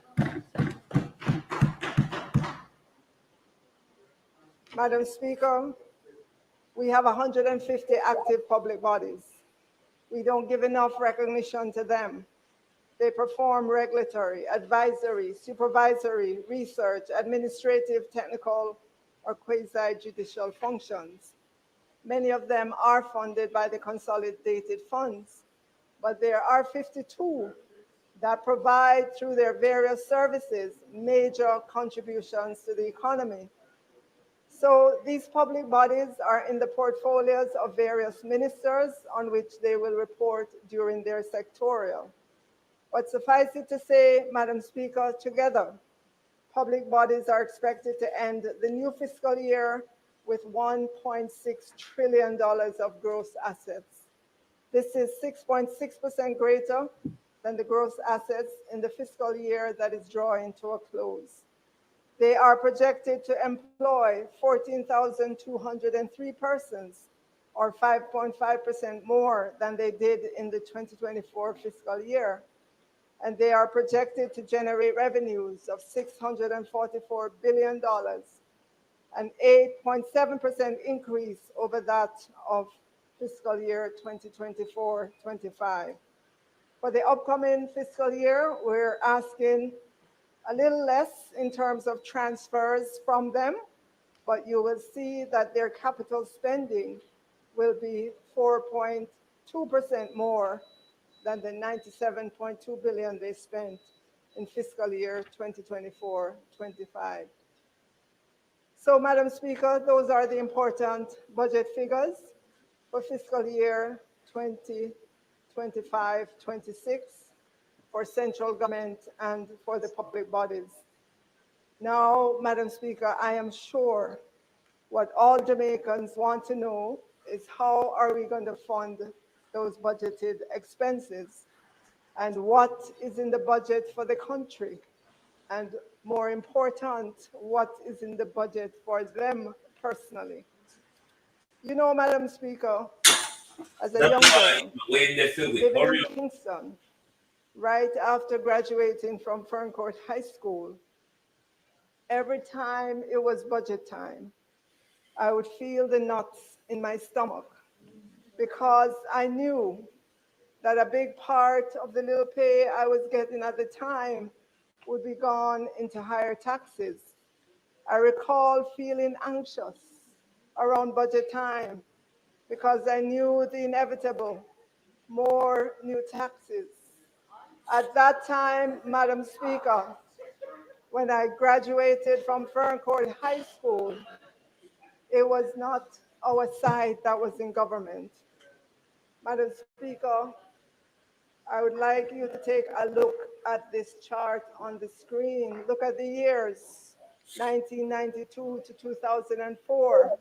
Madam Speaker, we have 150 active public bodies. We don't give enough recognition to them. They perform regulatory, advisory, supervisory, research, administrative, technical, or quasi-judicial functions. Many of them are funded by the consolidated funds, but there are 52 that provide, through their various services, major contributions to the economy. So these public bodies are in the portfolios of various ministers on which they will report during their sectorial. But suffice it to say, Madam Speaker, together, public bodies are expected to end the new fiscal year with $1.6 trillion of gross assets. This is 6.6% greater than the gross assets in the fiscal year that is drawing to a close. They are projected to employ 14,203 persons, or 5.5% more than they did in the 2024 fiscal year. And they are projected to generate revenues of $644 billion, an 8.7% increase over that of fiscal year 2024-25. For the upcoming fiscal year, we're asking a little less in terms of transfers from them, but you will see that their capital spending will be 4.2% more than the $97.2 billion they spent in fiscal year 2024-25. So, Madam Speaker, those are the important budget figures for fiscal year 2025-26 for central government and for the public bodies. Now, Madam Speaker, I am sure what all Jamaicans want to know is how are we going to fund those budgeted expenses, and what is in the budget for the country, and more important, what is in the budget for them personally. You know, Madam Speaker, as a young girl living in Kingston, right after graduating from Ferncourt High School, every time it was budget time, I would feel the knots in my stomach because I knew that a big part of the little pay I was getting at the time would be gone into higher taxes. I recall feeling anxious around budget time because I knew the inevitable, more new taxes. At that time, Madam Speaker, when I graduated from Ferncourt High School, it was not our side that was in government. Madam Speaker, I would like you to take a look at this chart on the screen. Look at the years, 1992 to 2004.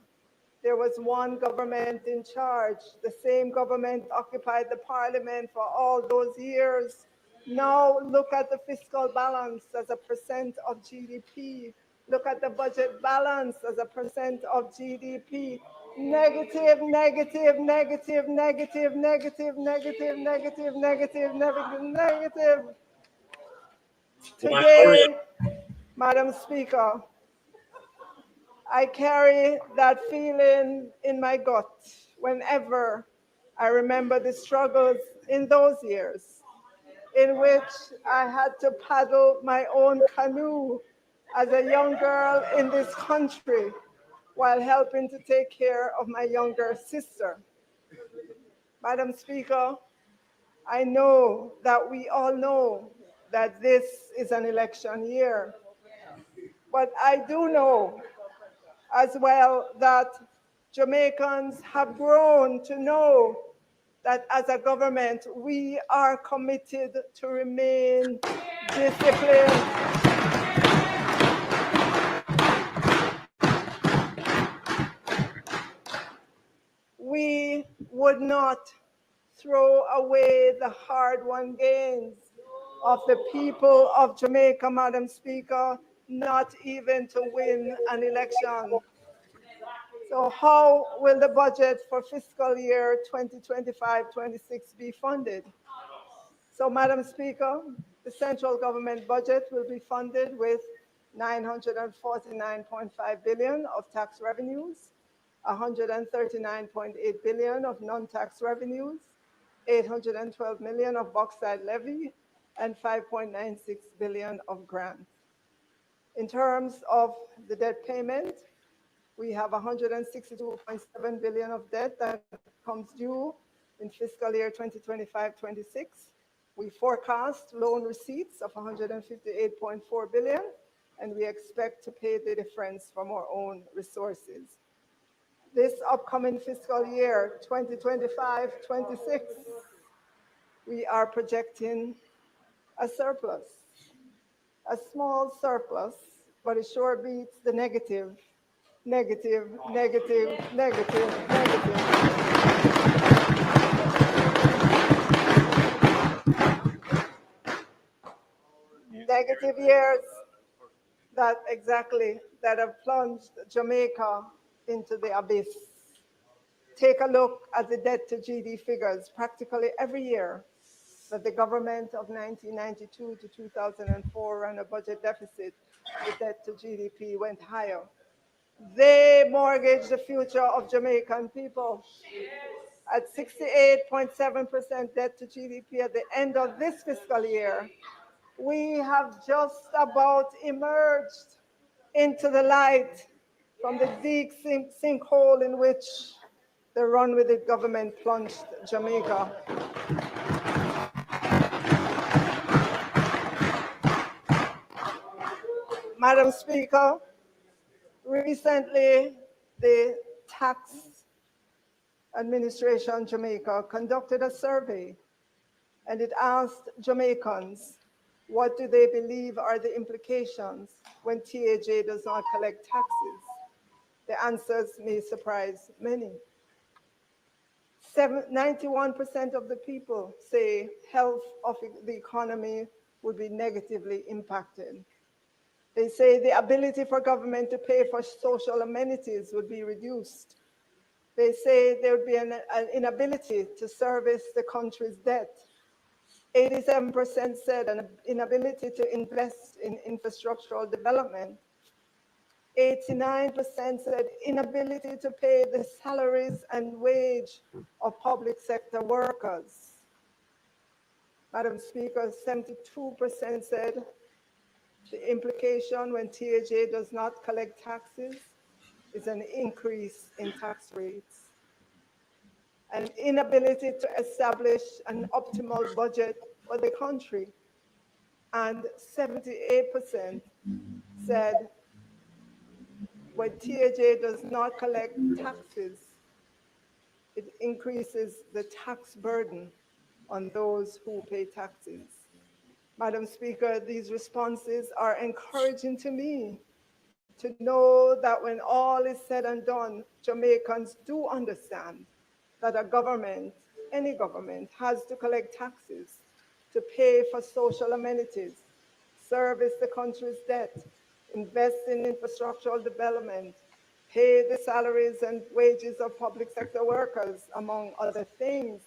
There was one government in charge. The same government occupied the parliament for all those years. Now look at the fiscal balance as a percent of GDP. Look at the budget balance as a percent of GDP. Negative, negative, negative, negative, negative, negative, negative, negative, negative, negative. Today, Madam Speaker, I carry that feeling in my gut whenever I remember the struggles in those years in which I had to paddle my own canoe as a young girl in this country while helping to take care of my younger sister. Madam Speaker, I know that we all know that this is an election year, but I do know as well that Jamaicans have grown to know that as a government, we are committed to remain disciplined. We would not throw away the hard-won gains of the people of Jamaica, Madam Speaker, not even to win an election. So how will the budget for fiscal year 2025-26 be funded? So, Madam Speaker, the central government budget will be funded with 949.5 billion of tax revenues, 139.8 billion of non-tax revenues, 812 million of bauxite levy, and 5.96 billion of grants. In terms of the debt payment, we have 162.7 billion of debt that comes due in fiscal year 2025-26. We forecast loan receipts of 158.4 billion, and we expect to pay the difference from our own resources. This upcoming fiscal year 2025-26, we are projecting a surplus, a small surplus, but it sure beats the negative, negative, negative, negative, negative. Negative years that have plunged Jamaica into the abyss. Take a look at the debt to GDP figures. Practically every year that the government of 1992 to 2004 ran a budget deficit, the debt to GDP went higher. They mortgaged the future of Jamaican people. At 68.7% debt to GDP at the end of this fiscal year, we have just about emerged into the light from the deep sinkhole in which the Run With It government plunged Jamaica. Madam Speaker, recently the Tax Administration Jamaica conducted a survey, and it asked Jamaicans, what do they believe are the implications when TAJ does not collect taxes? The answers may surprise many. 91% of the people say health of the economy would be negatively impacted. They say the ability for government to pay for social amenities would be reduced. They say there would be an inability to service the country's debt. 87% said an inability to invest in infrastructural development. 89% said inability to pay the salaries and wage of public sector workers. Madam Speaker, 72% said the implication when TAJ does not collect taxes is an increase in tax rates. An inability to establish an optimal budget for the country. And 78% said when TAJ does not collect taxes, it increases the tax burden on those who pay taxes. Madam Speaker, these responses are encouraging to me to know that when all is said and done, Jamaicans do understand that a government, any government, has to collect taxes to pay for social amenities, service the country's debt, invest in infrastructural development, pay the salaries and wages of public sector workers, among other things.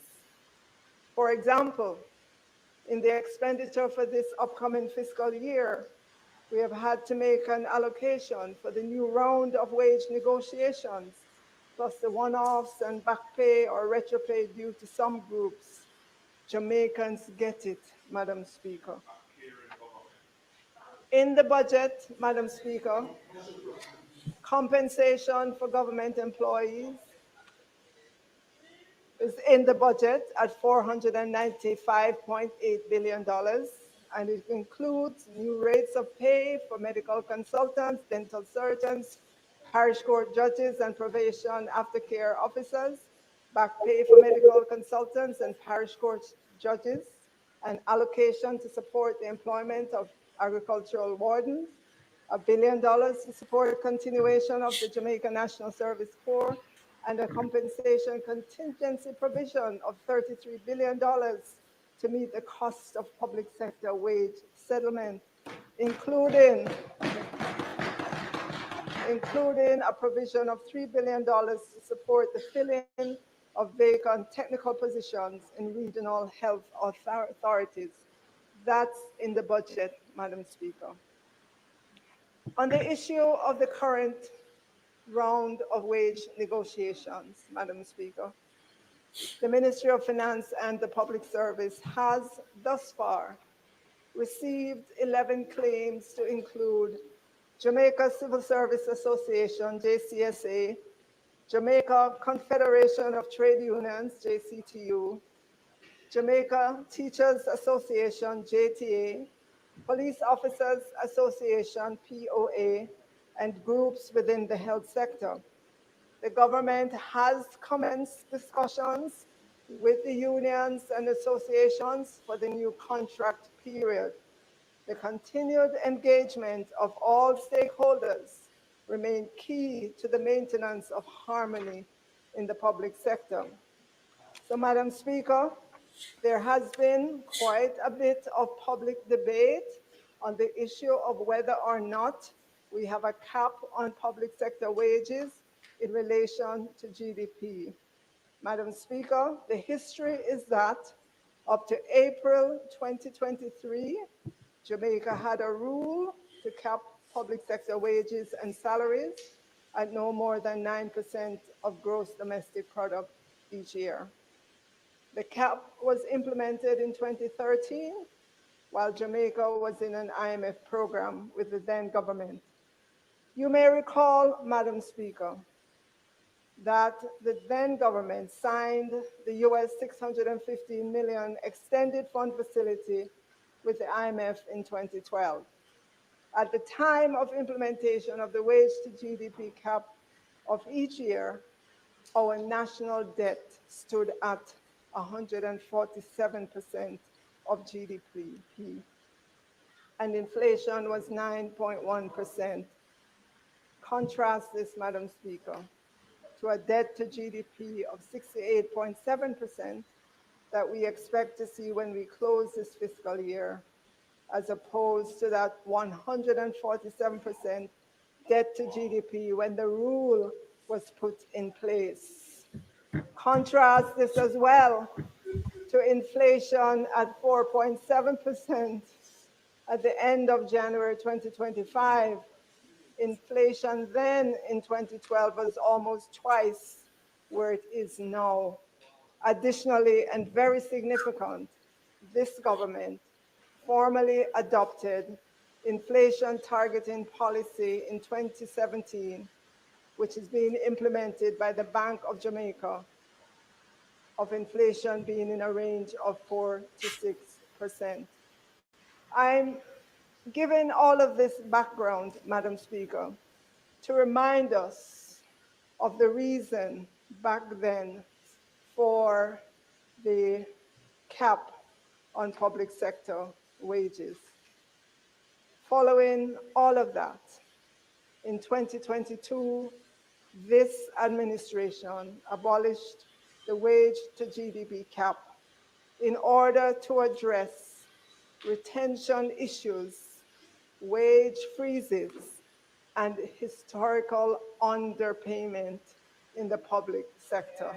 For example, in the expenditure for this upcoming fiscal year, we have had to make an allocation for the new round of wage negotiations, plus the one-offs and back pay or retro pay due to some groups. Jamaicans get it, Madam Speaker. In the budget, Madam Speaker, compensation for government employees is in the budget at $495.8 billion, and it includes new rates of pay for medical consultants, dental surgeons, parish court judges, and probation aftercare officers, back pay for medical consultants and parish court judges, an allocation to support the employment of agricultural wardens, $1 billion to support continuation of the Jamaica National Service Corps, and a compensation contingency provision of $33 billion to meet the cost of public sector wage settlement, including a provision of $3 billion to support the filling of vacant technical positions in regional health authorities. That's in the budget, Madam Speaker. On the issue of the current round of wage negotiations, Madam Speaker, the Ministry of Finance and the Public Service has thus far received 11 claims to include Jamaica Civil Service Association, JCSA, Jamaica Confederation of Trade Unions, JCTU, Jamaica Teachers Association, JTA, Police Officers Association, POA, and groups within the health sector. The government has commenced discussions with the unions and associations for the new contract period. The continued engagement of all stakeholders remain key to the maintenance of harmony in the public sector. So, Madam Speaker, there has been quite a bit of public debate on the issue of whether or not we have a cap on public sector wages in relation to GDP. Madam Speaker, the history is that up to April 2023, Jamaica had a rule to cap public sector wages and salaries at no more than 9% of gross domestic product each year. The cap was implemented in 2013 while Jamaica was in an IMF program with the then government. You may recall, Madam Speaker, that the then government signed the US $615 million extended fund facility with the IMF in 2012. At the time of implementation of the wage to GDP cap of each year, our national debt stood at 147% of GDP, and inflation was 9.1%. Contrast this, Madam Speaker, to a debt to GDP of 68.7% that we expect to see when we close this fiscal year, as opposed to that 147% debt to GDP when the rule was put in place. Contrast this as well to inflation at 4.7% at the end of January 2025. Inflation then in 2012 was almost twice where it is now. Additionally, and very significant, this government formally adopted inflation targeting policy in 2017, which is being implemented by the Bank of Jamaica, of inflation being in a range of 4 to 6%. I'm giving all of this background, Madam Speaker, to remind us of the reason back then for the cap on public sector wages. Following all of that, in 2022, this administration abolished the wage to GDP cap in order to address retention issues, wage freezes, and historical underpayment in the public sector.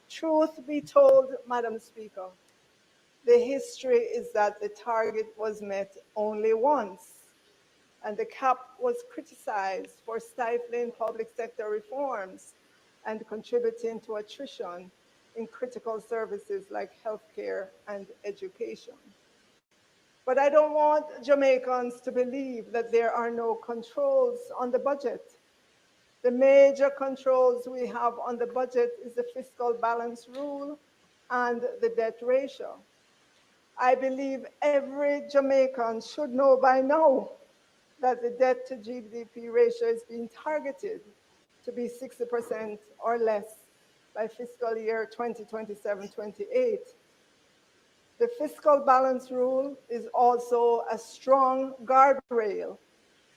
Truth be told, Madam Speaker, the history is that the target was met only once, and the cap was criticized for stifling public sector reforms and contributing to attrition in critical services like healthcare and education. But I don't want Jamaicans to believe that there are no controls on the budget. The major controls we have on the budget is the fiscal balance rule and the debt ratio. I believe every Jamaican should know by now that the debt to GDP ratio is being targeted to be 60% or less by fiscal year 2027-28. The fiscal balance rule is also a strong guardrail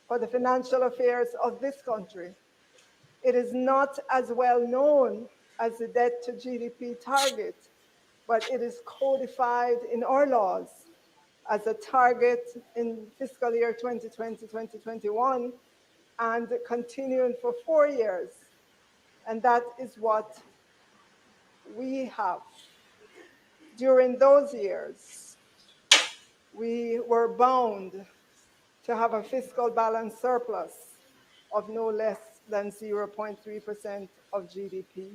for the financial affairs of this country. It is not as well known as the debt to GDP target, but it is codified in our laws as a target in fiscal year 2020-2021 and continuing for 4 years. And that is what we have. During those years, we were bound to have a fiscal balance surplus of no less than 0.3% of GDP.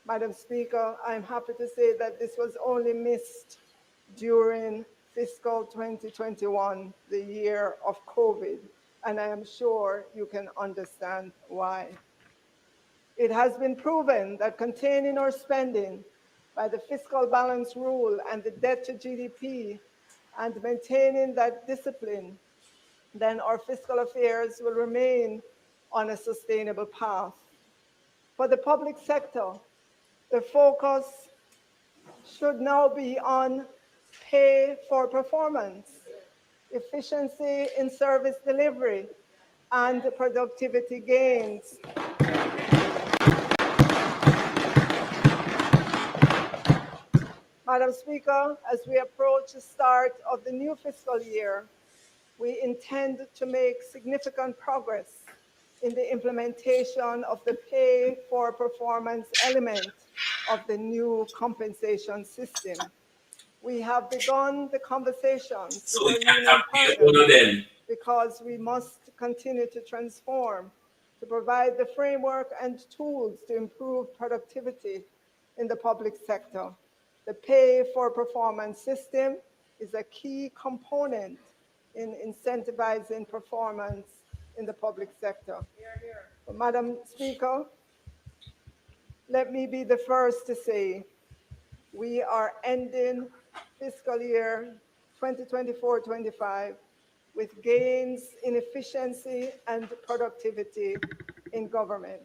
Madam Speaker, I'm happy to say that this was only missed during fiscal 2021, the year of COVID, and I am sure you can understand why. It has been proven that containing our spending by the fiscal balance rule and the debt to GDP and maintaining that discipline, then our fiscal affairs will remain on a sustainable path. For the public sector, the focus should now be on pay for performance, efficiency in service delivery, and productivity gains. Madam Speaker, as we approach the start of the new fiscal year, we intend to make significant progress in the implementation of the pay for performance element of the new compensation system. We have begun the conversations So with we our can't union have one of partners them. because we must continue to transform, to provide the framework and tools to improve productivity in the public sector. The pay for performance system is a key component in incentivizing performance in the public sector. Madam Speaker, let me be the first to say we are ending fiscal year 2024-25 with gains in efficiency and productivity in government.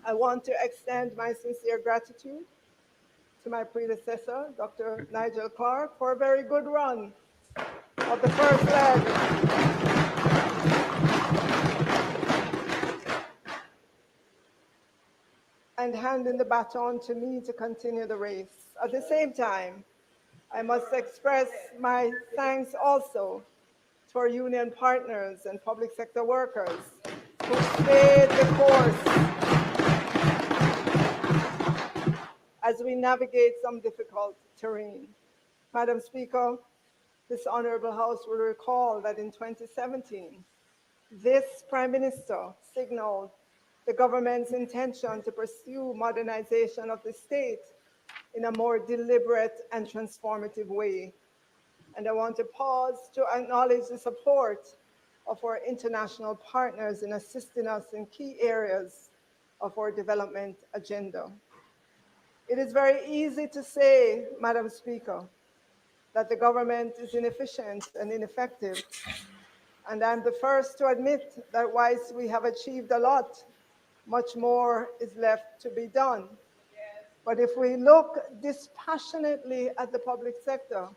I want to extend my sincere gratitude to my predecessor, Dr. Nigel Clark, for a very good run of the first leg. And handing the baton to me to continue the race. At the same time, I must express my thanks also to our union partners and public sector workers who stayed the course as we navigate some difficult terrain. Madam Speaker, this Honorable House will recall that in 2017, this Prime Minister signaled the government's intention to pursue modernization of the state in a more deliberate and transformative way. And I want to pause to acknowledge the support of our international partners in assisting us in key areas of our development agenda. It is very easy to say, Madam Speaker, that the government is inefficient and ineffective. And I'm the first to admit that whilst we have achieved a lot, much more is left to be done. But if we look dispassionately at the public sector,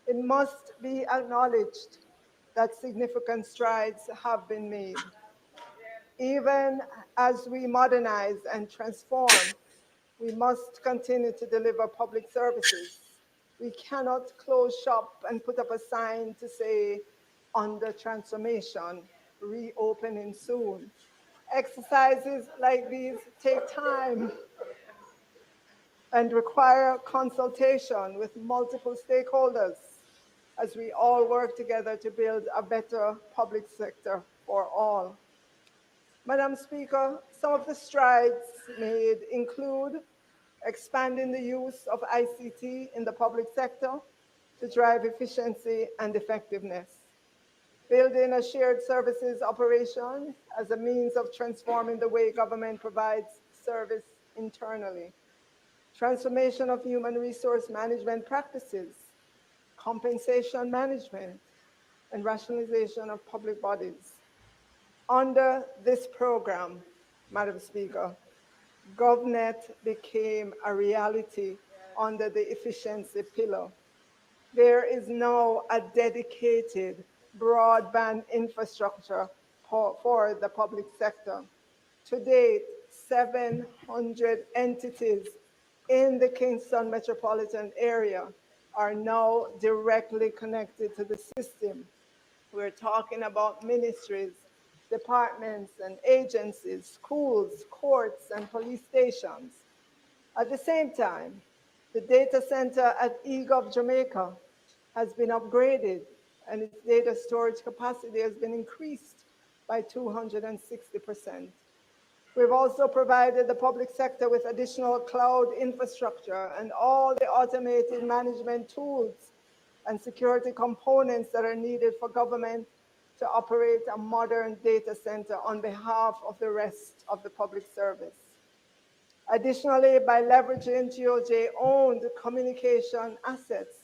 it must be acknowledged that significant strides have been made. Even as we modernize and transform, we must continue to deliver public services. We cannot close shop and put up a sign to say, under transformation, reopening soon. Exercises like these take time and require consultation with multiple stakeholders as we all work together to build a better public sector for all. Madam Speaker, some of the strides made include expanding the use of ICT in the public sector to drive efficiency and effectiveness, building a shared services operation as a means of transforming the way government provides service internally, transformation of human resource management practices, compensation management, and rationalization of public bodies. Under this program, Madam Speaker, GovNet became a reality under the efficiency pillar. There is now a dedicated broadband infrastructure for the public sector. To date, 700 entities in the Kingston metropolitan area are now directly connected to the system. We're talking about ministries, departments and agencies, schools, courts, and police stations. At the same time, the data center at eGov Jamaica has been upgraded and its data storage capacity has been increased by 260%. We've also provided the public sector with additional cloud infrastructure and all the automated management tools and security components that are needed for government to operate a modern data center on behalf of the rest of the public service. Additionally, by leveraging GOJ-owned communication assets,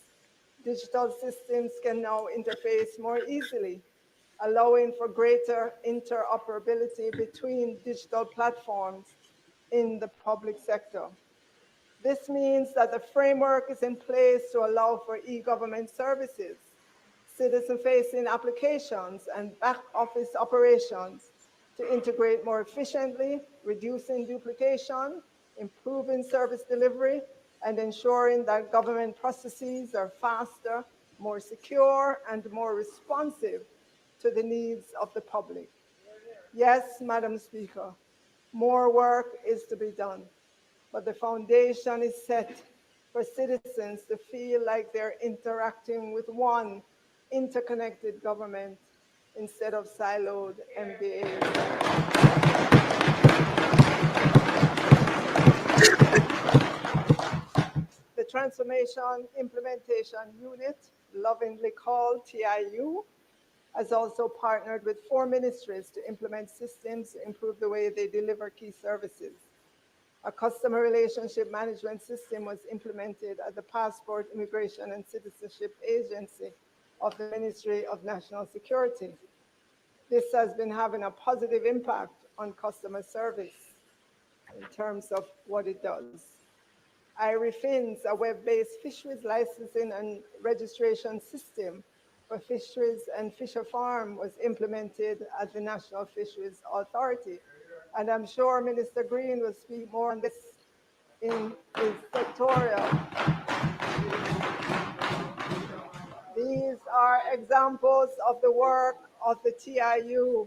digital systems can now interface more easily, allowing for greater interoperability between digital platforms in the public sector. This means that the framework is in place to allow for e-government services, citizen-facing applications, and back-office operations to integrate more efficiently, reducing duplication, improving service delivery, and ensuring that government processes are faster, more secure, and more responsive to the needs of the public. Yes, Madam Speaker, more work is to be done, but the foundation is set for citizens to feel like they're interacting with one interconnected government instead of siloed MDAs. The Transformation Implementation Unit, lovingly called TIU, has also partnered with 4 ministries to implement systems to improve the way they deliver key services. A customer relationship management system was implemented at the Passport, Immigration and Citizenship Agency of the Ministry of National Security. This has been having a positive impact on customer service in terms of what it does. IRIFINS, a web-based fisheries licensing and registration system for fisheries and fisher farm, was implemented at the National Fisheries Authority. And I'm sure Minister Green will speak more on this in his sectorial. These are examples of the work of the TIU,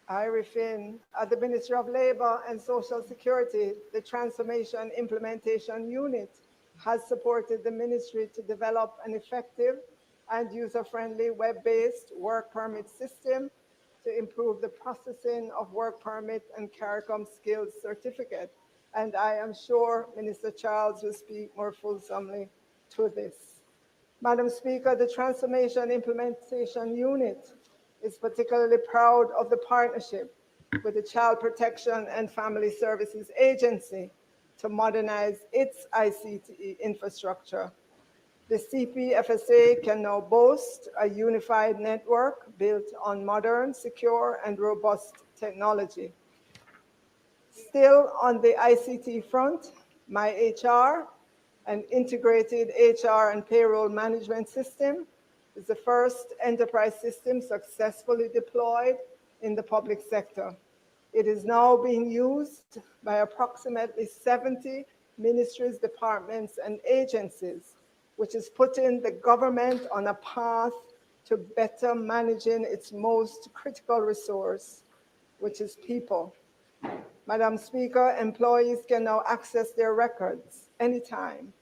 IRIFIN, at the Ministry of Labor and Social Security. The Transformation Implementation Unit has supported the ministry to develop an effective and user-friendly web-based work permit system to improve the processing of work permit and CARICOM skills certificate. And I am sure Minister Charles will speak more fulsomely to this. Madam Speaker, the Transformation Implementation Unit is particularly proud of the partnership with the Child Protection and Family Services Agency to modernize its ICT infrastructure. The CPFSA can now boast a unified network built on modern, secure, and robust technology. Still on the ICT front, MyHR, an integrated HR and payroll management system, is the first enterprise system successfully deployed in the public sector. It is now being used by approximately 70 ministries, departments, and agencies, which is putting the government on a path to better managing its most critical resource, which is people. Madam Speaker, employees can now access their records anytime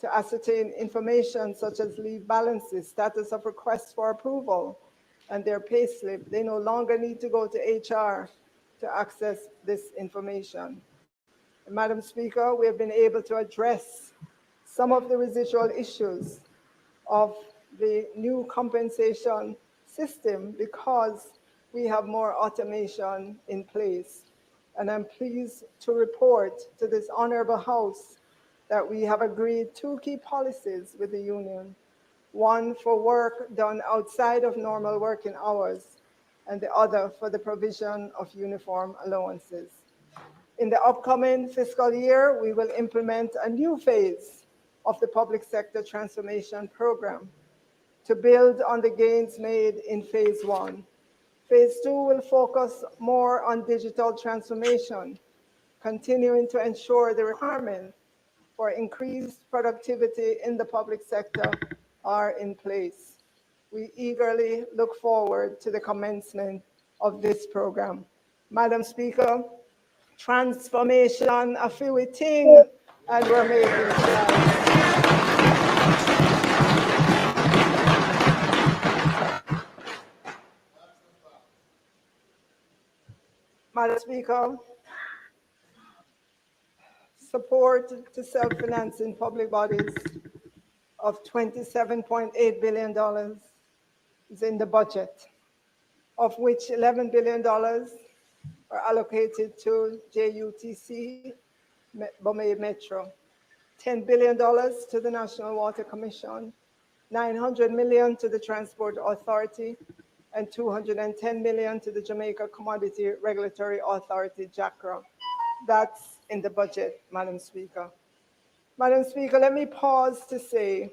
to ascertain information such as leave balances, status of requests for approval, and their payslip. They no longer need to go to HR to access this information. And Madam Speaker, we have been able to address some of the residual issues of the new compensation system because we have more automation in place. And I'm pleased to report to this honorable House that we have agreed 2 key policies with the union. One for work done outside of normal working hours, and the other for the provision of uniform allowances. In the upcoming fiscal year, we will implement a new phase of the public sector transformation program to build on the gains made in phase 1. Phase 2 will focus more on digital transformation, continuing to ensure the requirements for increased productivity in the public sector are in place. We eagerly look forward to the commencement of this program. Madam Speaker, transformation a few thing, and we're making strides. Madam Speaker, support to self-financing public bodies of $27.8 billion is in the budget, of which $11 billion are allocated to JUTC, Bombay Metro, $10 billion to the National Water Commission, $900 million to the Transport Authority, and $210 million to the Jamaica Commodity Regulatory Authority, JACRA. That's in the budget, Madam Speaker. Madam Speaker, let me pause to say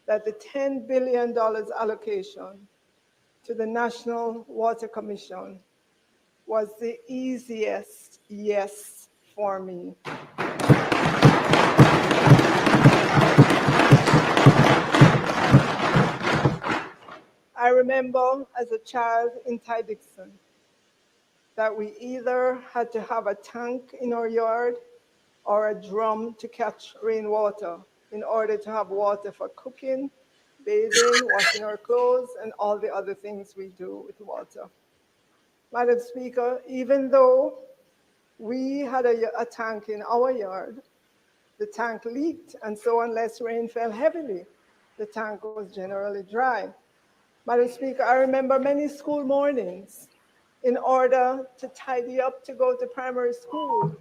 that the $10 billion allocation to the National Water Commission was the easiest yes for me. I remember as a child in Ty-Dixon that we either had to have a tank in our yard or a drum to catch rainwater in order to have water for cooking, bathing, washing our clothes, and all the other things we do with water. Madam Speaker, even though we had a tank in our yard, the tank leaked, and so unless rain fell heavily, the tank was generally dry. Madam Speaker, I remember many school mornings in order to tidy up to go to primary school,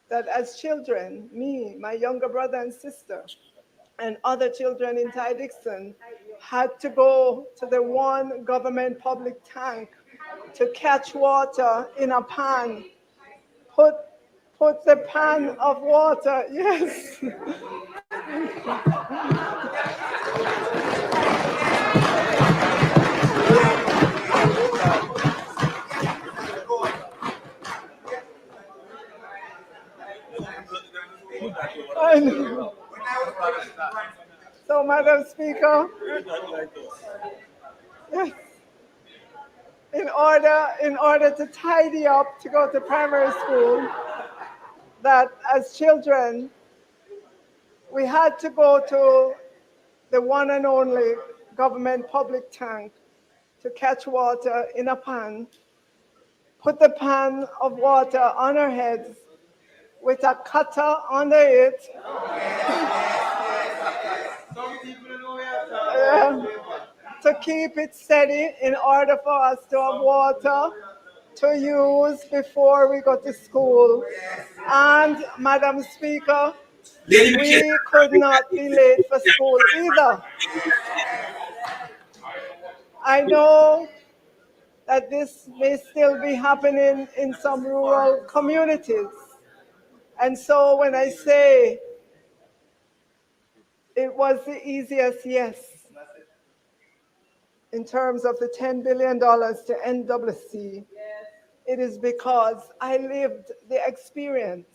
that as children, me, my younger brother and sister, and other children in Ty-Dixon had to go to the one government public tank to catch water in a pan, put the pan of water, yes. So, Madam Speaker, yes, in order to tidy up to go to primary school, that as children, we had to go to the one and only government public tank to catch water in a pan, put the pan of water on our heads with a cutter under it, to keep it steady in order for us to have water to use before we go to school. And, Madam Speaker, we could not be late for school either. I know that this may still be happening in some rural communities. And so when I say it was the easiest yes, in terms of the $10 billion to NWC, it is because I lived the experience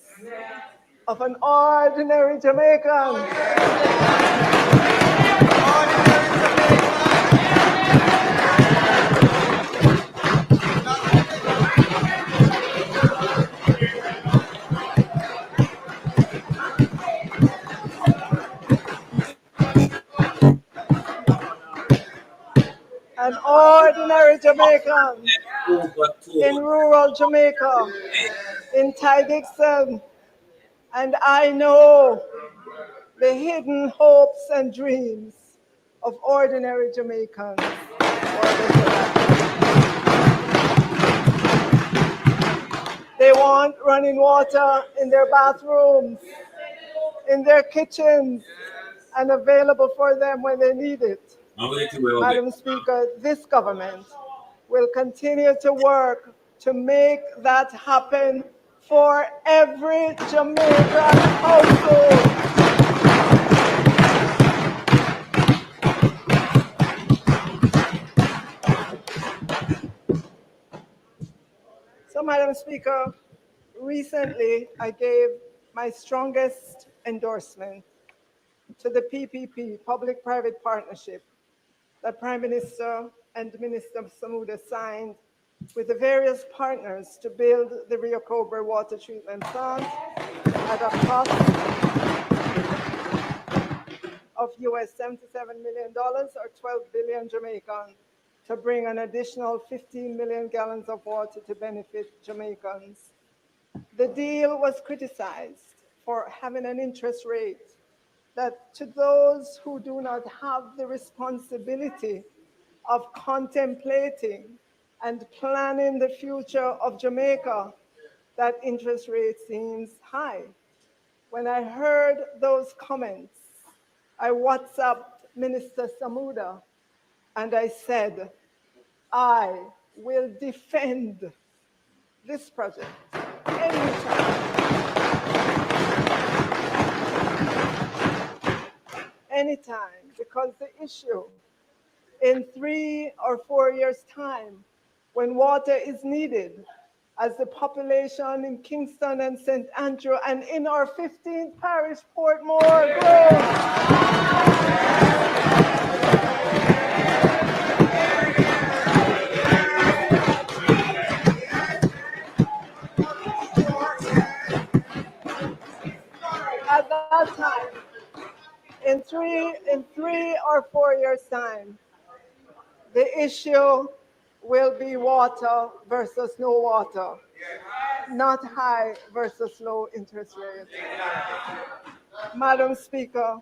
of an ordinary Jamaican. An ordinary Jamaican in rural Jamaica, in Ty Dixon, and I know the hidden hopes and dreams of ordinary Jamaicans. They want running water in their bathrooms, in their kitchens, and available for them when they need it. Madam Speaker, this government will continue to work to make that happen for every Jamaican household. So, Madam Speaker, recently I gave my strongest endorsement to the PPP, Public-Private Partnership, that Prime Minister and Minister Samuda signed with the various partners to build the Rio Cobra water treatment plant at a cost of US $77 million or 12 billion Jamaican to bring an additional 15 million gallons of water to benefit Jamaicans. The deal was criticized for having an interest rate that to those who do not have the responsibility of contemplating and planning the future of Jamaica, that interest rate seems high. When I heard those comments, I WhatsApped Minister Samuda and I said, I will defend this project anytime, because the issue in 3 or 4 years' time, when water is needed, as the population in Kingston and St. Andrew and in our 15th parish, Portmore, grows. At that time, in three or 4 years' time, the issue will be water versus no water, not high versus low interest rates. Madam Speaker,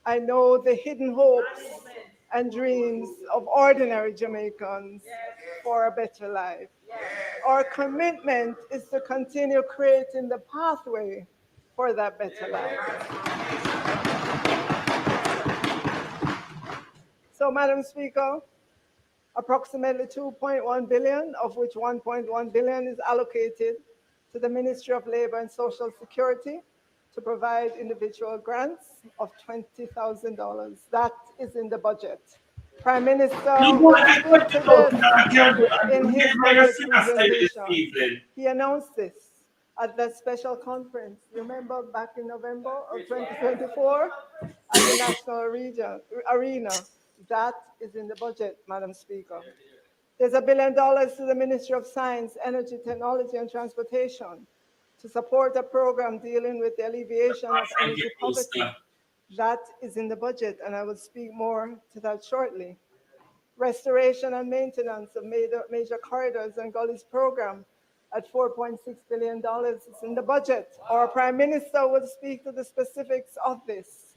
I know the hidden hopes and dreams of ordinary Jamaicans for a better life. Our commitment is to continue creating the pathway for that better life. So, Madam Speaker, approximately 2.1 billion, of which 1.1 billion is allocated to the Ministry of Labor and Social Security to provide individual grants of $20,000. That is in the budget. Prime Minister will speak to this in his budget presentation. He announced this at that special conference, remember back in November of 2024 at the National Arena. That is in the budget, Madam Speaker. There's $1 billion to the Ministry of Science, Energy, Technology, and Transportation to support a program dealing with the alleviation of energy poverty. That is in the budget, and I will speak more to that shortly. Restoration and maintenance of major corridors and gullies program at $4.6 billion is in the budget. Our Prime Minister will speak to the specifics of this.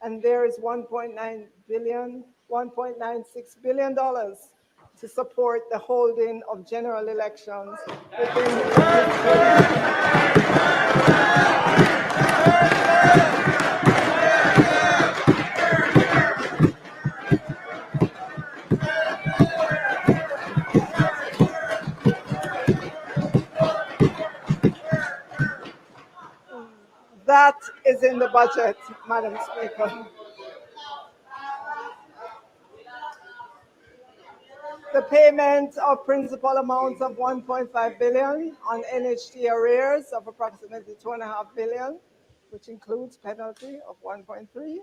And there is $1.96 billion to support the holding of general elections within That is in the budget, Madam Speaker. The payment of principal amounts of 1.5 billion on NHT arrears of approximately 2.5 billion, which includes penalty of 1.3.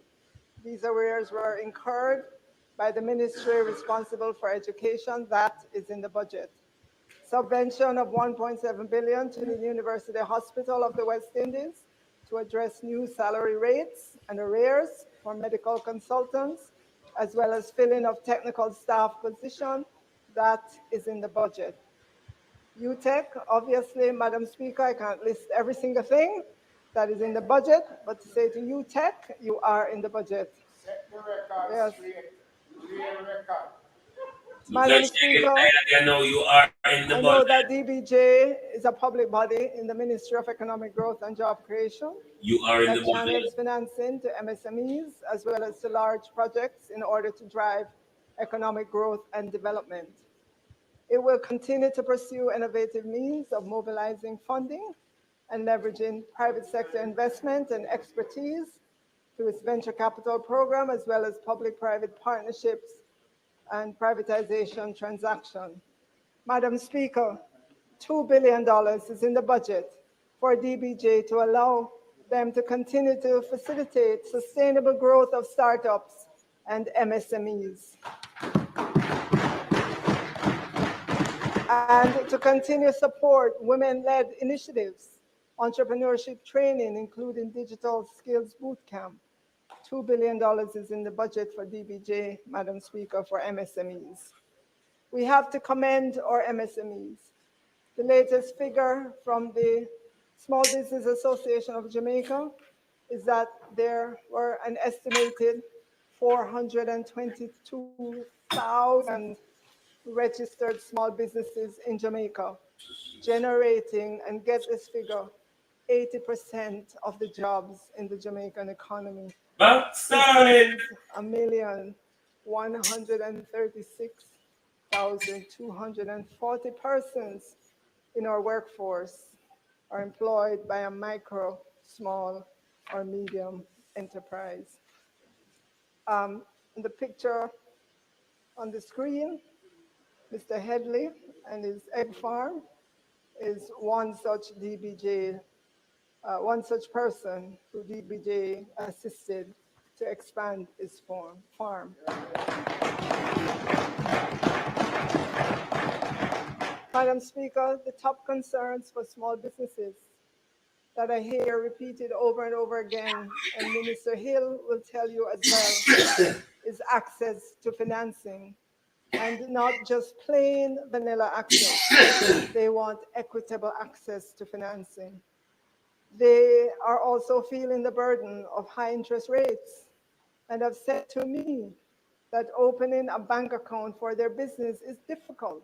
These arrears were incurred by the ministry responsible for education. That is in the budget. Subvention of 1.7 billion to the University Hospital of the West Indies to address new salary rates and arrears for medical consultants, as well as filling of technical staff position. That is in the budget. UTEC, obviously, Madam Speaker, I can't list every single thing that is in the budget, but to say to UTEC, you are in the budget. Set the record Yes. straight. Clear record. Madam Speaker, I know you are in the I know budget. that DBJ is a public body in the Ministry of Economic Growth and Job Creation. You are in the That budget. channels financing to MSMEs as well as to large projects in order to drive economic growth and development. It will continue to pursue innovative means of mobilizing funding and leveraging private sector investment and expertise through its venture capital program, as well as public-private partnerships and privatization transaction. Madam Speaker, $2 billion is in the budget for DBJ to allow them to continue to facilitate sustainable growth of startups and MSMEs. And to continue support women-led initiatives, entrepreneurship training, including digital skills bootcamp. $2 billion is in the budget for DBJ, Madam Speaker, for MSMEs. We have to commend our MSMEs. The latest figure from the Small Business Association of Jamaica is that there were an estimated 422,000 registered small businesses in Jamaica, generating, and get this figure, 80% of the jobs in the Jamaican economy. This means 1,136,240 persons in our workforce are employed by a micro, small, or medium enterprise. In the picture on the screen, Mr. Headley and his egg farm is one such DBJ, one such person who DBJ assisted to expand his farm. Madam Speaker, the top concerns for small businesses that I hear repeated over and over again, and Minister Hill will tell you as well, is access to financing. And not just plain vanilla access. They want equitable access to financing. They are also feeling the burden of high interest rates and have said to me that opening a bank account for their business is difficult.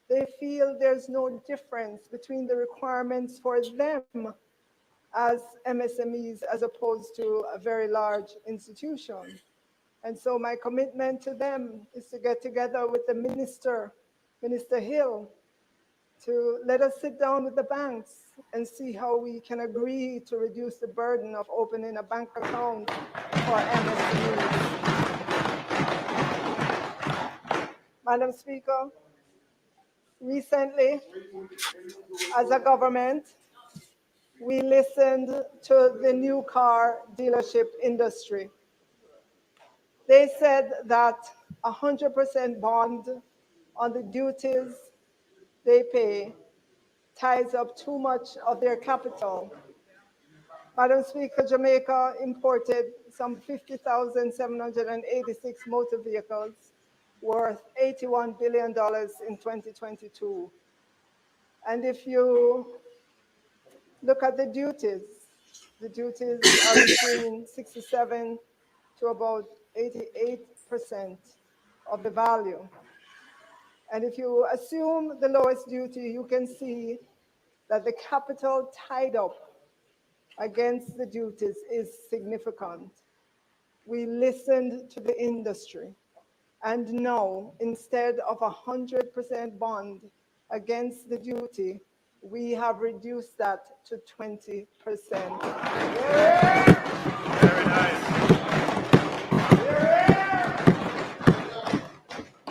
They feel there's no difference between the requirements for them as MSMEs as opposed to a very large institution. And so my commitment to them is to get together with the Minister Hill, to let us sit down with the banks and see how we can agree to reduce the burden of opening a bank account for MSMEs. Madam Speaker, recently, as a government, we listened to the new car dealership industry. They said that 100% bond on the duties they pay ties up too much of their capital. Madam Speaker, Jamaica imported some 50,786 motor vehicles worth $81 billion in 2022. And if you look at the duties are between 67 to about 88% of the value. And if you assume the lowest duty, you can see that the capital tied up against the duties is significant. We listened to the industry, and now, instead of 100% bond against the duty, we have reduced that to 20%. Yeah. Very nice.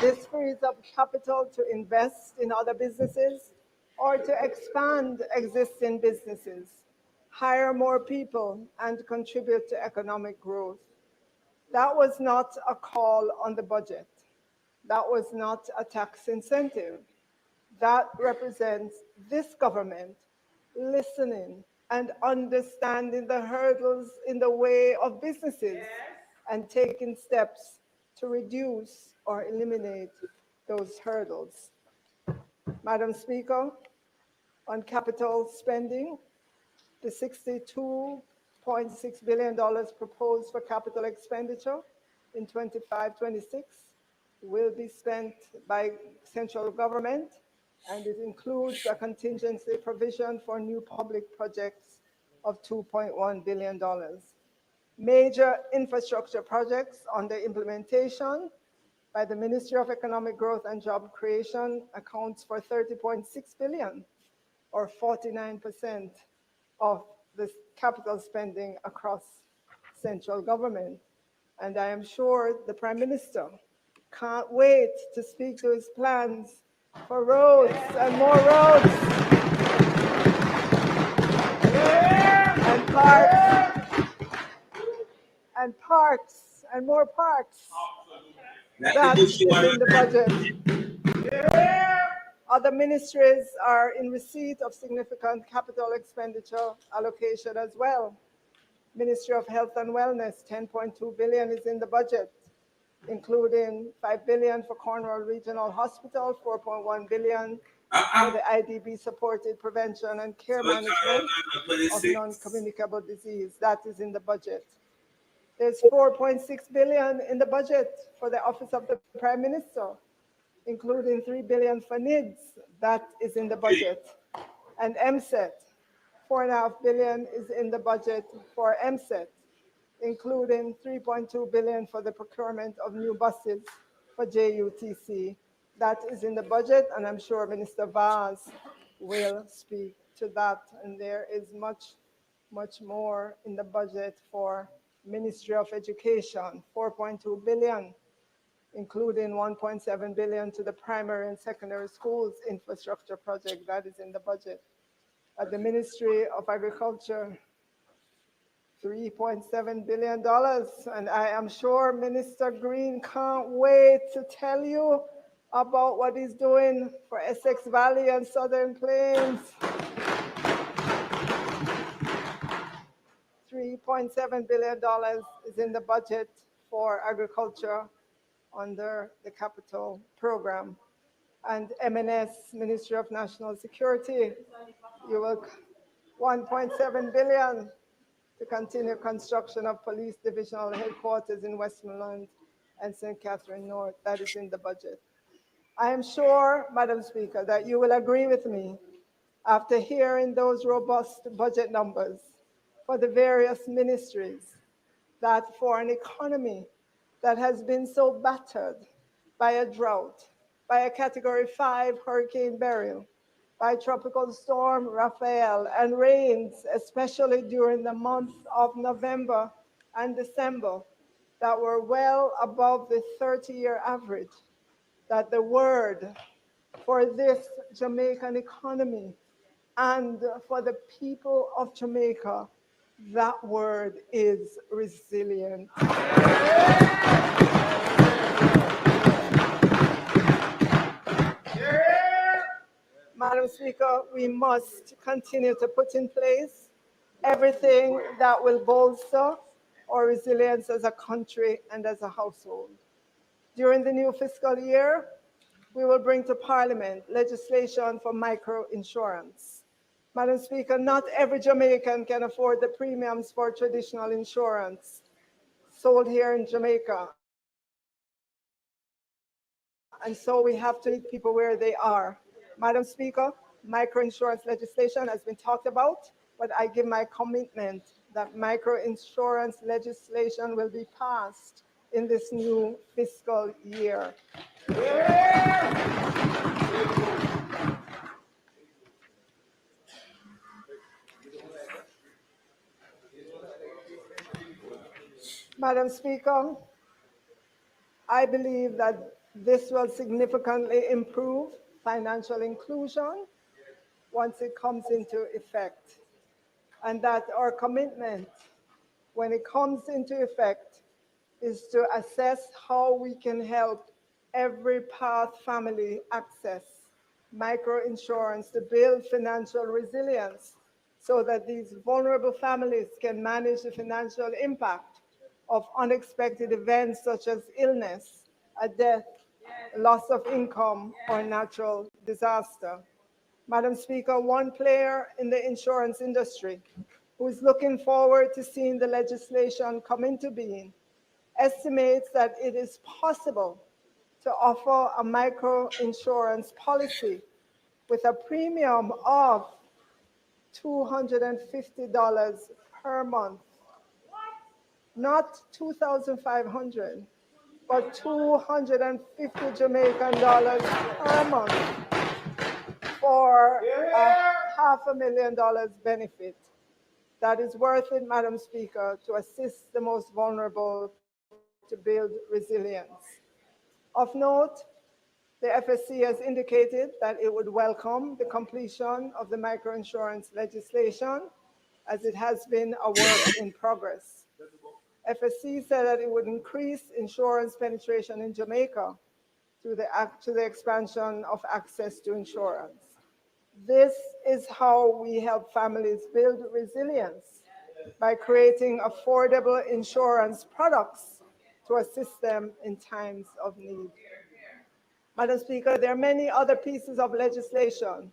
This frees up capital to invest in other businesses or to expand existing businesses, hire more people, and contribute to economic growth. That was not a call on the budget. That was not a tax incentive. That represents this government listening and understanding the hurdles in the way of businesses and taking steps to reduce or eliminate those hurdles. Madam Speaker, on capital spending, the $62.6 billion proposed for capital expenditure in 25-26 will be spent by central government, and it includes a contingency provision for new public projects of $2.1 billion. Major infrastructure projects under implementation by the Ministry of Economic Growth and Job Creation accounts for $30.6 billion, or 49% of the capital spending across central government. And I am sure the Prime Minister can't wait to speak to his plans for roads and more roads and parks and more parks. That is in the budget. Other ministries are in receipt of significant capital expenditure allocation as well. Ministry of Health and Wellness, 10.2 billion is in the budget, including 5 billion for Cornwall Regional Hospital, 4.1 billion for the IDB supported prevention and care management of non-communicable disease. That is in the budget. There's 4.6 billion in the budget for the Office of the Prime Minister, including 3 billion for NIDS. That is in the budget. And MSET, 4.5 billion is in the budget for MSET, including 3.2 billion for the procurement of new buses for JUTC. That is in the budget, and I'm sure Minister Vaz will speak to that. And there is much more in the budget for Ministry of Education, 4.2 billion, including 1.7 billion to the primary and secondary schools infrastructure project. That is in the budget. At the Ministry of Agriculture, $3.7 billion. And I am sure Minister Green can't wait to tell you about what he's doing for Essex Valley and Southern Plains. $3.7 billion is in the budget for agriculture under the capital program. And MNS, Ministry of National Security, you will 1.7 billion to continue construction of police divisional headquarters in Westmoreland and St. Catherine North. That is in the budget. I am sure, Madam Speaker, that you will agree with me after hearing those robust budget numbers for the various ministries that for an economy that has been so battered by a drought, by a Category 5 Hurricane Beryl, by Tropical Storm Raphael, and rains, especially during the months of November and December, that were well above the 30-year average, that the word for this Jamaican economy and for the people of Jamaica, that word is resilient. Madam Speaker, we must continue to put in place everything that will bolster our resilience as a country and as a household. During the new fiscal year, we will bring to Parliament legislation for micro-insurance. Madam Speaker, not every Jamaican can afford the premiums for traditional insurance sold here in Jamaica. And so we have to meet people where they are. Madam Speaker, micro-insurance legislation has been talked about, but I give my commitment that micro-insurance legislation will be passed in this new fiscal year. Madam Speaker, I believe that This will significantly improve financial inclusion once it comes into effect, and that our commitment when it comes into effect is to assess how we can help every path family access microinsurance to build financial resilience so that these vulnerable families can manage the financial impact of unexpected events such as illness, a death, loss of income, or natural disaster. Madam Speaker, one player in the insurance industry who is looking forward to seeing the legislation come into being estimates that it is possible to offer a microinsurance policy with a premium of $250 per month, not 2,500, but 250 Jamaican dollars per month for a $500,000 benefit. That is worth it, Madam Speaker, to assist the most vulnerable to build resilience. Of note, the FSC has indicated that it would welcome the completion of the microinsurance legislation as it has been a work in progress. FSC said that it would increase insurance penetration in Jamaica through the expansion of access to insurance. This is how we help families build resilience, by creating affordable insurance products to assist them in times of need. Madam Speaker, there are many other pieces of legislation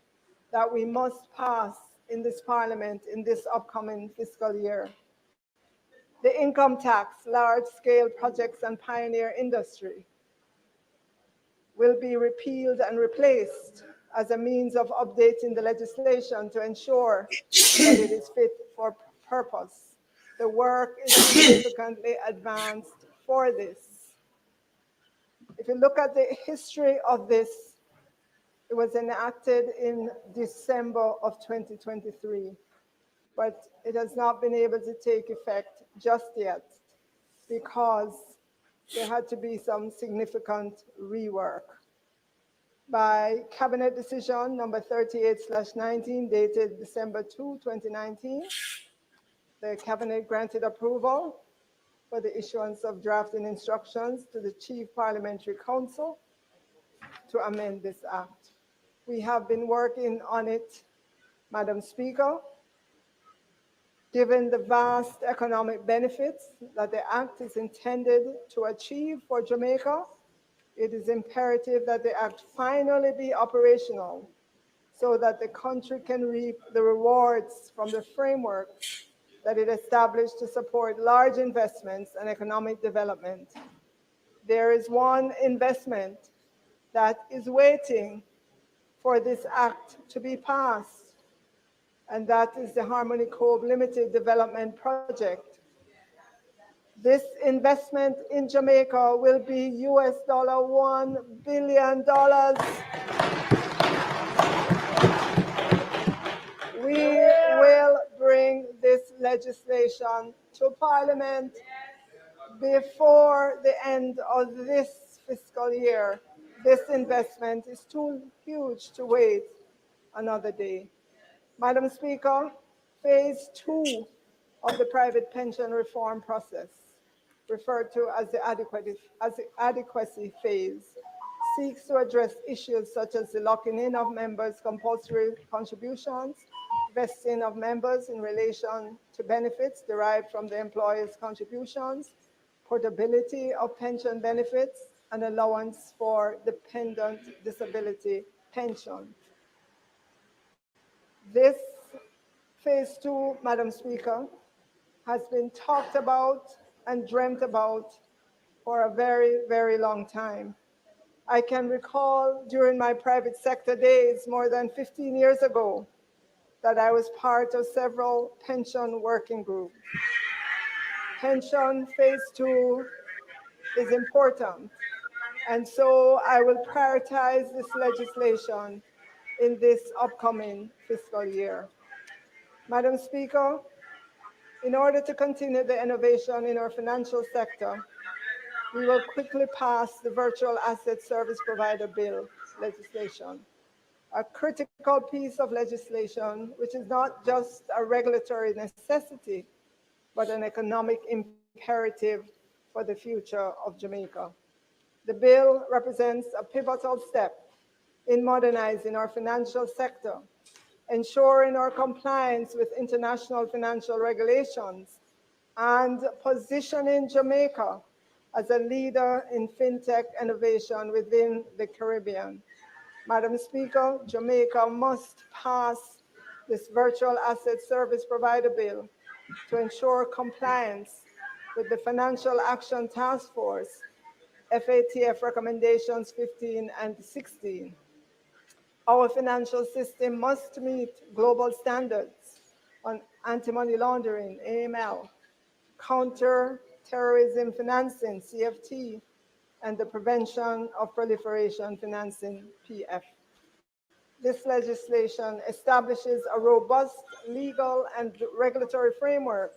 that we must pass in this Parliament in this upcoming fiscal year. The income tax, large-scale projects and pioneer industry will be repealed and replaced as a means of updating the legislation to ensure that it is fit for purpose. The work is significantly advanced for this. If you look at the history of this, it was enacted in December of 2023, but it has not been able to take effect just yet because there had to be some significant rework. By Cabinet Decision number 38/19 dated December 2, 2019, the Cabinet granted approval for the issuance of drafting instructions to the Chief Parliamentary Council to amend this act. We have been working on it, Madam Speaker. Given the vast economic benefits that the act is intended to achieve for Jamaica, it is imperative that the act finally be operational so that the country can reap the rewards from the framework that it established to support large investments and economic development. There is one investment that is waiting for this act to be passed, and that is the Harmony Cove Limited Development Project. This investment in Jamaica will be $1 billion. We will bring this legislation to Parliament before the end of this fiscal year. This investment is too huge to wait another day. Madam Speaker, phase 2 of the private pension reform process, referred to as the adequacy phase, seeks to address issues such as the locking in of members' compulsory contributions, vesting of members in relation to benefits derived from the employer's contributions, portability of pension benefits, and allowance for dependent disability pension. This phase 2, Madam Speaker, has been talked about and dreamt about for a very, very long time. I can recall during my private sector days more than 15 years ago that I was part of several pension working groups. Pension phase 2 is important, and so I will prioritize this legislation in this upcoming fiscal year. Madam Speaker, in order to continue the innovation in our financial sector, we will quickly pass the Virtual Asset Service Provider Bill legislation, a critical piece of legislation which is not just a regulatory necessity, but an economic imperative for the future of Jamaica. The bill represents a pivotal step in modernizing our financial sector, ensuring our compliance with international financial regulations, and positioning Jamaica as a leader in fintech innovation within the Caribbean. Madam Speaker, Jamaica must pass this Virtual Asset Service Provider Bill to ensure compliance with the Financial Action Task Force, FATF recommendations 15 and 16. Our financial system must meet global standards on anti-money laundering, AML, counter-terrorism financing, CFT, and the prevention of proliferation financing, PF. This legislation establishes a robust legal and regulatory framework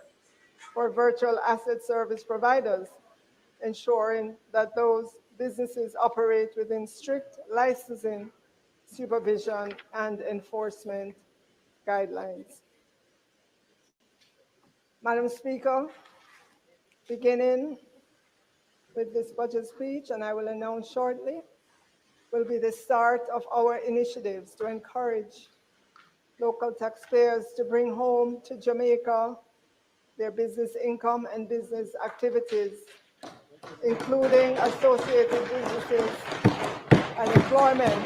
for virtual asset service providers, ensuring that those businesses operate within strict licensing, supervision, and enforcement guidelines. Madam Speaker, beginning with this budget speech, and I will announce shortly, will be the start of our initiatives to encourage local taxpayers to bring home to Jamaica their business income and business activities, including associated businesses and employment,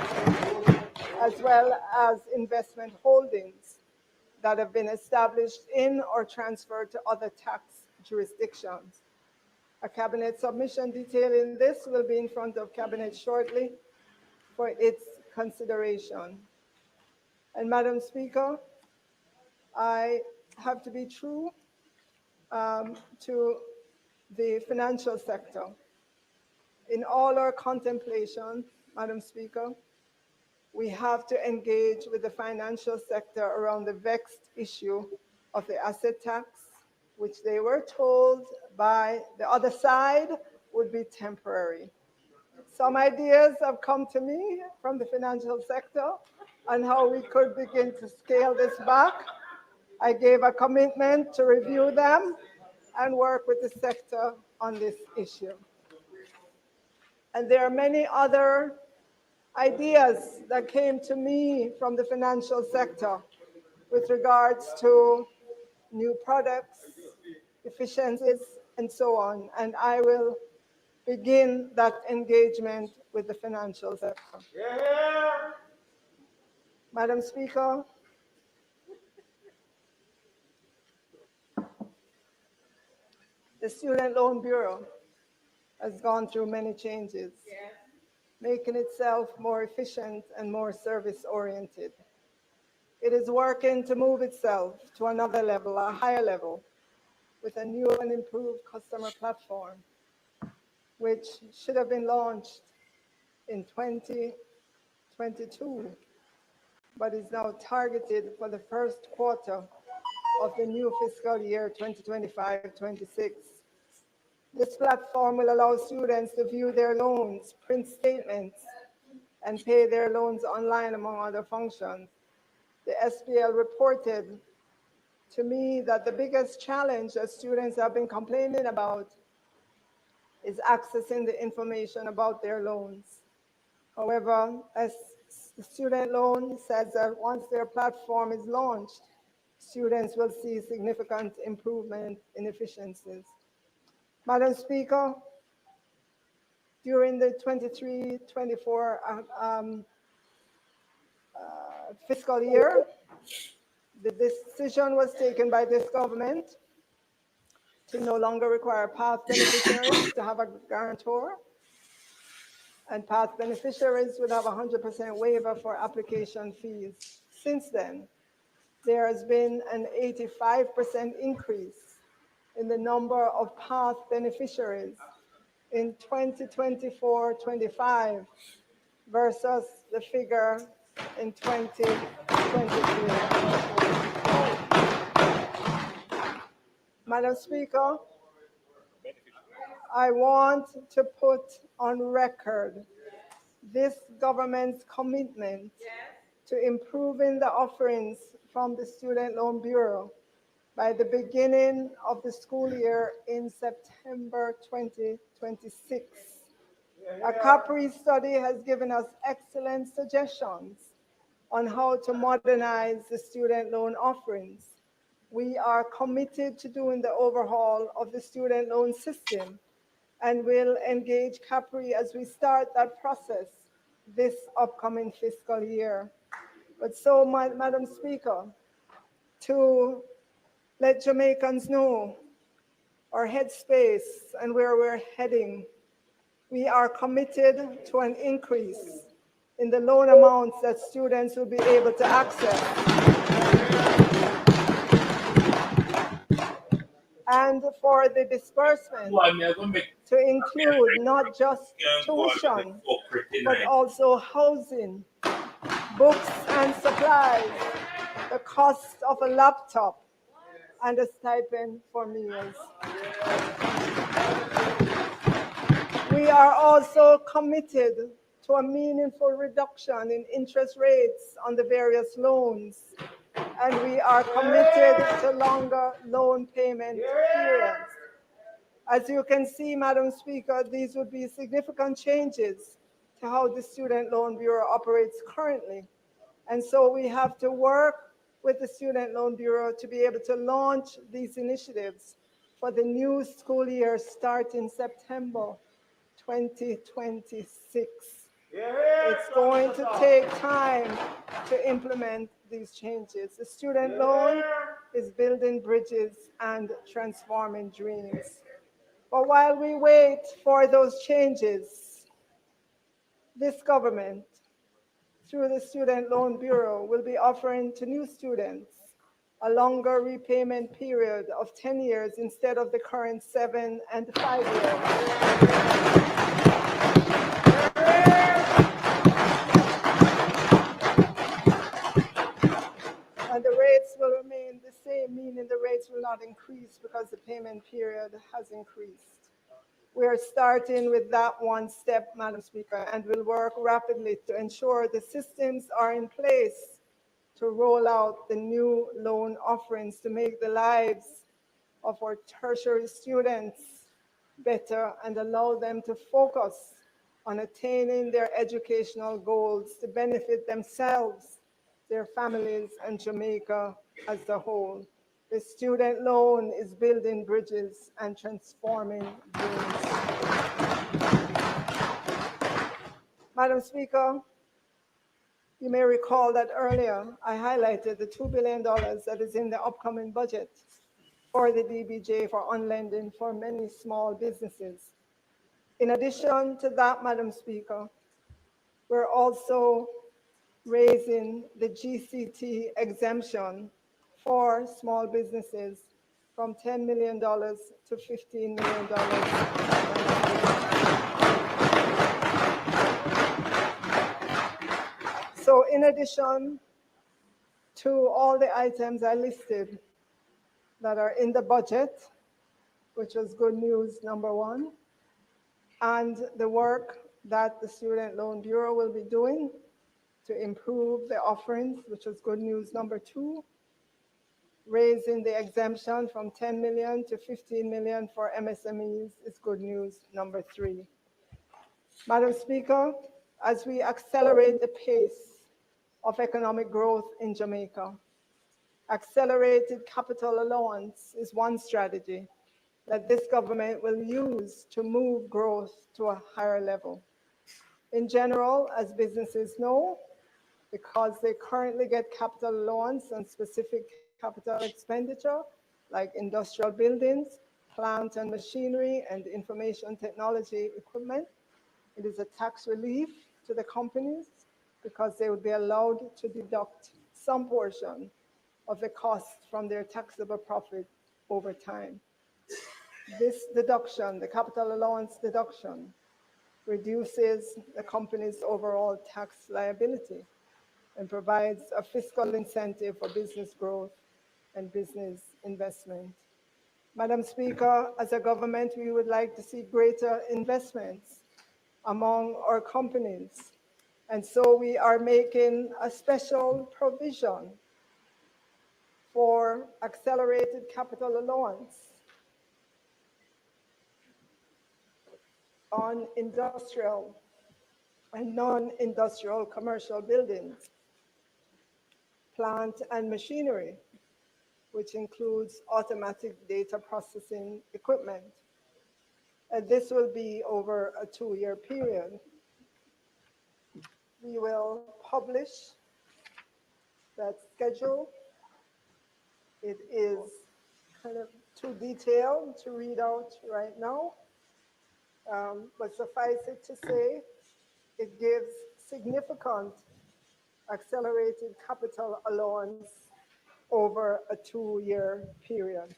as well as investment holdings that have been established in or transferred to other tax jurisdictions. A cabinet submission detailing this will be in front of cabinet shortly for its consideration. And Madam Speaker, I have to be true to the financial sector. In all our contemplation, Madam Speaker, we have to engage with the financial sector around the vexed issue of the asset tax, which they were told by the other side would be temporary. Some ideas have come to me from the financial sector on how we could begin to scale this back. I gave a commitment to review them and work with the sector on this issue. And there are many other ideas that came to me from the financial sector with regards to new products, efficiencies, and so on. And I will begin that engagement with the financial sector. Yeah. Madam Speaker, the Student Loan Bureau has gone through many changes, making itself more efficient and more service-oriented. It is working to move itself to another level, a higher level, with a new and improved customer platform, which should have been launched in 2022, but is now targeted for the first quarter of the new fiscal year 2025-26. This platform will allow students to view their loans, print statements, and pay their loans online, among other functions. The SPL reported to me that the biggest challenge that students have been complaining about is accessing the information about their loans. However, as the student loan says that once their platform is launched, students will see significant improvement in efficiencies. Madam Speaker, during the 23-24 fiscal year, the decision was taken by this government to no longer require path beneficiaries to have a guarantor, and path beneficiaries would have 100% waiver for application fees. Since then, there has been an 85% increase in the number of path beneficiaries in 2024-25 versus the figure in 2023. Madam Speaker, I want to put on record this government's commitment to improving the offerings from the Student Loan Bureau by the beginning of the school year in September 2026. A Capri study has given us excellent suggestions on how to modernize the student loan offerings. We are committed to doing the overhaul of the student loan system and will engage Capri as we start that process this upcoming fiscal year. But so, Madam Speaker, to let Jamaicans know our headspace and where we're heading, we are committed to an increase in the loan amounts that students will be able to access. And for the disbursement to include not just tuition, but also housing, books and supplies, the cost of a laptop, and a stipend for meals. We are also committed to a meaningful reduction in interest rates on the various loans, and we are committed to longer loan payment periods. As you can see, Madam Speaker, these would be significant changes to how the Student Loan Bureau operates currently. And so we have to work with the Student Loan Bureau to be able to launch these initiatives for the new school year starting September 2026. It's going to take time to implement these changes. The student loan is building bridges and transforming dreams. But while we wait for those changes, this government, through the Student Loan Bureau, will be offering to new students a longer repayment period of 10 years instead of the current 7 and 5 years. And the rates will remain the same, meaning the rates will not increase because the payment period has increased. We are starting with that one step, Madam Speaker, and will work rapidly to ensure the systems are in place to roll out the new loan offerings to make the lives of our tertiary students better and allow them to focus on attaining their educational goals to benefit themselves, their families, and Jamaica as a whole. The student loan is building bridges and transforming dreams. Madam Speaker, you may recall that earlier I highlighted the $2 billion that is in the upcoming budget for the DBJ for on-lending for many small businesses. In addition to that, Madam Speaker, we're also raising the GCT exemption for small businesses from $10 million to $15 million. So in addition to all the items I listed that are in the budget, which was good news number one, and the work that the Student Loan Bureau will be doing to improve the offerings, which was good news number two, raising the exemption from 10 million to 15 million for MSMEs is good news number three. Madam Speaker, as we accelerate the pace of economic growth in Jamaica, accelerated capital allowance is one strategy that this government will use to move growth to a higher level. In general, as businesses know, because they currently get capital allowance on specific capital expenditure, like industrial buildings, plant and machinery, and information technology equipment, it is a tax relief to the companies because they would be allowed to deduct some portion of the cost from their taxable profit over time. This deduction, the capital allowance deduction, reduces the company's overall tax liability and provides a fiscal incentive for business growth and business investment. Madam Speaker, as a government, we would like to see greater investments among our companies. And so we are making a special provision for accelerated capital allowance on industrial and non-industrial commercial buildings, plant and machinery, which includes automatic data processing equipment. This will be over a 2-year period. We will publish that schedule. It is kind of too detailed to read out right now, but suffice it to say, it gives significant accelerated capital allowance over a 2-year period.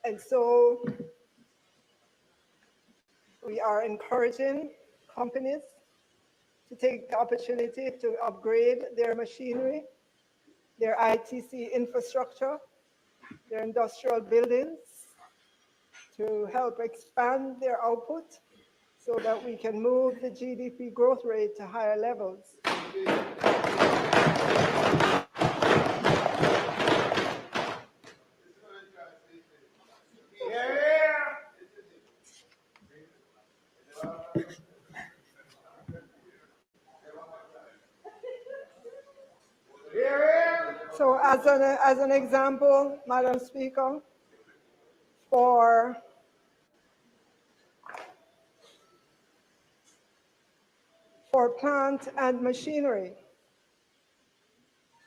And so we are encouraging companies to take the opportunity to upgrade their machinery, their ITC infrastructure, their industrial buildings, to help expand their output so that we can move the GDP growth rate to higher levels. So as an example, Madam Speaker, for plant and machinery,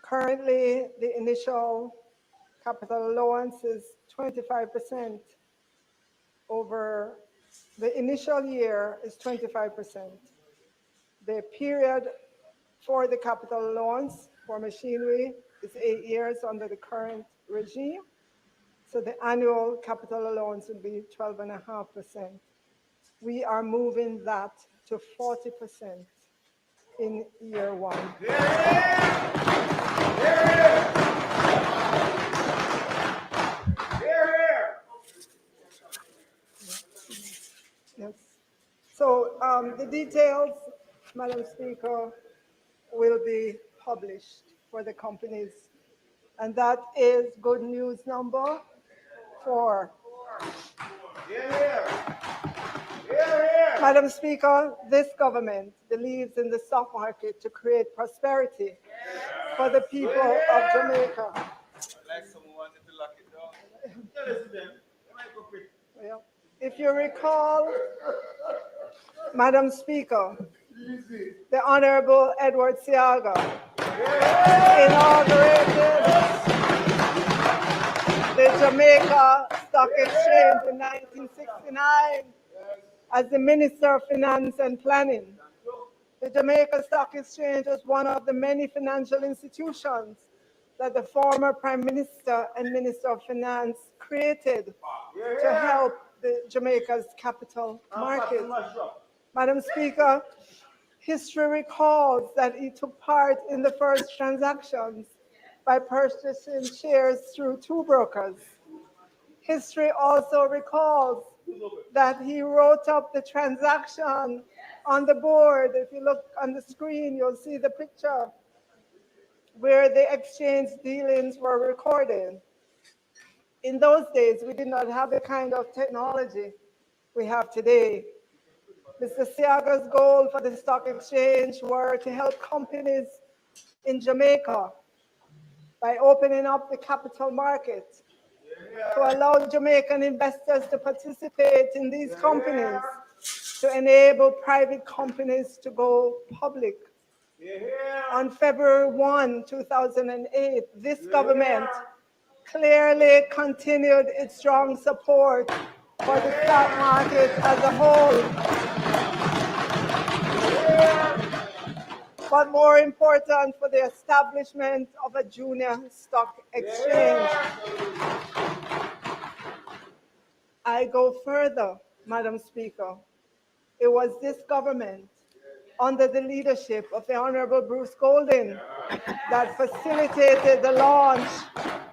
currently the initial capital allowance is 25% over the initial year is 25%. The period for the capital allowance for machinery is 8 years under the current regime. So the annual capital allowance will be 12.5%. We are moving that to 40% in year 1. Yes. So the details, Madam Speaker, will be published for the companies. And that is good news number 4. Madam Speaker, this government believes in the stock market to create prosperity for the people of Jamaica. Like someone wanted to lock it down. Well, if you recall, Madam Speaker, the Honorable Edward Siaga inaugurated the Jamaica Stock Exchange in 1969 as the Minister of Finance and Planning. The Jamaica Stock Exchange was one of the many financial institutions that the former Prime Minister and Minister of Finance created to help the Jamaica's capital market. Madam Speaker, history recalls that he took part in the first transactions by purchasing shares through 2 brokers. History also recalls that he wrote up the transaction on the board. If you look on the screen, you'll see the picture where the exchange dealings were recorded. In those days, we did not have the kind of technology we have today. Mr. Siaga's goal for the stock exchange were to help companies in Jamaica by opening up the capital market to allow Jamaican investors to participate in these companies, to enable private companies to go public. On February 1, 2008, this government clearly continued its strong support for the stock market as a whole. But more important, for the establishment of a junior stock exchange. I go further, Madam Speaker. It was this government, under the leadership of the Honorable Bruce Golding that facilitated the launch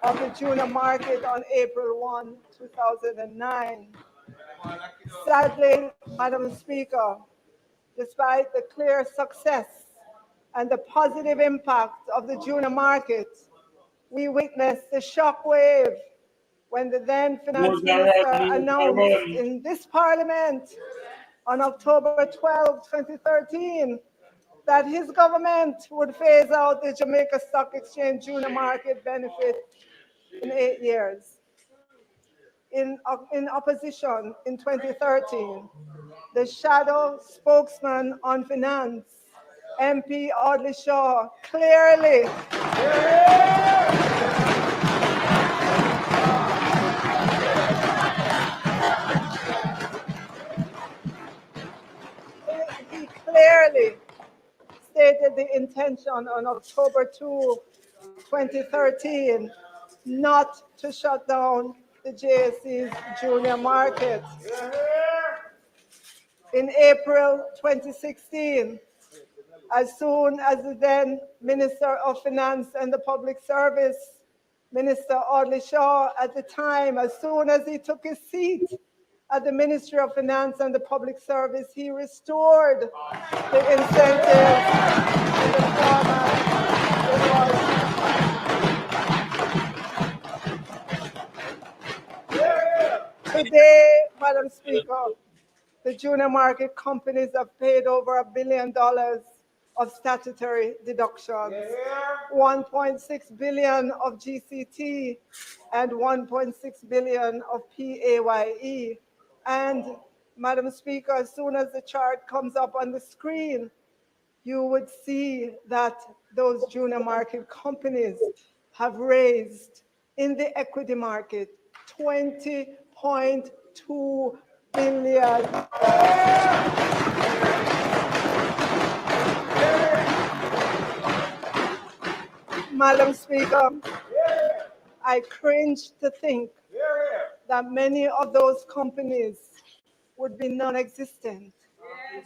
of the junior market on April 1, 2009. Sadly, Madam Speaker, despite the clear success and the positive impact of the junior market, we witnessed the shockwave when the then Finance Minister announced in this Parliament on October 12, 2013, that his government would phase out the Jamaica Stock Exchange junior market benefit in 8 years. In opposition in 2013, the shadow spokesman on finance, MP Audley Shaw, clearly he clearly stated the intention on October 2, 2013, not to shut down the JSE's junior market. In April 2016, as soon as the then Minister of Finance and the Public Service, Minister Audley Shaw, at the time, as soon as he took his seat at the Ministry of Finance and the Public Service, he restored the incentives in the format it was. Today, Madam Speaker, the junior market companies have paid over $1 billion of statutory deductions, 1.6 billion of GCT, and 1.6 billion of PAYE. And Madam Speaker, as soon as the chart comes up on the screen, you would see that those junior market companies have raised in the equity market 20.2 billion. Madam Speaker, I cringe to think that many of those companies would be non-existent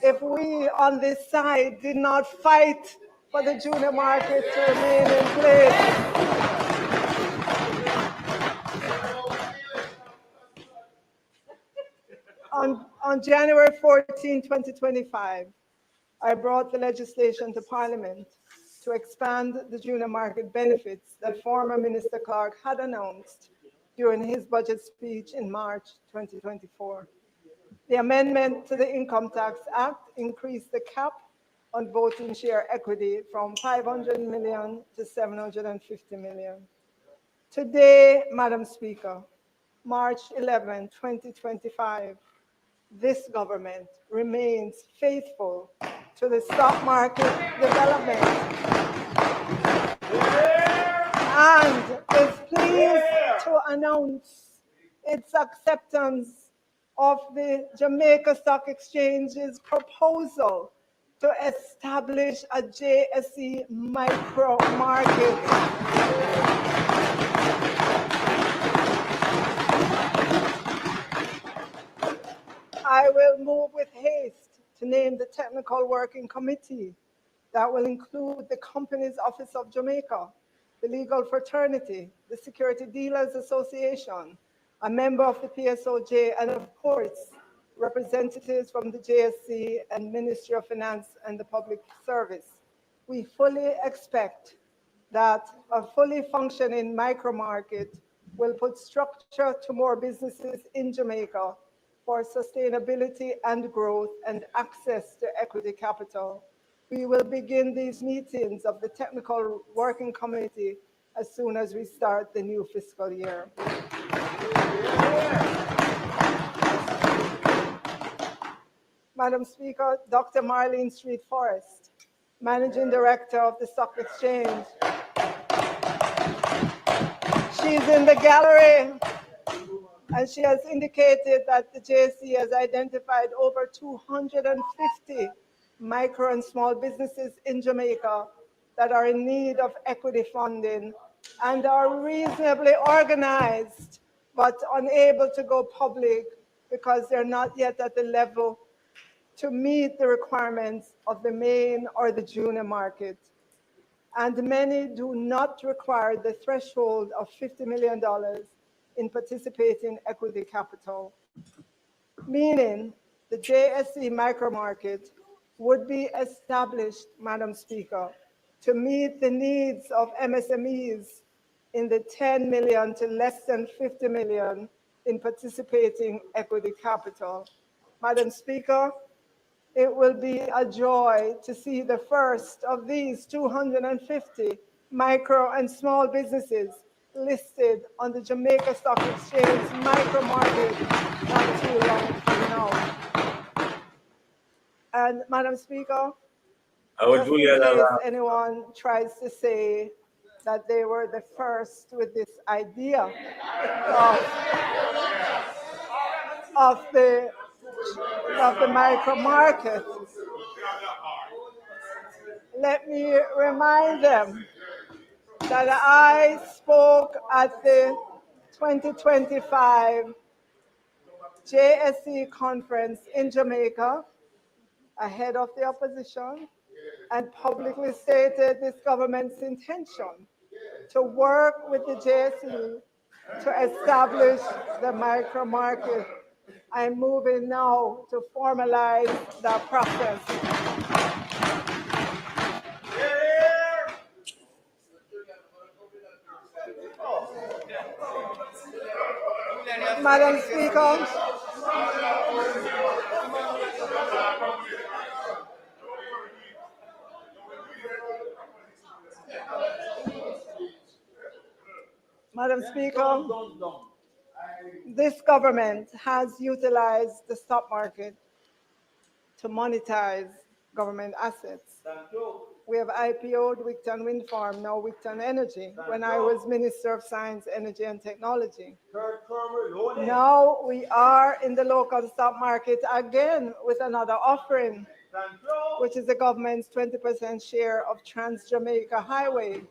if we on this side did not fight for the junior market to remain in place. On January 14, 2025, I brought the legislation to Parliament to expand the junior market benefits that former Minister Clark had announced during his budget speech in March 2024. The amendment to the Income Tax Act increased the cap on voting share equity from 500 million to 750 million. Today, Madam Speaker, March 11, 2025, this government remains faithful to the stock market development and is pleased to announce its acceptance of the Jamaica Stock Exchange's proposal to establish a JSE micro market. I will move with haste to name the Technical Working Committee that will include the Companies Office of Jamaica, the Legal Fraternity, the Security Dealers Association, a member of the PSOJ, and of course, representatives from the JSC and Ministry of Finance and the Public Service. We fully expect that a fully functioning micro market will put structure to more businesses in Jamaica for sustainability and growth and access to equity capital. We will begin these meetings of the Technical Working Committee as soon as we start the new fiscal year. Madam Speaker, Dr. Marlene Street Forrest, Managing Director of the Stock Exchange. She's in the gallery, and she has indicated that the JSC has identified over 250 micro and small businesses in Jamaica that are in need of equity funding and are reasonably organized, but unable to go public because they're not yet at the level to meet the requirements of the main or the junior market. And many do not require the threshold of $50 million in participating equity capital, meaning the JSE micromarket would be established, Madam Speaker, to meet the needs of MSMEs in the 10 million to less than 50 million in participating equity capital. Madam Speaker, it will be a joy to see the first of these 250 micro and small businesses listed on the Jamaica Stock Exchange micro market not too long from now. And Madam Speaker, just in case anyone tries to say that they were the first with this idea of the micro market, let me remind them that I spoke at the 2025 JSE conference in Jamaica ahead of the opposition and publicly stated this government's intention to work with the JSE to establish the micro market. I'm moving now to formalize that process. Madam Speaker, Madam Speaker, this government has utilized the stock market to monetize government assets. We have IPO'd Wigton Wind Farm, now Wigton Energy, when I was Minister of Science, Energy and Technology. Now we are in the local stock market again with another offering, which is the government's 20% share of Trans-Jamaica Highway.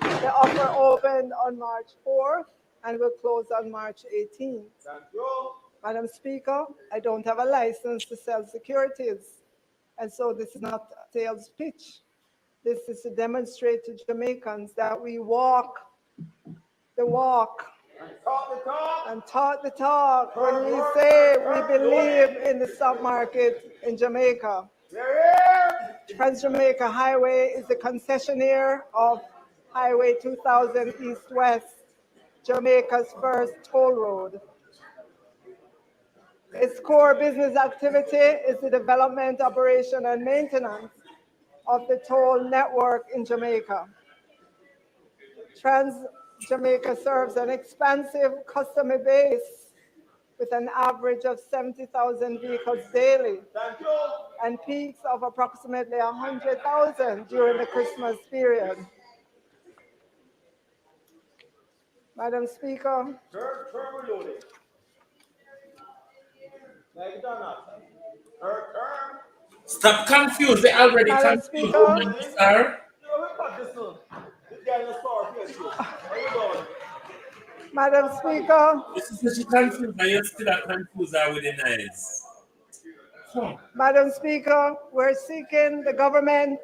The offer opened on March 4th and will close on March 18th. Madam Speaker, I don't have a license to sell securities, and so this is not a sales pitch. This is to demonstrate to Jamaicans that we walk the walk and talk the talk when we say we believe in the stock market in Jamaica. Trans-Jamaica Highway is the concessionaire of Highway 2000 East-West, Jamaica's first toll road. Its core business activity is the development, operation, and maintenance of the toll network in Jamaica. Trans-Jamaica serves an expansive customer base with an average of 70,000 vehicles daily and peaks of approximately 100,000 during the Christmas period. Madam Speaker, stop confused. They already Madam confused, Speaker, sir. Madam Speaker, This is such a confused, and you're still a confused with the nice. Madam Speaker, the government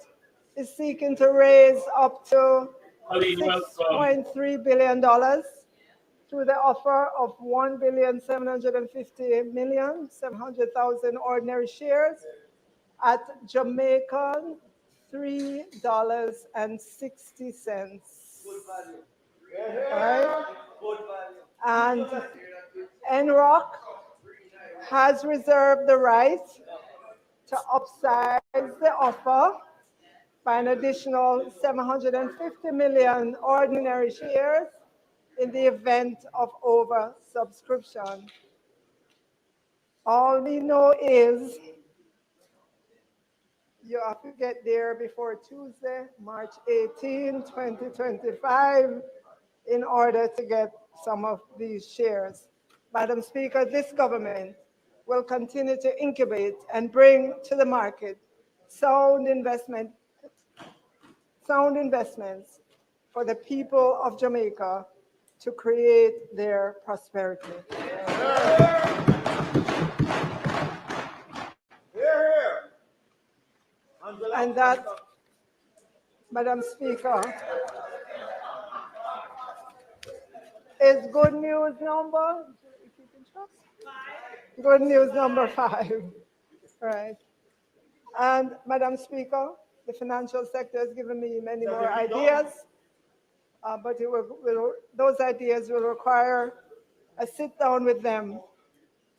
is seeking to raise up to $6.3 billion through the offer of 1,750,700,000 ordinary shares at Jamaican $3.60. Right? And NROC has reserved the right to upsize the offer by an additional 750 million ordinary shares in the event of oversubscription. All we know is you have to get there before Tuesday, March 18, 2025, in order to get some of these shares. Madam Speaker, this government will continue to incubate and bring to the market sound investments for the people of Jamaica to create their prosperity. And that, Madam Speaker, is good news number, good news number 5, right? And Madam Speaker, the financial sector has given me many more ideas, but those ideas will require a sit down with them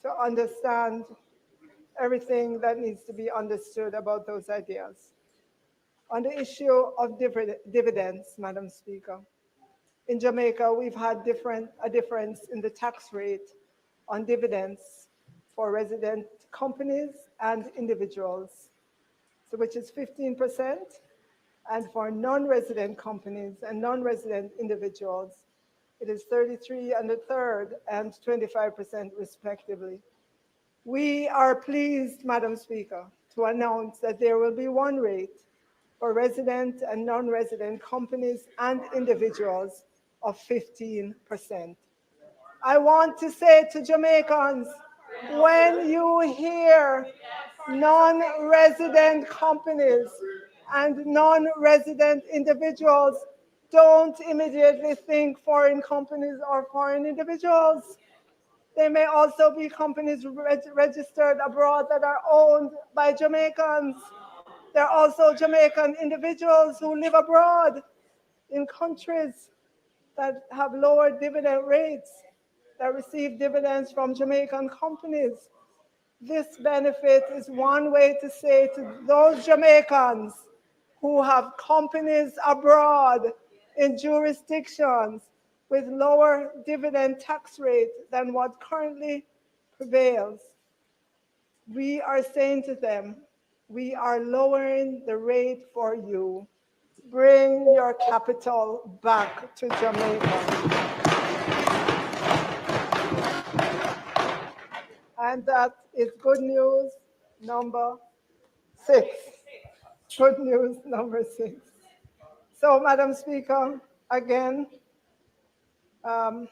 to understand everything that needs to be understood about those ideas. On the issue of dividends, Madam Speaker, in Jamaica, we've had a difference in the tax rate on dividends for resident companies and individuals, so which is 15%, and for non-resident companies and non-resident individuals, it is 33 and a third and 25% respectively. We are pleased, Madam Speaker, to announce that there will be one rate for resident and non-resident companies and individuals of 15%. I want to say to Jamaicans, when you hear non-resident companies and non-resident individuals, don't immediately think foreign companies or foreign individuals. They may also be companies registered abroad that are owned by Jamaicans. There are also Jamaican individuals who live abroad in countries that have lower dividend rates, that receive dividends from Jamaican companies. This benefit is one way to say to those Jamaicans who have companies abroad in jurisdictions with lower dividend tax rate than what currently prevails. We are saying to them, we are lowering the rate for you. Bring your capital back to Jamaica. And that is good news number 6. Good news number 6. So, Madam Speaker, again, to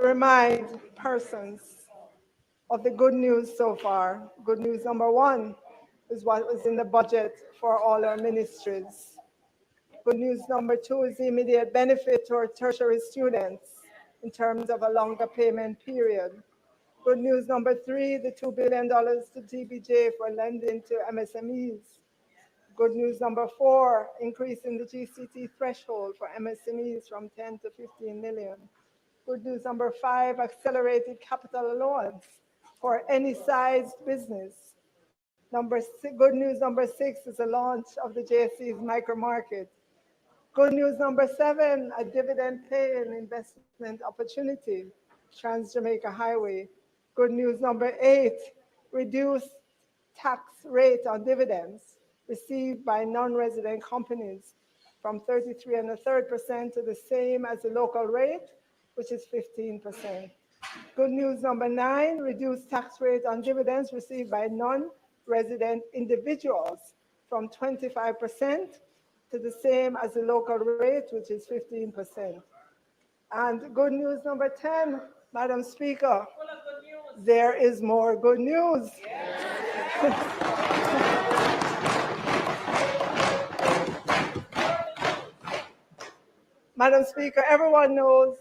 remind persons of the good news so far. Good news number 1 is what was in the budget for all our ministries. Good news number 2 is the immediate benefit to our tertiary students in terms of a longer payment period. Good news number 3, the $2 billion to TBJ for lending to MSMEs. Good news number 4, increasing the GCT threshold for MSMEs from 10 to 15 million. Good news number 5, accelerated capital allowance for any sized business. Good news number 6 is the launch of the JSC's micro-market. Good news number 7, a dividend-paying investment opportunity, Trans-Jamaica Highway. Good news number 8, reduced tax rate on dividends received by non-resident companies from 33.33% to the same as the local rate, which is 15%. Good news number 9, reduced tax rate on dividends received by non-resident individuals from 25% to the same as the local rate, which is 15%. And good news number 10, Madam Speaker, there is more good news. Madam Speaker, everyone knows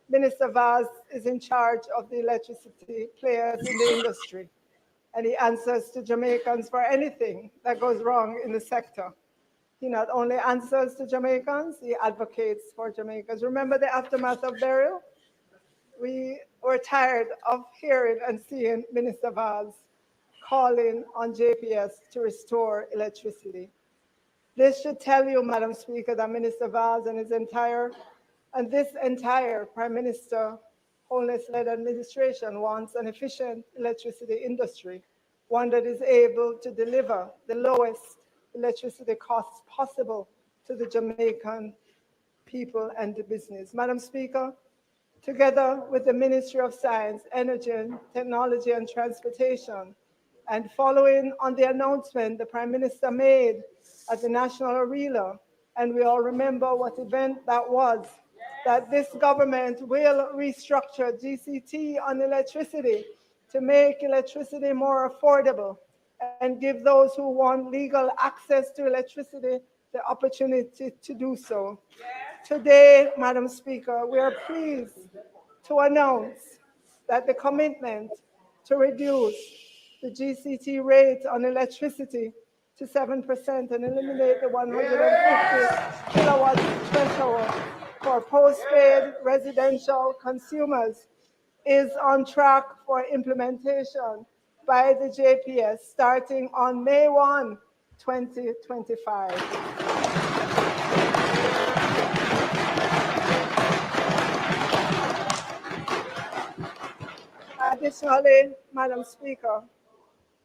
Minister Vaz is in charge of the electricity players in the industry, and he answers to Jamaicans for anything that goes wrong in the sector. He not only answers to Jamaicans, he advocates for Jamaicans. Remember the aftermath of Beryl? We were tired of hearing and seeing Minister Vaz calling on JPS to restore electricity. This should tell you, Madam Speaker, that Minister Vaz and this entire Prime Minister Holness-led administration wants an efficient electricity industry, one that is able to deliver the lowest electricity costs possible to the Jamaican people and the business. Madam Speaker, together with the Ministry of Science, Energy, Technology and Transportation, and following on the announcement the Prime Minister made at the National Arena, and we all remember what event that was, that this government will restructure GCT on electricity to make electricity more affordable and give those who want legal access to electricity the opportunity to do so. Today, Madam Speaker, we are pleased to announce that the commitment to reduce the GCT rate on electricity to 7% and eliminate the 150 kilowatt threshold for postpaid residential consumers is on track for implementation by the JPS starting on May 1, 2025. Additionally, Madam Speaker,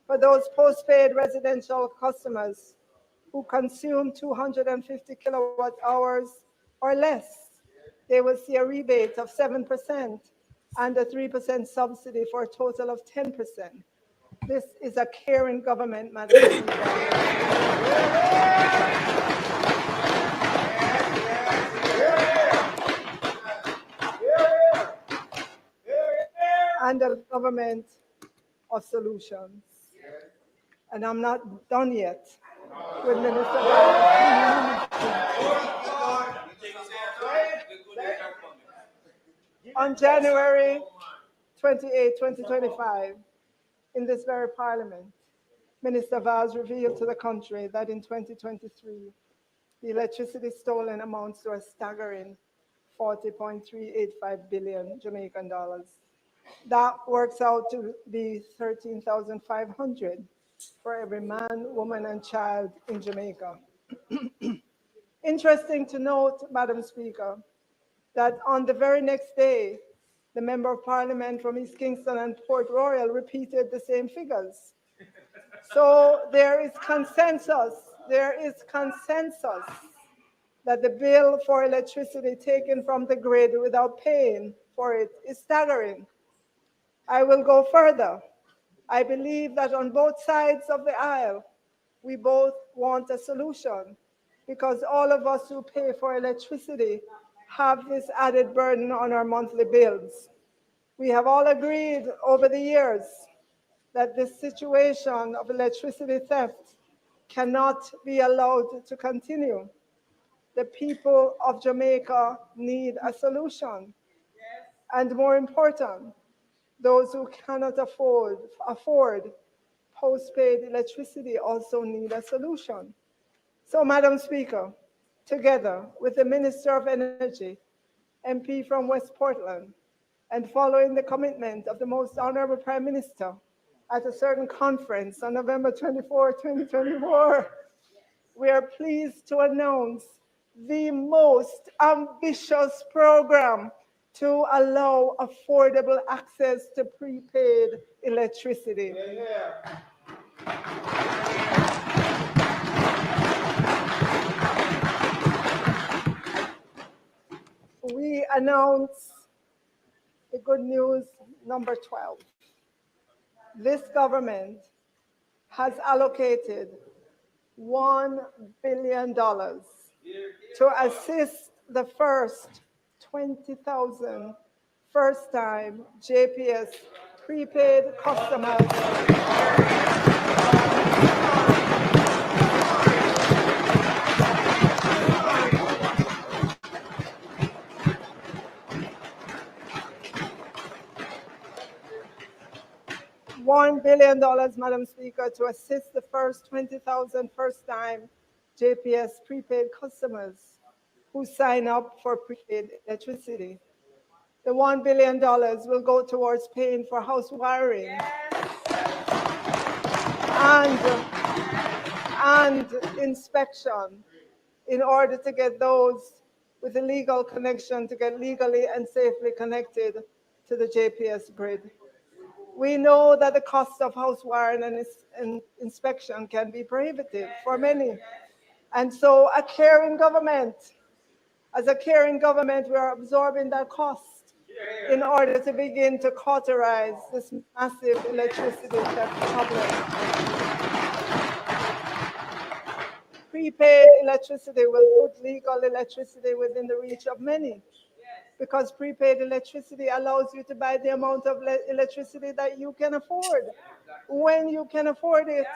for those postpaid residential customers who consume 250 kilowatt hours or less, they will see a rebate of 7% and a 3% subsidy for a total of 10%. This is a caring government, Madam Speaker. And a government of solutions. And I'm not done yet with Minister On January 28, 2025, in this very parliament, Minister Vaz revealed to the country that in 2023, the electricity stolen amounts to a staggering 40.385 billion Jamaican dollars. That works out to be 13,500 for every man, woman, and child in Jamaica. Interesting to note, Madam Speaker, that on the very next day, the Member of Parliament from East Kingston and Port Royal repeated the same figures. So there is consensus that the bill for electricity taken from the grid without paying for it is staggering. I will go further. I believe that on both sides of the aisle, we both want a solution because all of us who pay for electricity have this added burden on our monthly bills. We have all agreed over the years that this situation of electricity theft cannot be allowed to continue. The people of Jamaica need a solution. And more important, those who cannot afford postpaid electricity also need a solution. So, Madam Speaker, together with the Minister of Energy, MP from West Portland, and following the commitment of the Most Honorable Prime Minister at a certain conference on November 24, 2024, we are pleased to announce the most ambitious program to allow affordable access to prepaid electricity. We announce the good news number 12. This government has allocated $1 billion to assist the first 20,000 first-time JPS prepaid customers $1 billion, Madam Speaker, to assist the first 20,000 first-time JPS prepaid customers who sign up for prepaid electricity. The $1 billion will go towards paying for house wiring and inspection in order to get those with a legal connection to get legally and safely connected to the JPS grid. We know that the cost of house wiring and inspection can be prohibitive for many. And so as a caring government, we are absorbing that cost in order to begin to cauterize this massive electricity theft problem. Prepaid electricity will put legal electricity within the reach of many. because prepaid electricity allows you to buy the amount of electricity that you can afford. When you can afford it,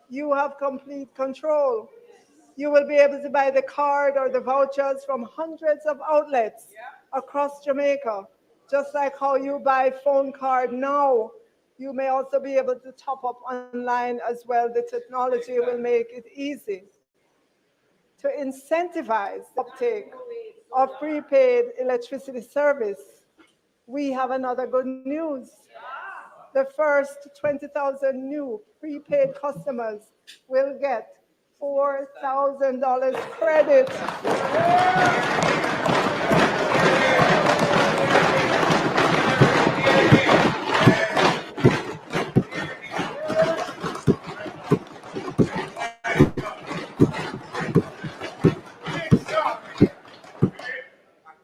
you have complete control. You will be able to buy the card or the vouchers from hundreds of outlets across Jamaica. Just like how you buy phone card now, you may also be able to top up online as well. The technology will make it easy. To incentivize uptake of prepaid electricity service, we have another good news. The first 20,000 new prepaid customers will get $4,000 credit.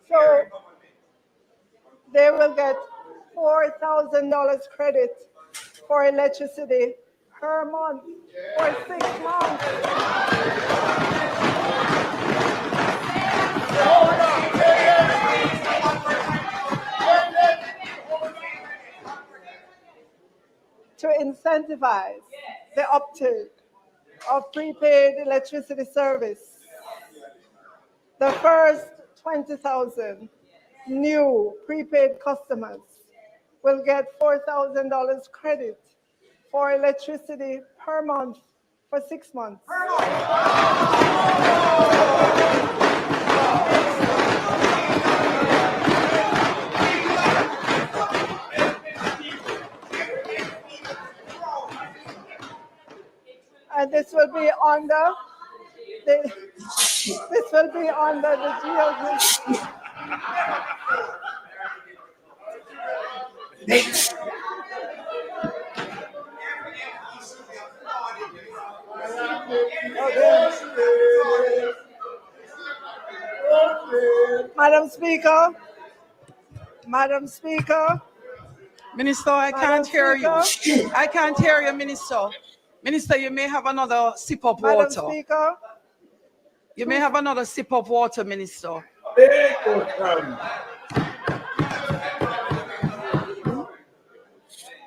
So they will get $4,000 credit for electricity per month for 6 months. To incentivize the uptake of prepaid electricity service, the first 20,000 new prepaid customers will get $4,000 credit for electricity per month for 6 months. And this will be under the GLG. Madam Speaker, Minister, I can't hear you. I can't hear you, Minister. Minister, you may have another sip of water. Madam Speaker, you may have another sip of water, Minister.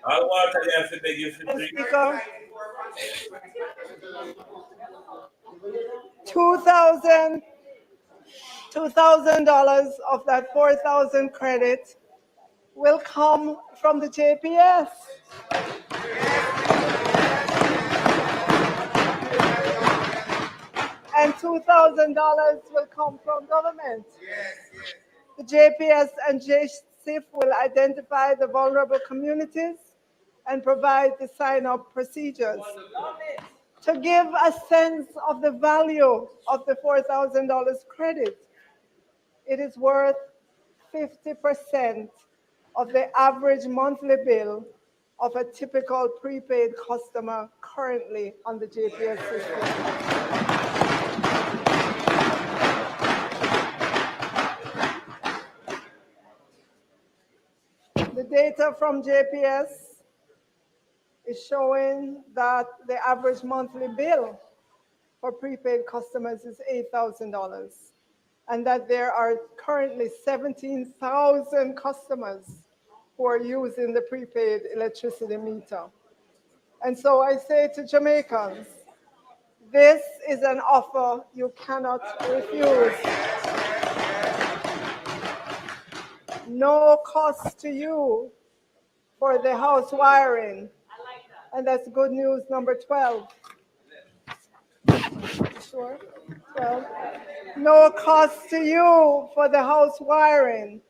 All water you have to beg you to drink. Speaker, $2,000 of that 4,000 credit will come from the JPS. And $2,000 will come from government. The JPS and JCIF will identify the vulnerable communities and provide the sign-up procedures. To give a sense of the value of the $4,000 credit, it is worth 50% of the average monthly bill of a typical prepaid customer currently on the JPS system. The data from JPS is showing that the average monthly bill for prepaid customers is $8,000, and that there are currently 17,000 customers who are using the prepaid electricity meter. And so I say to Jamaicans, this is an offer you cannot refuse. No cost to you for the house wiring. And that's good news number 12. Sure? 12. No cost to you for the house wiring.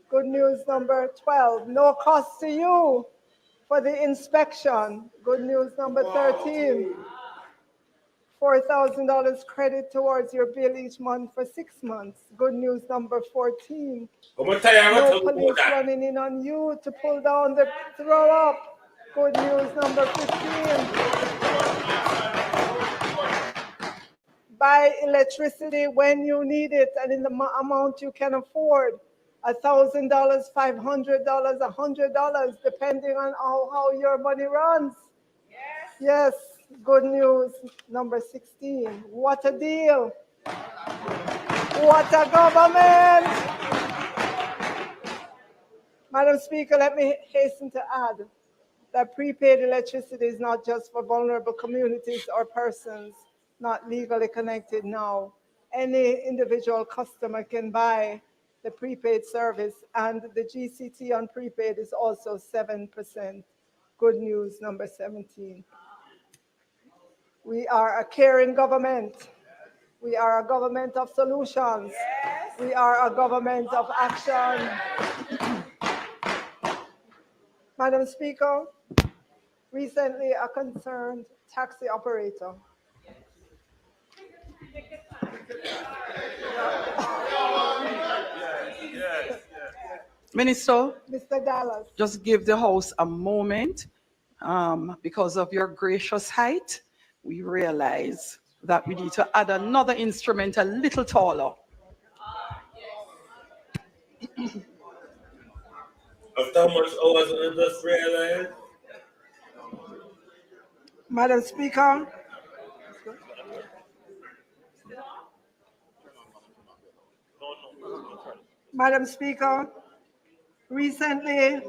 Good news number 12. No cost to you for the inspection. Good news number 13. $4,000 credit towards your bill each month for 6 months. Good news number 14. No police running in on you to pull down the throw up. Good news number 15. Buy electricity when you need it and in the amount you can afford. $1,000, $500, $100, depending on how your money runs. Yes, good news number 16. What a deal. What a government. Madam Speaker, let me hasten to add that prepaid electricity is not just for vulnerable communities or persons not legally connected now. Any individual customer can buy the prepaid service, and the GCT on prepaid is also 7%. Good news, number 17. We are a caring government. We are a government of solutions. Yes. We are a government of action. Madam Speaker, recently a concerned taxi operator Minister, Mr. Dallas. just give the House a moment. Because of your gracious height, we realize that we need to add another instrument a little taller. After how much hours did I just realize? Madam Speaker, Madam Speaker, recently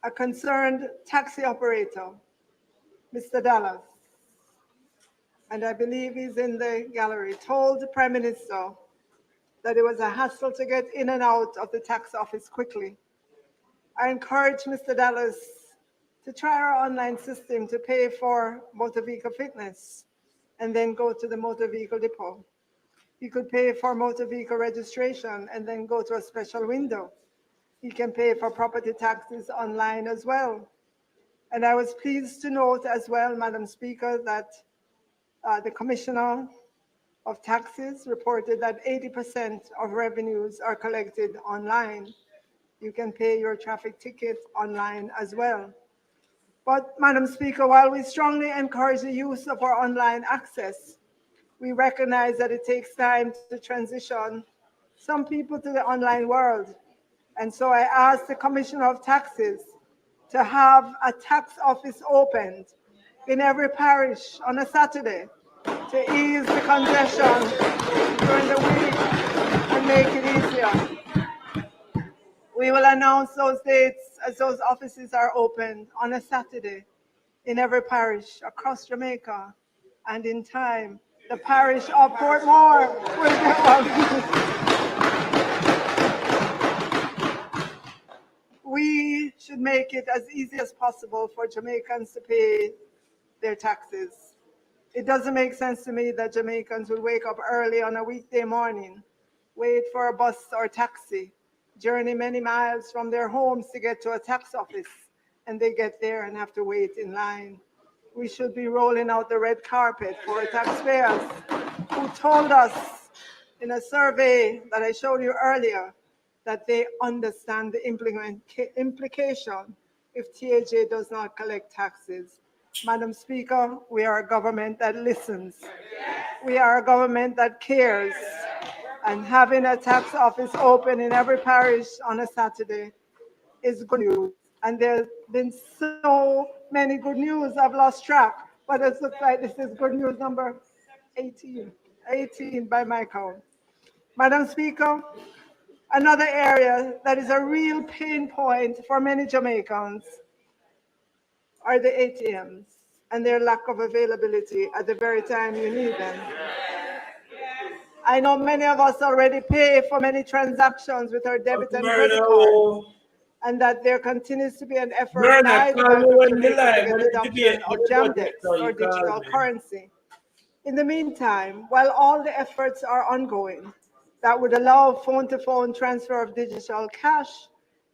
a concerned taxi operator, Mr. Dallas, and I believe he's in the gallery, told the Prime Minister that it was a hassle to get in and out of the tax office quickly. I encourage Mr. Dallas to try our online system to pay for motor vehicle fitness and then go to the motor vehicle depot. He could pay for motor vehicle registration and then go to a special window. He can pay for property taxes online as well. And I was pleased to note as well, Madam Speaker, that the Commissioner of Taxes reported that 80% of revenues are collected online. You can pay your traffic ticket online as well. But, Madam Speaker, while we strongly encourage the use of our online access, we recognize that it takes time to transition some people to the online world. And so I asked the Commissioner of Taxes to have a tax office opened in every parish on a Saturday to ease the congestion during the week and make it easier. We will announce those dates as those offices are open on a Saturday in every parish across Jamaica, and in time, the parish of Portmore will get one. We should make it as easy as possible for Jamaicans to pay their taxes. It doesn't make sense to me that Jamaicans will wake up early on a weekday morning, wait for a bus or taxi, journey many miles from their homes to get to a tax office, and they get there and have to wait in line. We should be rolling out the red carpet for taxpayers who told us in a survey that I showed you earlier that they understand the implication if TAJ does not collect taxes. Madam Speaker, we are a government that listens. We are a government that cares. And having a tax office open in every parish on a Saturday is good news. And there's been so many good news, I've lost track, but it looks like this is good news number 18 by my count. Madam Speaker, another area that is a real pain point for many Jamaicans are the ATMs and their lack of availability at the very time you need them. I know many of us already pay for many transactions with our debit and credit card, and that there continues to be an effort by the Bank of Jamaica to get adoption of JAMDEX or digital currency. In the meantime, while all the efforts are ongoing that would allow phone-to-phone transfer of digital cash,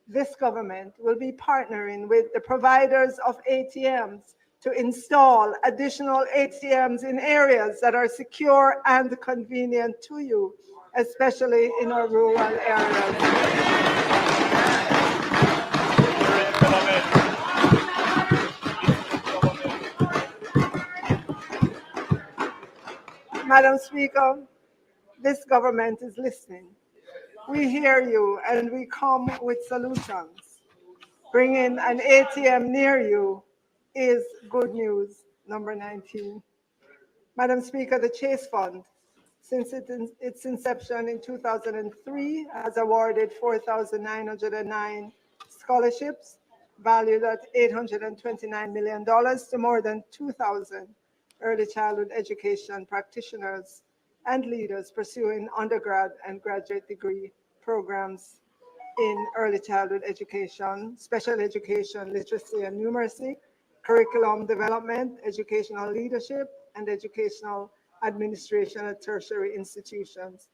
this government will be partnering with the providers of ATMs to install additional ATMs in areas that are secure and convenient to you, especially in our rural areas. Madam Speaker, this government is listening. We hear you and we come with solutions. Bringing an ATM near you is good news, number 19. Madam Speaker, the Chase Fund Since its inception in 2003, has awarded 4,909 scholarships valued at $829 million to more than 2,000 early childhood education practitioners and leaders pursuing undergrad and graduate degree programs in early childhood education, special education, literacy and numeracy, curriculum development, educational leadership, and educational administration at tertiary institutions.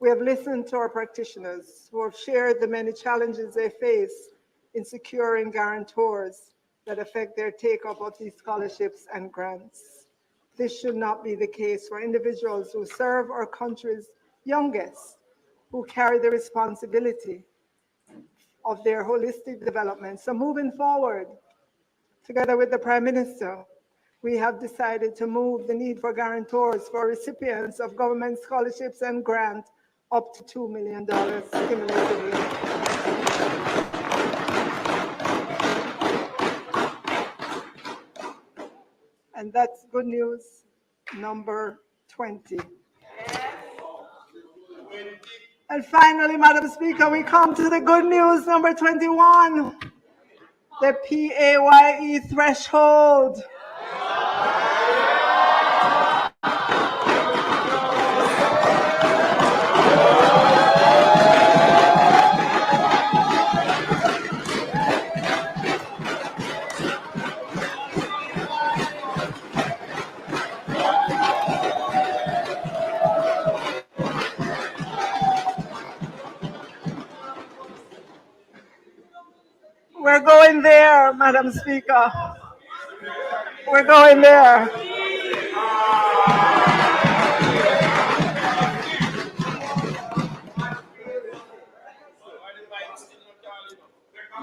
We have listened to our practitioners who have shared the many challenges they face in securing guarantors that affect their take-up of these scholarships and grants. This should not be the case for individuals who serve our country's youngest, who carry the responsibility of their holistic development. So moving forward, together with the Prime Minister, we have decided to move the need for guarantors for recipients of government scholarships and grants up to $2 million cumulatively. And that's good news number 20. And finally, Madam Speaker, we come to the good news number 21, the PAYE threshold. We're going there, Madam Speaker. We're going there.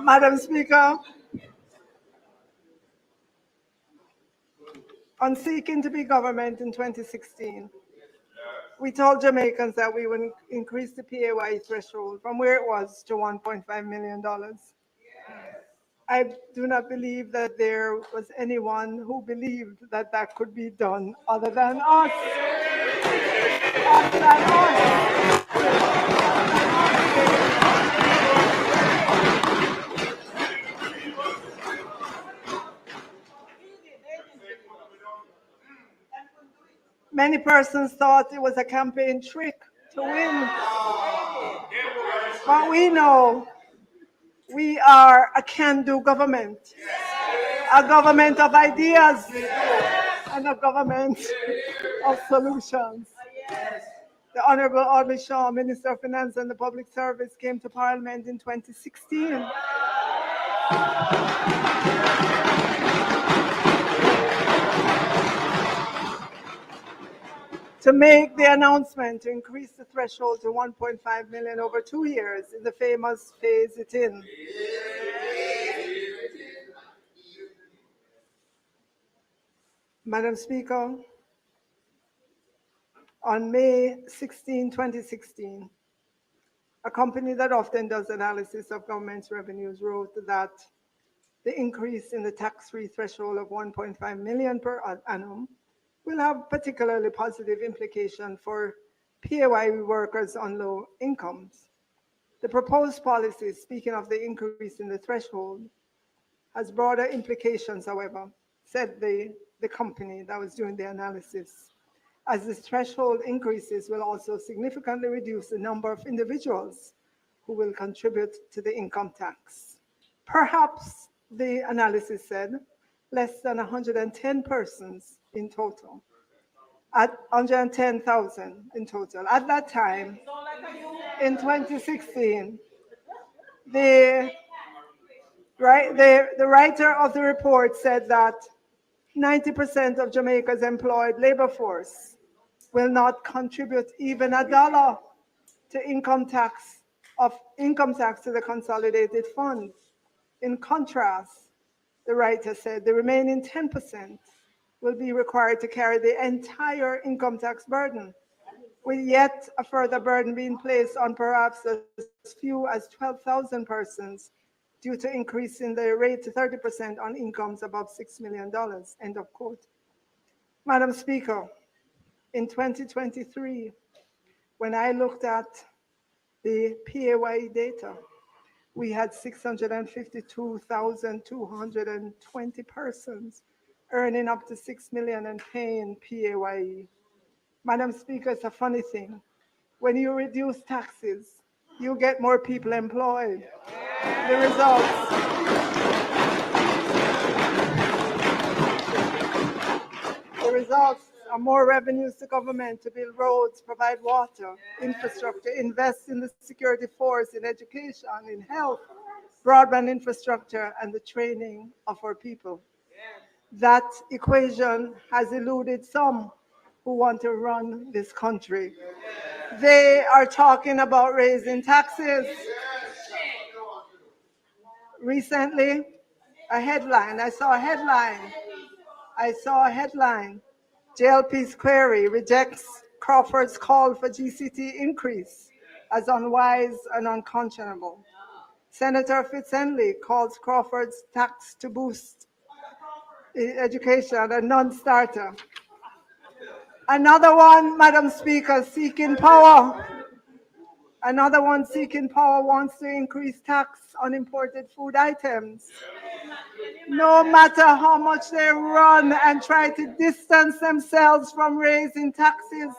Madam Speaker, on seeking to be government in 2016, we told Jamaicans that we would increase the PAYE threshold from where it was to $1.5 million. I do not believe that there was anyone who believed that that could be done other than us. Many persons thought it was a campaign trick to win. But we know we are a can-do government, a government of ideas, and a government of solutions. The Honorable Audley Shaw, Minister of Finance and the Public Service, came to Parliament in 2016. To make the announcement to increase the threshold to 1.5 million over 2 years in the famous phase it in. Madam Speaker, on May 16, 2016, a company that often does analysis of government's revenues wrote that the increase in the tax-free threshold of 1.5 million per annum will have particularly positive implication for PAYE workers on low incomes. The proposed policy, speaking of the increase in the threshold, has broader implications, however, said the company that was doing the analysis, as the threshold increases will also significantly reduce the number of individuals who will contribute to the income tax. Perhaps, the analysis said, less than 110 persons in total, at 110,000 in total. At that time, in 2016, the writer of the report said that 90% of Jamaica's employed labor force will not contribute even $1 to income tax to the consolidated fund. In contrast, the writer said the remaining 10% will be required to carry the entire income tax burden, with yet a further burden being placed on perhaps as few as 12,000 persons due to increasing the rate to 30% on incomes above $6 million, end of quote. Madam Speaker, in 2023, When I looked at the PAYE data, we had 652,220 persons earning up to 6 million and paying PAYE. Madam Speaker, it's a funny thing. When you reduce taxes, you get more people employed. The results are more revenues to government to build roads, provide water, infrastructure, invest in the security force, in education, in health, broadband infrastructure, and the training of our people. That equation has eluded some who want to run this country. They are talking about raising taxes. Recently, I saw a headline. JLP's query rejects Crawford's call for GCT increase as unwise and unconscionable. Senator Fitzhenley calls Crawford's tax to boost education a non-starter. Another one, Madam Speaker, seeking power. Another one seeking power wants to increase tax on imported food items. No matter how much they run and try to distance themselves from raising taxes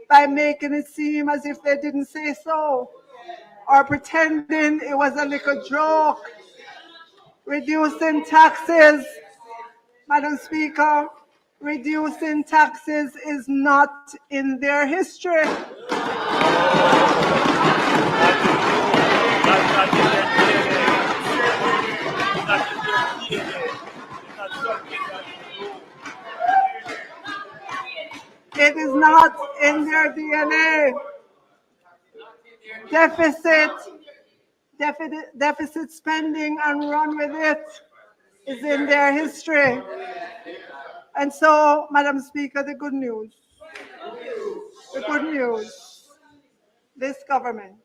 by making it seem as if they didn't say so, or pretending it was a little joke, reducing taxes, Madam Speaker, reducing taxes is not in their history. It is not in their DNA. Deficit spending and run with it is in their history. And so, Madam Speaker, the good news, this government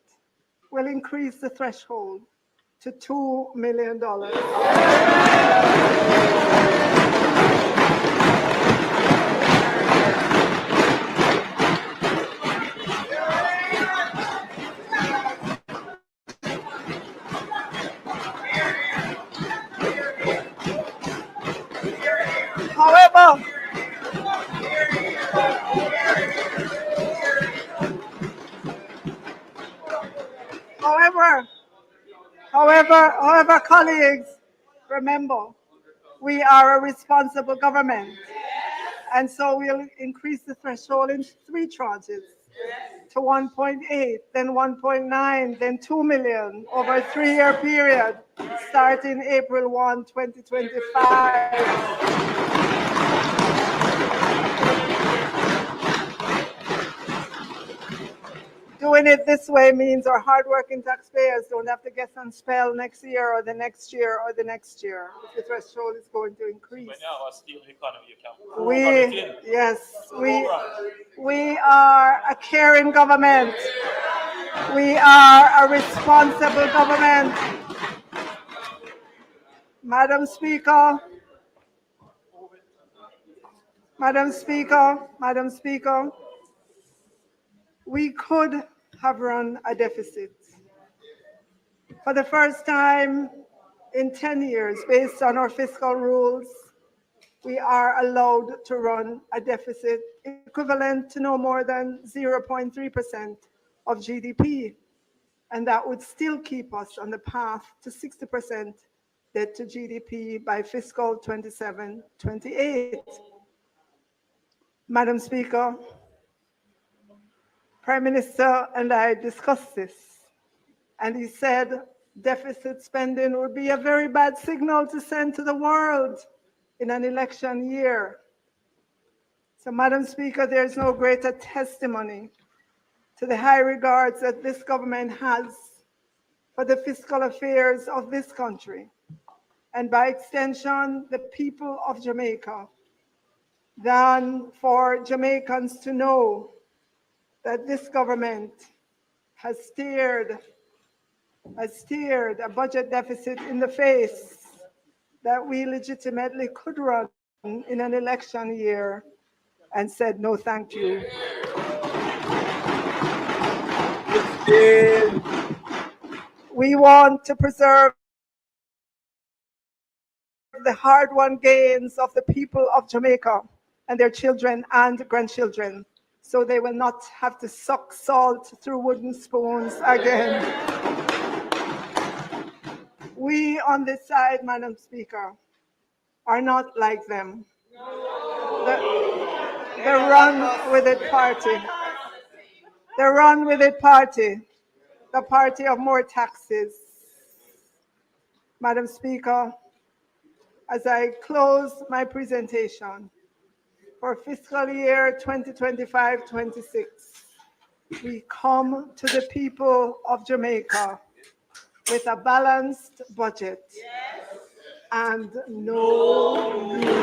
will increase the threshold to $2 million. However, colleagues, remember, we are a responsible government. And so we'll increase the threshold in 3 tranches to 1.8, then 1.9, then 2 million over a 3-year period, starting April 1, 2025. Doing it this way means our hardworking taxpayers don't have to guess and spell next year or the next year or the next year if the threshold is going to increase. We are a caring government. We are a responsible government. Madam Speaker, we could have run a deficit. For the first time in 10 years, based on our fiscal rules, we are allowed to run a deficit equivalent to no more than 0.3% of GDP. And that would still keep us on the path to 60% debt to GDP by fiscal 27-28. Madam Speaker, Prime Minister and I discussed this, and he said deficit spending would be a very bad signal to send to the world in an election year. So, Madam Speaker, there is no greater testimony to the high regards that this government has for the fiscal affairs of this country, and by extension, the people of Jamaica, than for Jamaicans to know that this government has steered a budget deficit in the face that we legitimately could run in an election year and said no thank you. We want to preserve the hard-won gains of the people of Jamaica and their children and grandchildren, so they will not have to suck salt through wooden spoons again. We on this side, Madam Speaker, are not like them. The run with it party. The run with it party. The party of more taxes. Madam Speaker, as I close my presentation for fiscal year 2025-26, we come to the people of Jamaica with a balanced budget and no new.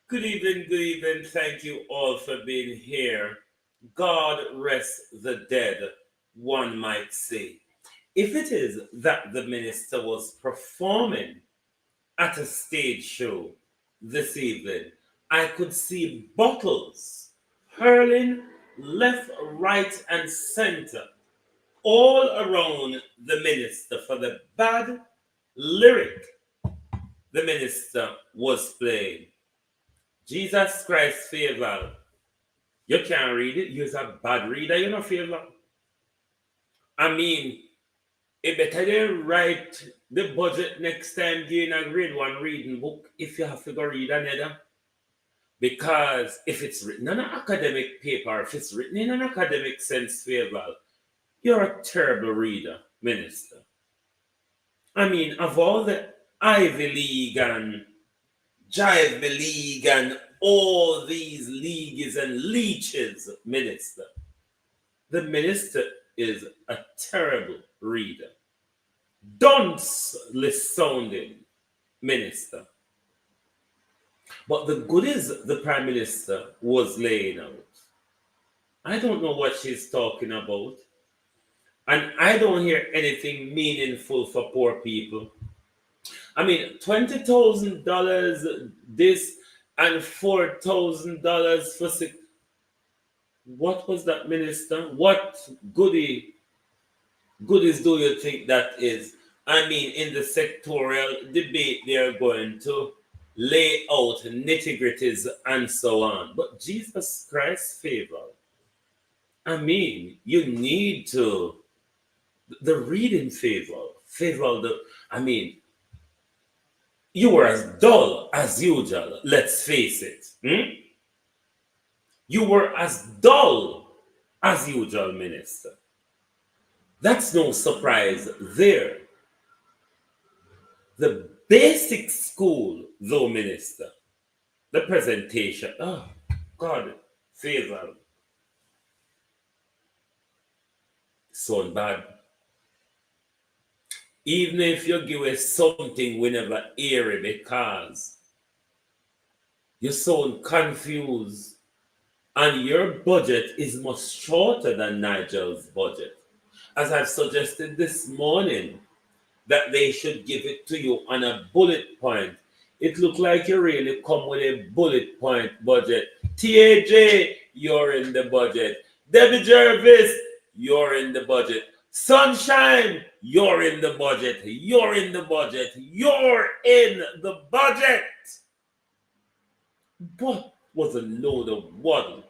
Good evening, good evening. Thank you all for being here. God rest the dead, one might say. If it is that the minister was performing at a stage show this evening, I could see bottles hurling left, right, and center all around the minister for the bad lyric the minister was playing. Jesus Christ, Faval. You can't read it. You're a bad reader. You're not Faval. I mean, it better than write the budget next time during a grade 1 reading book if you have to go read another. Because if it's written on an academic paper, if it's written in an academic sense, Faval, you're a terrible reader, minister. I mean, of all the Ivy League and Jive League and all these leagues and leeches, minister, the minister is a terrible reader. Dunce-less sounding minister. But the goodies the prime minister was laying out, I don't know what she's talking about. And I don't hear anything meaningful for poor people. I mean, $20,000 this and $4,000 for sick. What was that, minister? What goodies do you think that is? I mean, in the sectorial debate, they're going to lay out nitty-gritties and so on. But Jesus Christ, Favor. I mean, you need to, the reading favor, I mean, you were as dull as usual, let's face it. You were as dull as usual, minister. That's no surprise there. The basic school, though, minister, the presentation, oh, God, favor. So bad. Even if you give us something we never hear it because you sound confused and your budget is much shorter than Nigel's budget. As I've suggested this morning, that they should give it to you on a bullet point. It looked like you really come with a bullet point budget. TAJ, you're in the budget. Debbie Jervis, you're in the budget. Sunshine, you're in the budget. You're in the budget. You're in the budget. What was a load of waddle?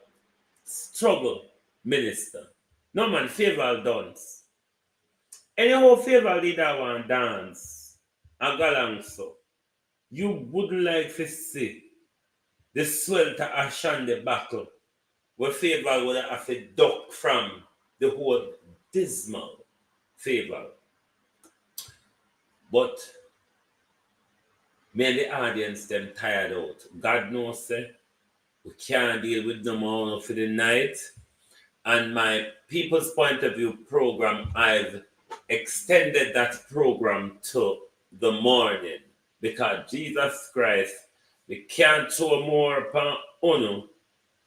Struggle, minister. No man, favor dance. Anyhow, favor leader want dance. A galang so. You wouldn't like to see the swelter and the battle where favor would have to duck from the whole dismal favor. But me and the audience them tired out. God knows say we can't deal with them all for the night. And my People's Point of View program, I've extended that program to the morning because Jesus Christ, we can't throw more upon Uno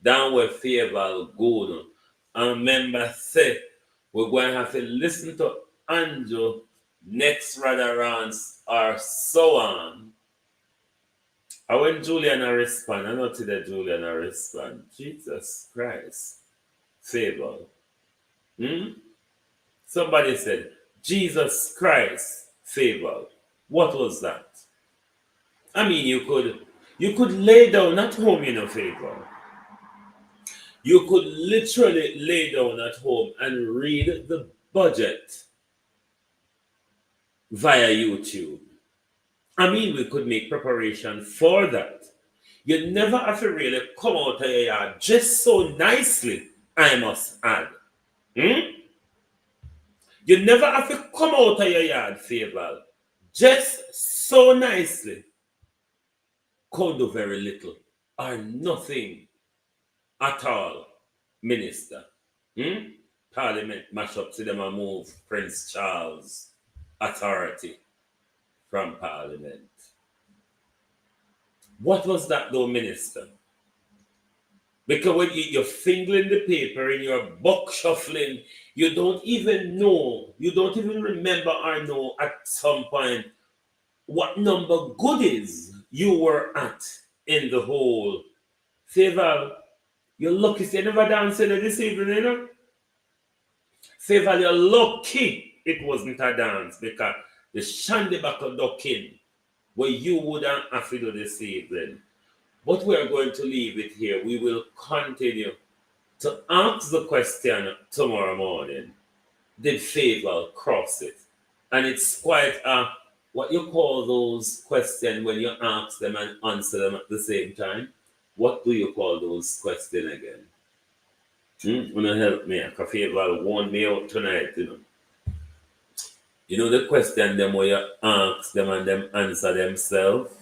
than we favor good. And remember, say, we're going to have to listen to Andrew next restaurants, or so on. And when Juliana respond, I know today Juliana respond, Jesus Christ, favor. Somebody said, Jesus Christ, favor. What was that? I mean, you could lay down at home, favor. You could literally lay down at home and read the budget via YouTube. I mean, we could make preparation for that. You never have to really come out of your yard just so nicely, I must add. You never have to come out of your yard, Faval, just so nicely. Could do very little or nothing at all, Minister. Parliament mash up to them and move Prince Charles' authority from Parliament. What was that though, Minister? Because when you're fingering the paper and you're buck shuffling, you don't even know, you don't even remember or know at some point what number goodies you were at in the whole. Faval, you're lucky you never danced in this evening, Faval, you're lucky it wasn't a dance because the shandy back of ducking where you wouldn't have to do this evening. But we're going to leave it here. We will continue to ask the question tomorrow morning. Did Faval cross it? And it's quite what you call those questions when you ask them and answer them at the same time. What do you call those questions again? Wanna help me? Because Faval warned me out tonight, You know the question them where you ask them and them answer themselves?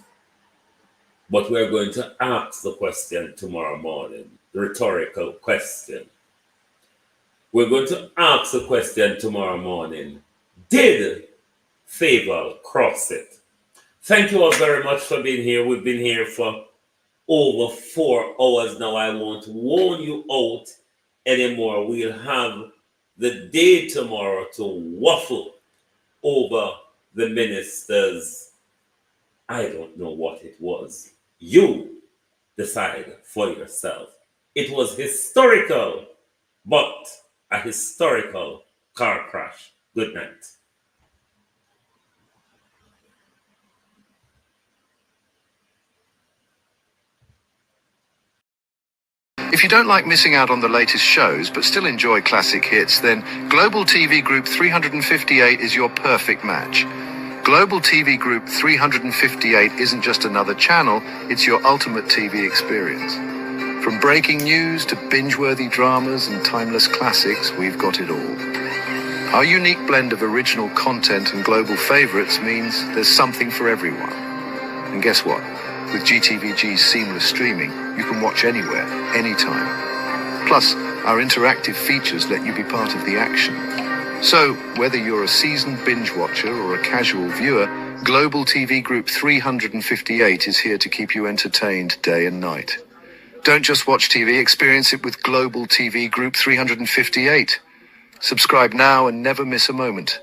But we're going to ask the question tomorrow morning, the rhetorical question. We're going to ask the question tomorrow morning, did Faval cross it? Thank you all very much for being here. We've been here for over 4 hours now. I won't warn you out anymore. We'll have the day tomorrow to waffle over the ministers. I don't know what it was. You decide for yourself. It was historical, but a historical car crash. Good night. If you don't like missing out on the latest shows but still enjoy classic hits, then Global TV Group 358 is your perfect match. Global TV Group 358 isn't just another channel, it's your ultimate TV experience. From breaking news to binge-worthy dramas and timeless classics, we've got it all. Our unique blend of original content and global favorites means there's something for everyone. And guess what? With GTVG's seamless streaming, you can watch anywhere, anytime. Plus, our interactive features let you be part of the action. So, whether you're a seasoned binge watcher or a casual viewer, Global TV Group 358 is here to keep you entertained day and night. Don't just watch TV, experience it with Global TV Group 358. Subscribe now and never miss a moment.